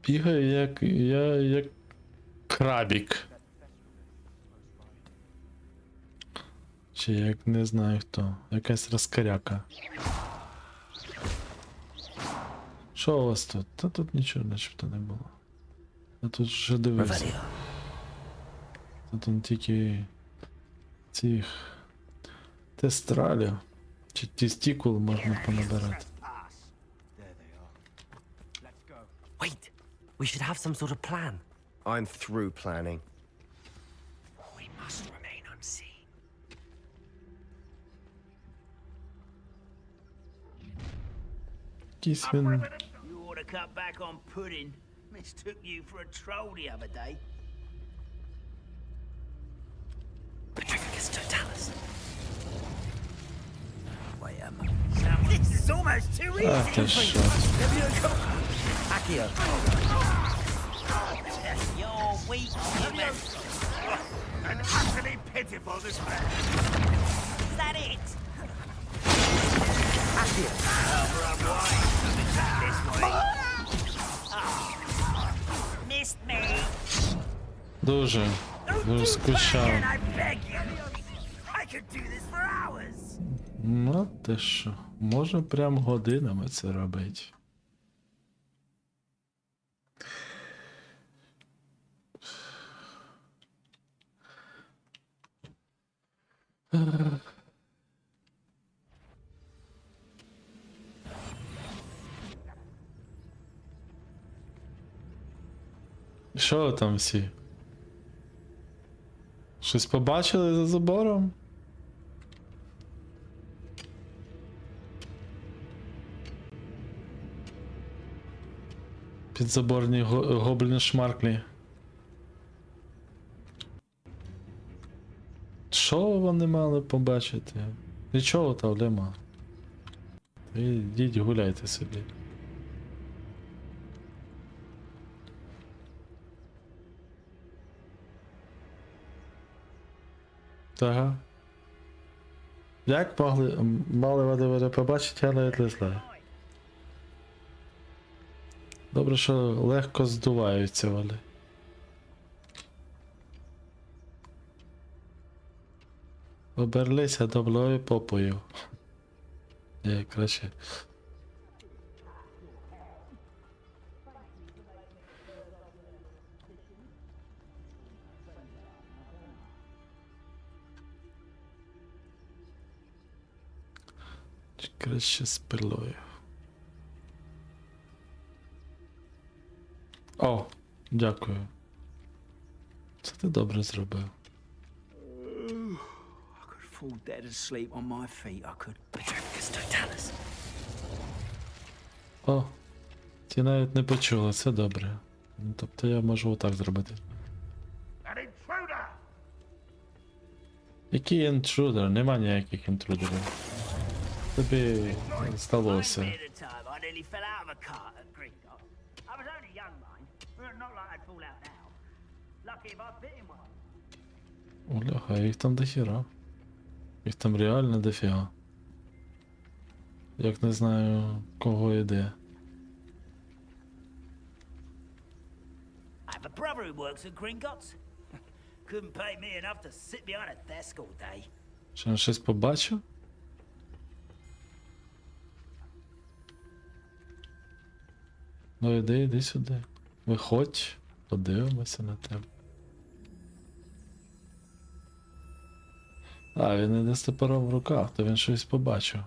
Бігає як крабік. Чи як не знаю хто. Якась розкаряка. Що у вас тут? Та тут нічого начебто не було. Я тут вже дивився. Тут тільки цих тестралів чи тестікул можна понабирати. Wait, we should have some sort of plan. I'm through planning. We must remain unseen. Якийсь він... You ought to cut back on pudding. Mistook you for a troll the other day. Petrificus totalis. Wait a minute. This is almost too easy. Ах ти що. Accio. You're weak, human. An utterly pitiful despair. Is that it? Accio. This way. Missed me. Дуже скучав. I beg you. I could do this for hours. Ну ти що, може прям годинами це робити. Що ви там всі? Щось побачили за забором? Підзаборні гобліни шмарклі. Що вони мали побачити? Нічого там нема. Ідіть гуляйте собі. Ага. Як мали вони побачити, я навіть не знаю. Добре, що легко здуваються вони. Оберлися доброю попою. Ні, краще. Краще з пилою. О, дякую. Це ти добре зробив. Fall dead asleep on my feet, I could. Petrificus totalis. О, ті навіть не почули, це добре. Тобто я можу отак зробити. Який інтрудер? Нема ніяких інтрудерів. Тобі здалося. Бляха, їх там дохіра. Їх там реально дофіга. Як не знаю, кого йде. I have a brother who works at Gringotts. Couldn't pay me enough to sit behind a desk all day. Чи він щось побачив? Ну іди сюди. Виходь, подивимося на тебе. А, він іде з топором в руках, то він щось побачив.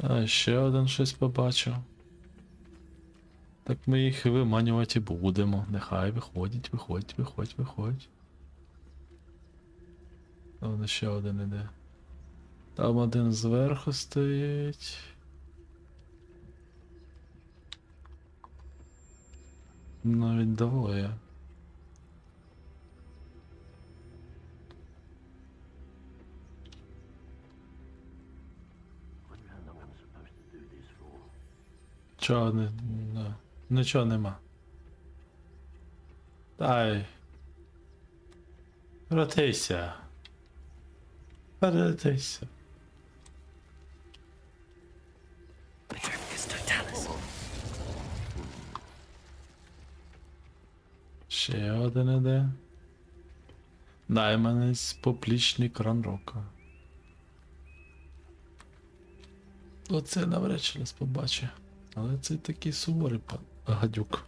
А, ще один щось побачив. Так ми їх виманювати і будемо. Нехай виходять, виходь. Вон ще один іде. Там один зверху стоїть. Навіть двоє. Чого не... Нічого нема. Дай. Ротися. Ротися. Ще один іде. Найманець поплічник Ранрока. Оце навряд чи нас побачить. Але це такий суворий гадюк.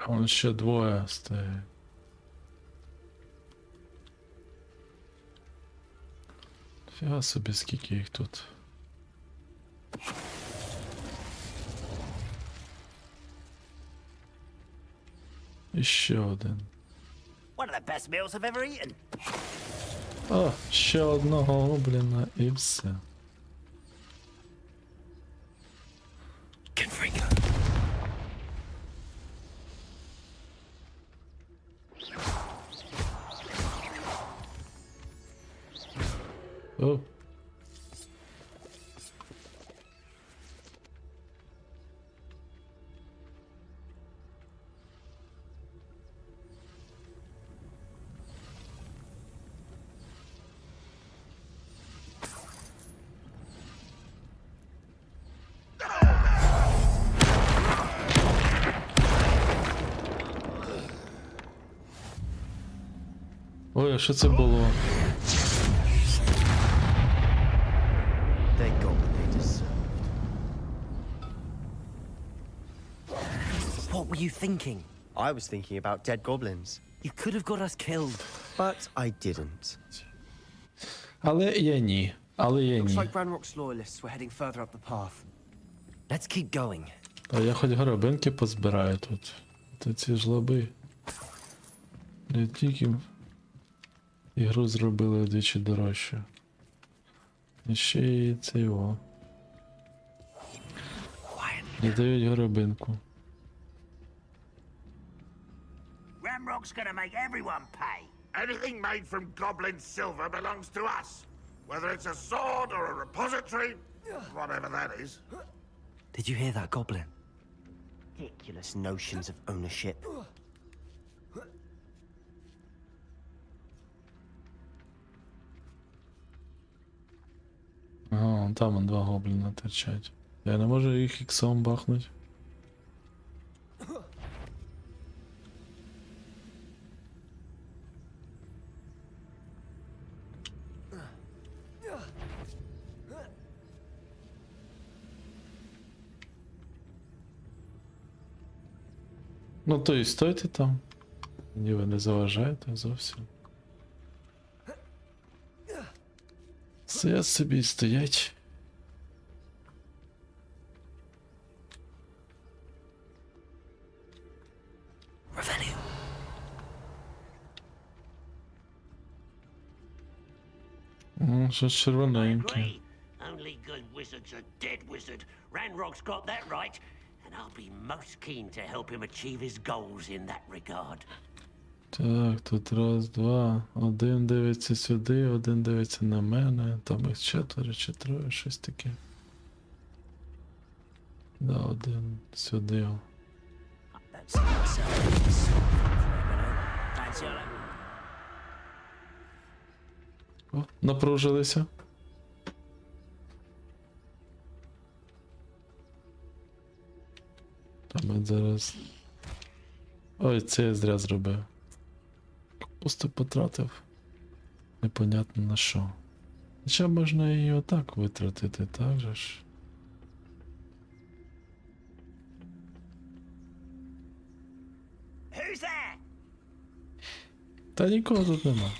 Вон ще двоє стоїть. Фіга собі, скільки їх тут. І ще один. One of the best meals I've ever eaten. О, ще одного гобліна і все. О. Ой, а що це було? What were you thinking? I was thinking about dead goblins. You could have got us killed. But I didn't. Але я ні. Але я Looks ні. like Ranrock's loyalists were heading further up the path. Let's keep going. А я хоч горобинки позбираю тут. То ці жлоби. Не тільки ігру зробили вдвічі дорожче. І ще й це його. Не дають горобинку. Ramrock's gonna make everyone pay. Anything made from goblin silver belongs to us. Whether it's a sword or a repository, whatever that is. Did you hear that, Goblin? Ridiculous notions of ownership. Ага, вон там он два гобліна торчать. Я не можу їх іксом бахнуть. Ну то і стойте там. Ні, ви не заважаєте зовсім. Стоять собі і стоять. Щось червоненьке. Only good wizards are dead wizard. Ranrock's got that right, and I'll be most keen to help him achieve his goals in that regard. Так, тут раз, два. Один дивиться сюди, один дивиться на мене. Там їх четверо чи троє, щось таке. Да, один сюди. О, напружилися. Там от зараз. Ой, це я зря зробив. Просто потратив. Непонятно на що. Хоча можна її отак витратити, так же ж. Who's there? Та нікого тут нема.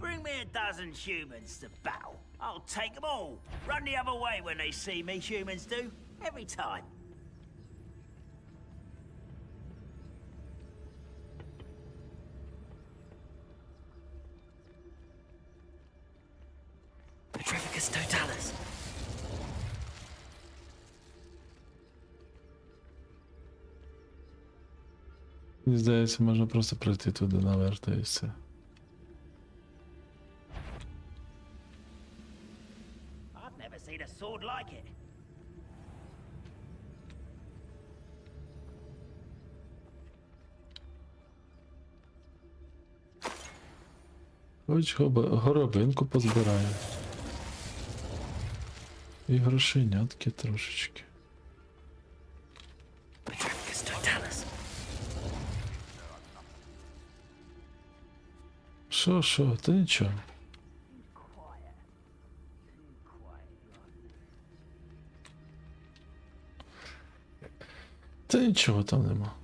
Bring me a dozen humans to battle. I'll take them all. Run the other way when they see me, humans do. Every time. Petrificus totalis. Мені здається, можна просто прийти туди наверх та і все. I've never seen a sword like it. Хоч горобинку позбираю. І грошенятки трошечки. Petrificus totalis. Що, та нічого. Та нічого там нема.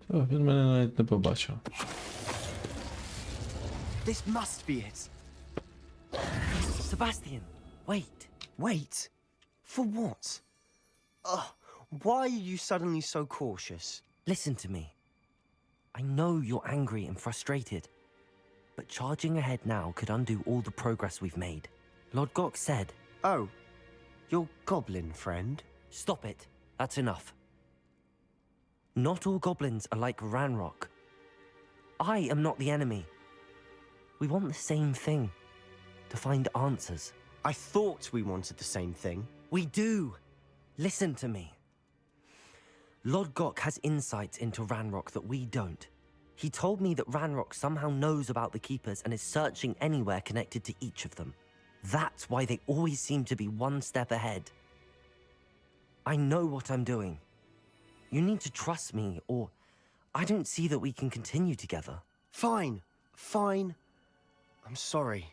О, він мене навіть не побачив. This must be it. Sebastian, wait. Wait. For what? Why are you suddenly so cautious? Listen to me. I know you're angry and frustrated, but charging ahead now could undo all the progress we've made. Lord Gok said... Oh, your goblin friend? Stop it. That's enough. Not all goblins are like Ranrock. I am not the enemy. We want the same thing. To find answers. I thought we wanted the same thing. We do. Listen to me. Lord Gok has insights into Ranrock that we don't. He told me that Ranrock somehow knows about the Keepers and is searching anywhere connected to each of them. That's why they always seem to be one step ahead. I know what I'm doing. You need to trust me, or I don't see that we can continue together. Fine. I'm sorry.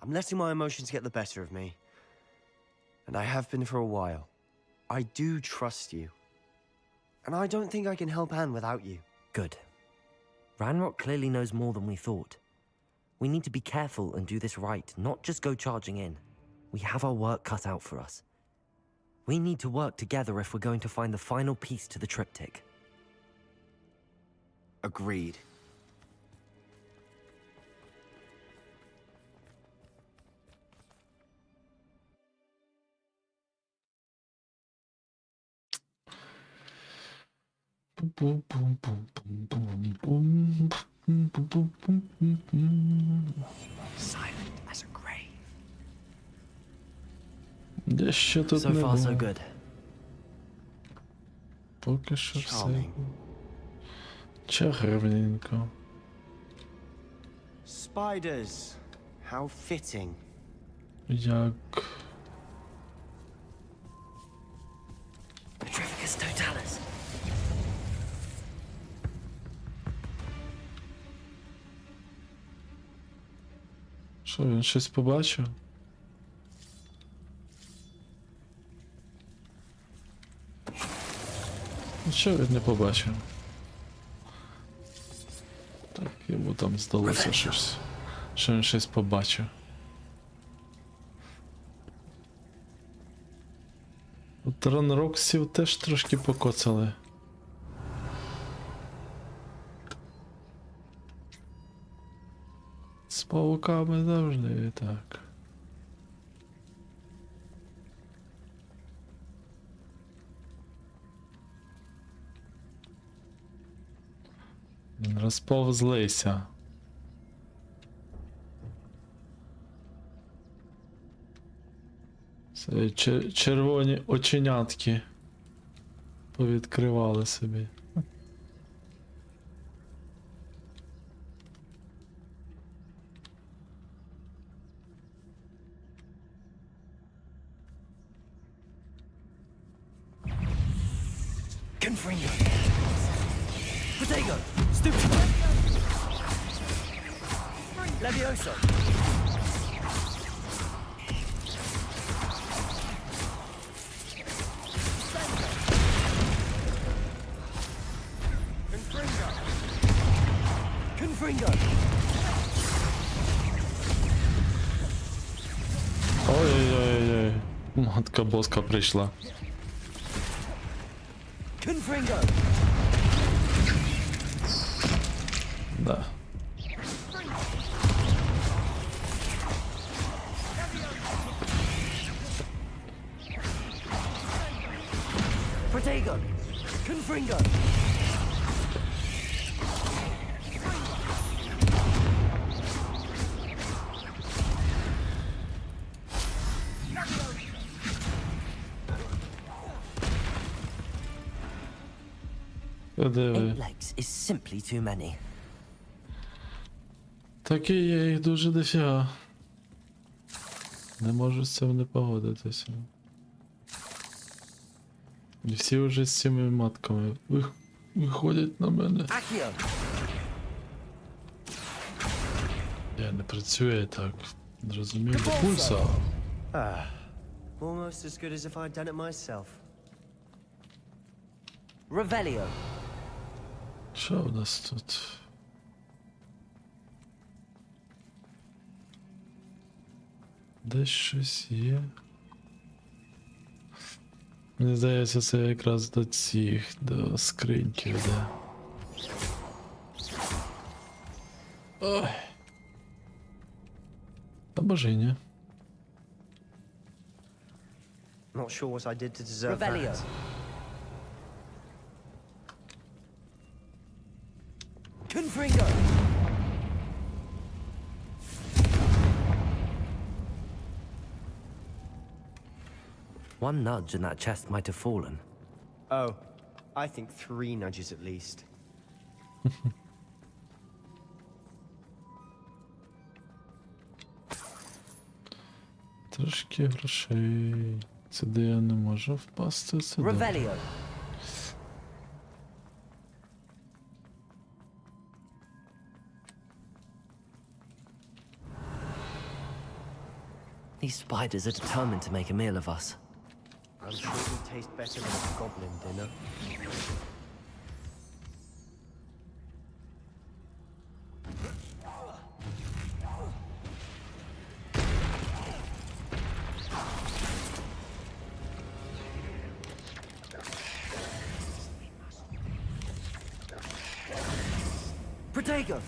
I'm letting my emotions get the better of me. And I have been for a while. I do trust you. And I don't think I can help Anne without you. Good. Ranrock clearly knows more than we thought. We need to be careful and do this right, not just go charging in. We have our work cut out for us. We need to work together if we're going to find the final piece to the triptych. Agreed. Silent as a grave. Де ще тут So не far, so було? good. Поки що все. Charming. Чарівненько. Spiders. How fitting. Як... Petrificus totalis. Що, він щось побачив? Що він не побачив? Так, йому там здалося щось. Що він щось побачив. От ранроксів теж трошки покоцали. З павуками завжди так. Розповзлися. Це червоні оченятки повідкривали собі. Confringo. Protego. Stupid. Levioso. Confringo. Confringo. Ой-ой-ой-ой. Матка боска прийшла. Confringo. Да. Protego. Confringo. Де ви? 8 legs is simply too many. Так і є, їх дуже дофіга. Не можу з цим не погодитися. І всі вже з цими матками виходять на мене. Accio. Я не працює так. Зрозумів, до пульса. Ah, almost as good as if I'd done it myself. Revelio. Що в нас тут? Десь щось є. Мені здається, це якраз до цих, до скриньки йде. Ой. Та боже, ні. Not sure what I did to deserve Revelio. that. Confringo. One nudge and that chest might have fallen. Oh, I think 3 nudges at least. Трошки грошей. Сюди я не можу впасти. Це добре. Revelio. These spiders are determined to make a meal of us. I'm sure it would taste better than a goblin dinner. Protego!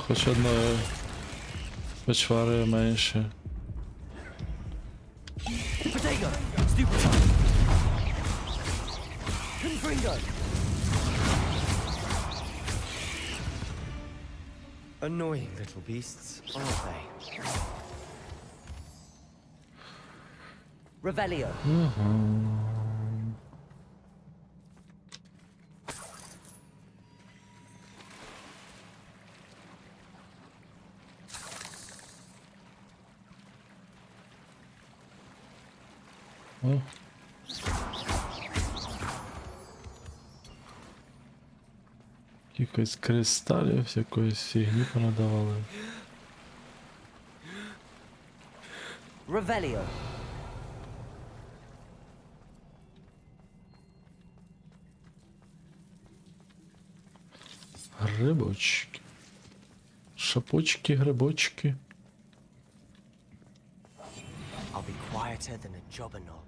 Хоч одної почвари менше. Protego! Stupid! Confringo! Annoying little beasts, aren't they? Revelio! О. Якось кристалів, якоїсь фігні понадавали. Revelio! Грибочки. Шапочки, грибочки. I'll be quieter than a jobberknoll.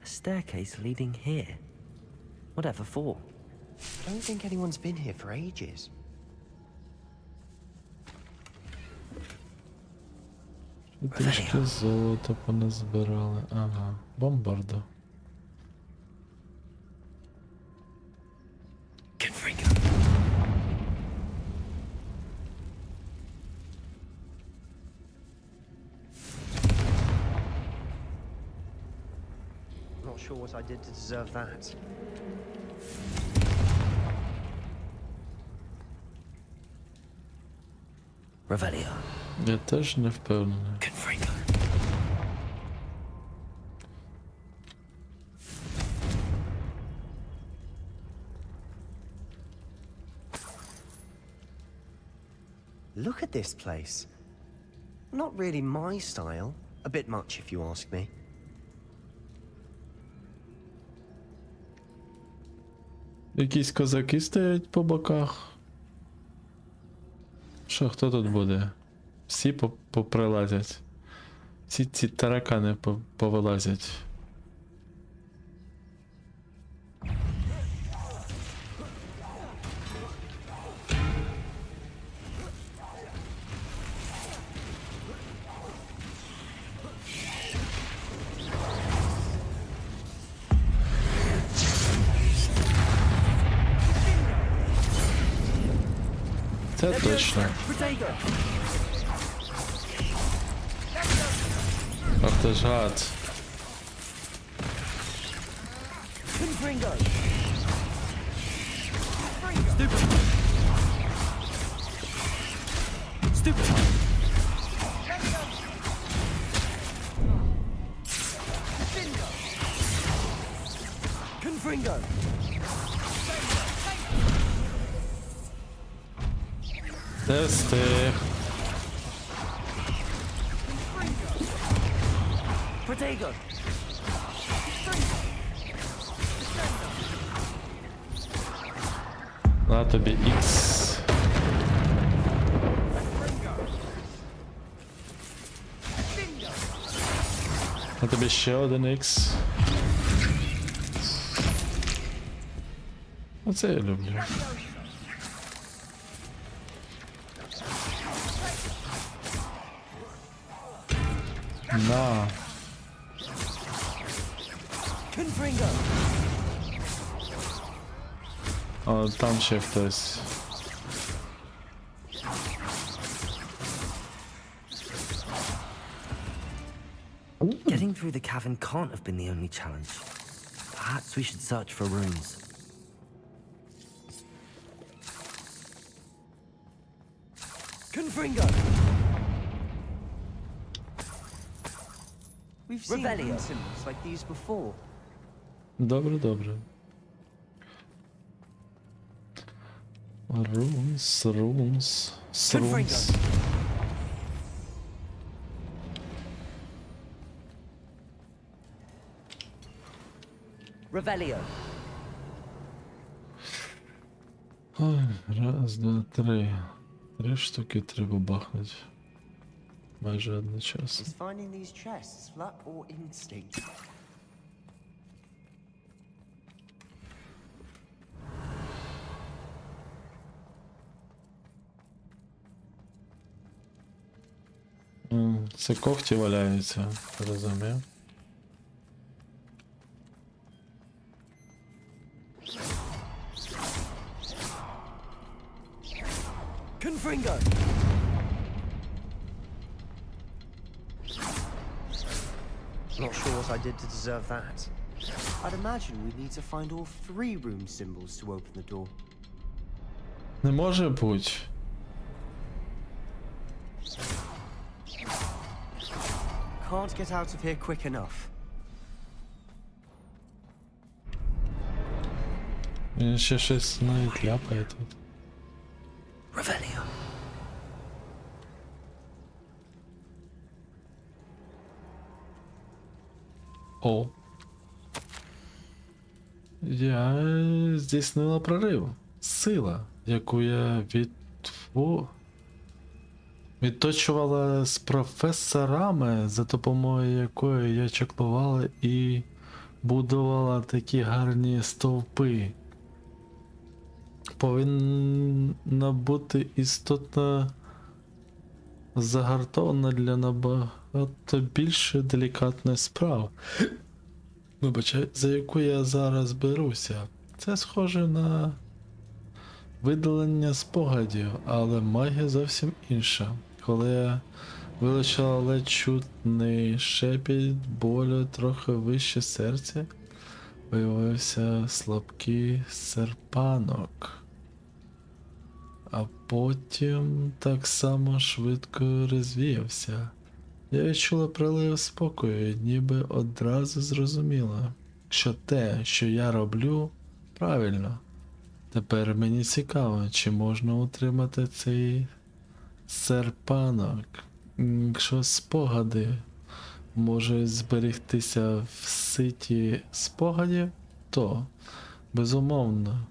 A staircase leading here? Whatever for? I don't think anyone's been here for ages. Трішки золота поназбирали. Ага, бомбарда. Not sure what I did to deserve that. Revelio. Я теж не впевнений. Confringo. Look at this place. Not really my style. A bit much, if you ask me. Якісь козаки стоять по боках. Що, хто тут буде? Всі поприлазять. Всі ці таракани повилазять. Це точно. Ах ти ж гад. Confringo! Не встиг. Protego! На тобі Ікс. На тобі ще один Ікс. Оце я люблю. На. О, там ще хтось. Get Getting through the cavern can't have been the only challenge. Perhaps we should search for runes. Confringo! We've seen Revelio. rune symbols like these before. Добре, добре. Рунс, рунс, срунс. Revelio. Ой, раз, два, три. 3 штуки треба бахнути. Майже одночасно. Is finding these chests luck or instinct? Це когті валяються, розумію. Confringo! Not sure what I did to deserve that. I'd imagine we'd need to find all 3 rune symbols to open the door. Не може бути. Can't get out of here quick enough. Він ще щось навіть ляпає тут. Revelio. О. Я здійснила прорив. Сила, яку я відточувала з професорами, за допомогою якої я чеклувала і будувала такі гарні стовпи. Повинна бути істотно загартована для набагато більше делікатних справ. Вибачай, за яку я зараз беруся. Це схоже на видалення спогадів, але магія зовсім інша. Коли я вилучила ледь чутний шепіт болю трохи вище серця, виявився слабкий серпанок. А потім так само швидко розвіявся. Я відчула прилив спокою, ніби одразу зрозуміла, що те, що я роблю, правильно. Тепер мені цікаво, чи можна утримати цей серпанок. Якщо спогади можуть зберегтися в ситі спогадів, то, безумовно,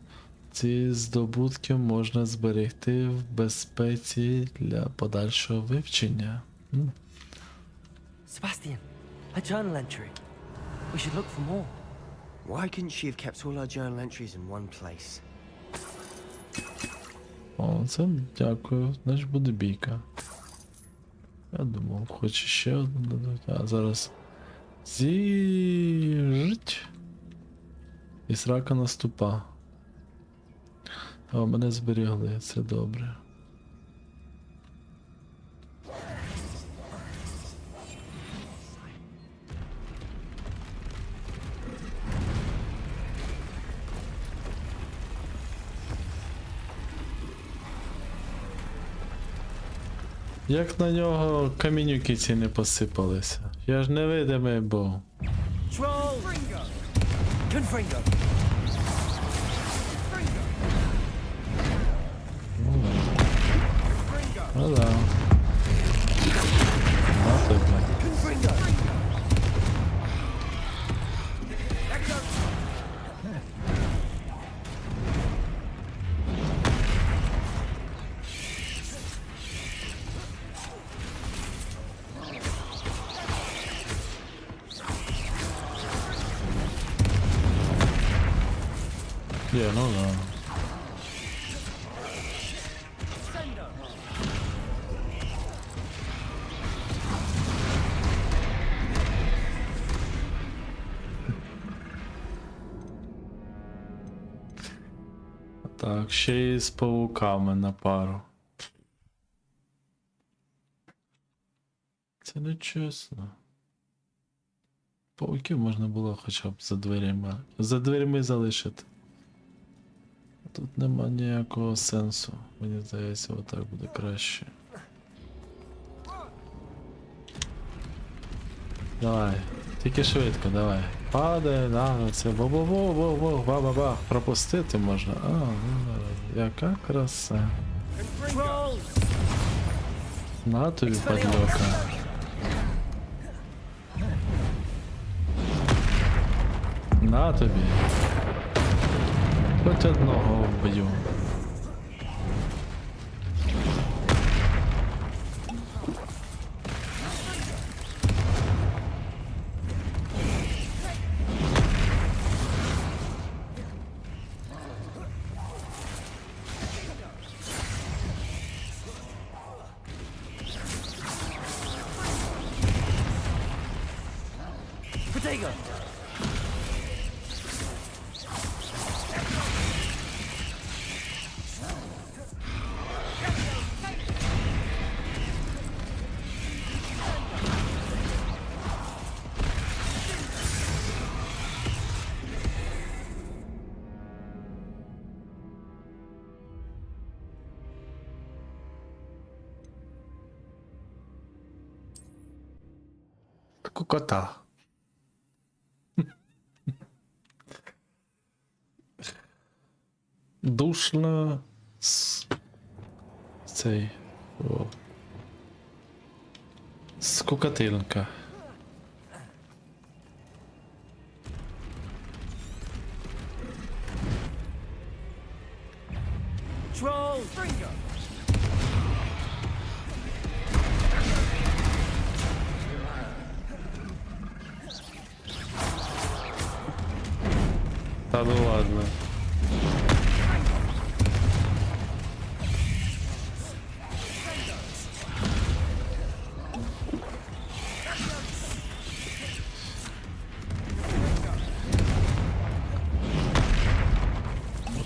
ці здобутки можна зберегти в безпеці для подальшого вивчення. Sebastian, a journal entry. We should look for more. Why couldn't she have kept all her journal entries in one place? О, це дякую. Значить буде бійка. Я думав, хоч ще одну дадуть. А зараз зіжить. І срака наступа. А мене зберігли, це добре. Як на нього камінюки ці не посипалися? Я ж невидимий був. Troll! Confringo! Ну да. На тебе. Confringo! Є, ну да. Так, ще й з павуками на пару. Це не чесно. Пауків можна було хоча б за дверима. За дверима залишити. Тут нема ніякого сенсу. Мені здається, отак буде краще. Давай. Тільки швидко, давай. Падай, на, це бо-бо-бо-бо-бо, ба-ба-бах. Пропустити можна. А, ну, яка краса. На тобі, падльока. На тобі. Хоч одного вб'ю. Protego! Кота. Душна цей скукотилка. Troll! Fringo! Та ну ладно.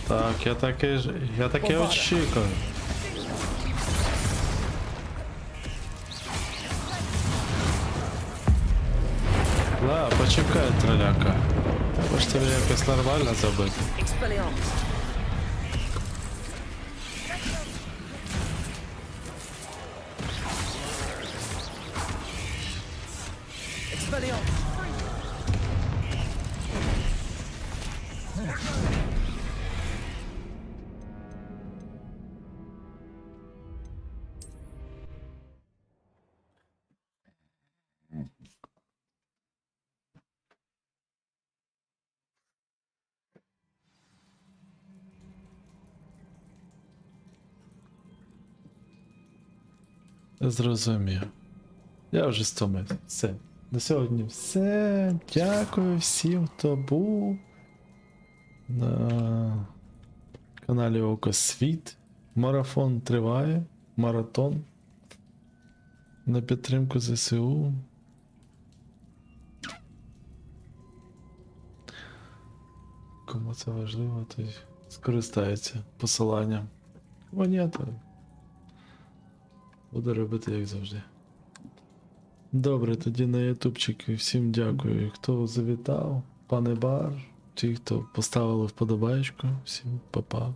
Так, я таке очікую. Да, почекай, троляка. Треба ж тобі якось нормально забити. Зрозумів. Я вже стомився. Все. На сьогодні все. Дякую всім, хто був на каналі Око Світ. Марафон триває. Маратон. На підтримку ЗСУ. Кому це важливо, то скористається посиланням. Кому ні, то буду робити як завжди. Добре, тоді на ютубчик всім дякую, хто завітав, пане Бар, ті, хто поставили вподобайку, всім па-па.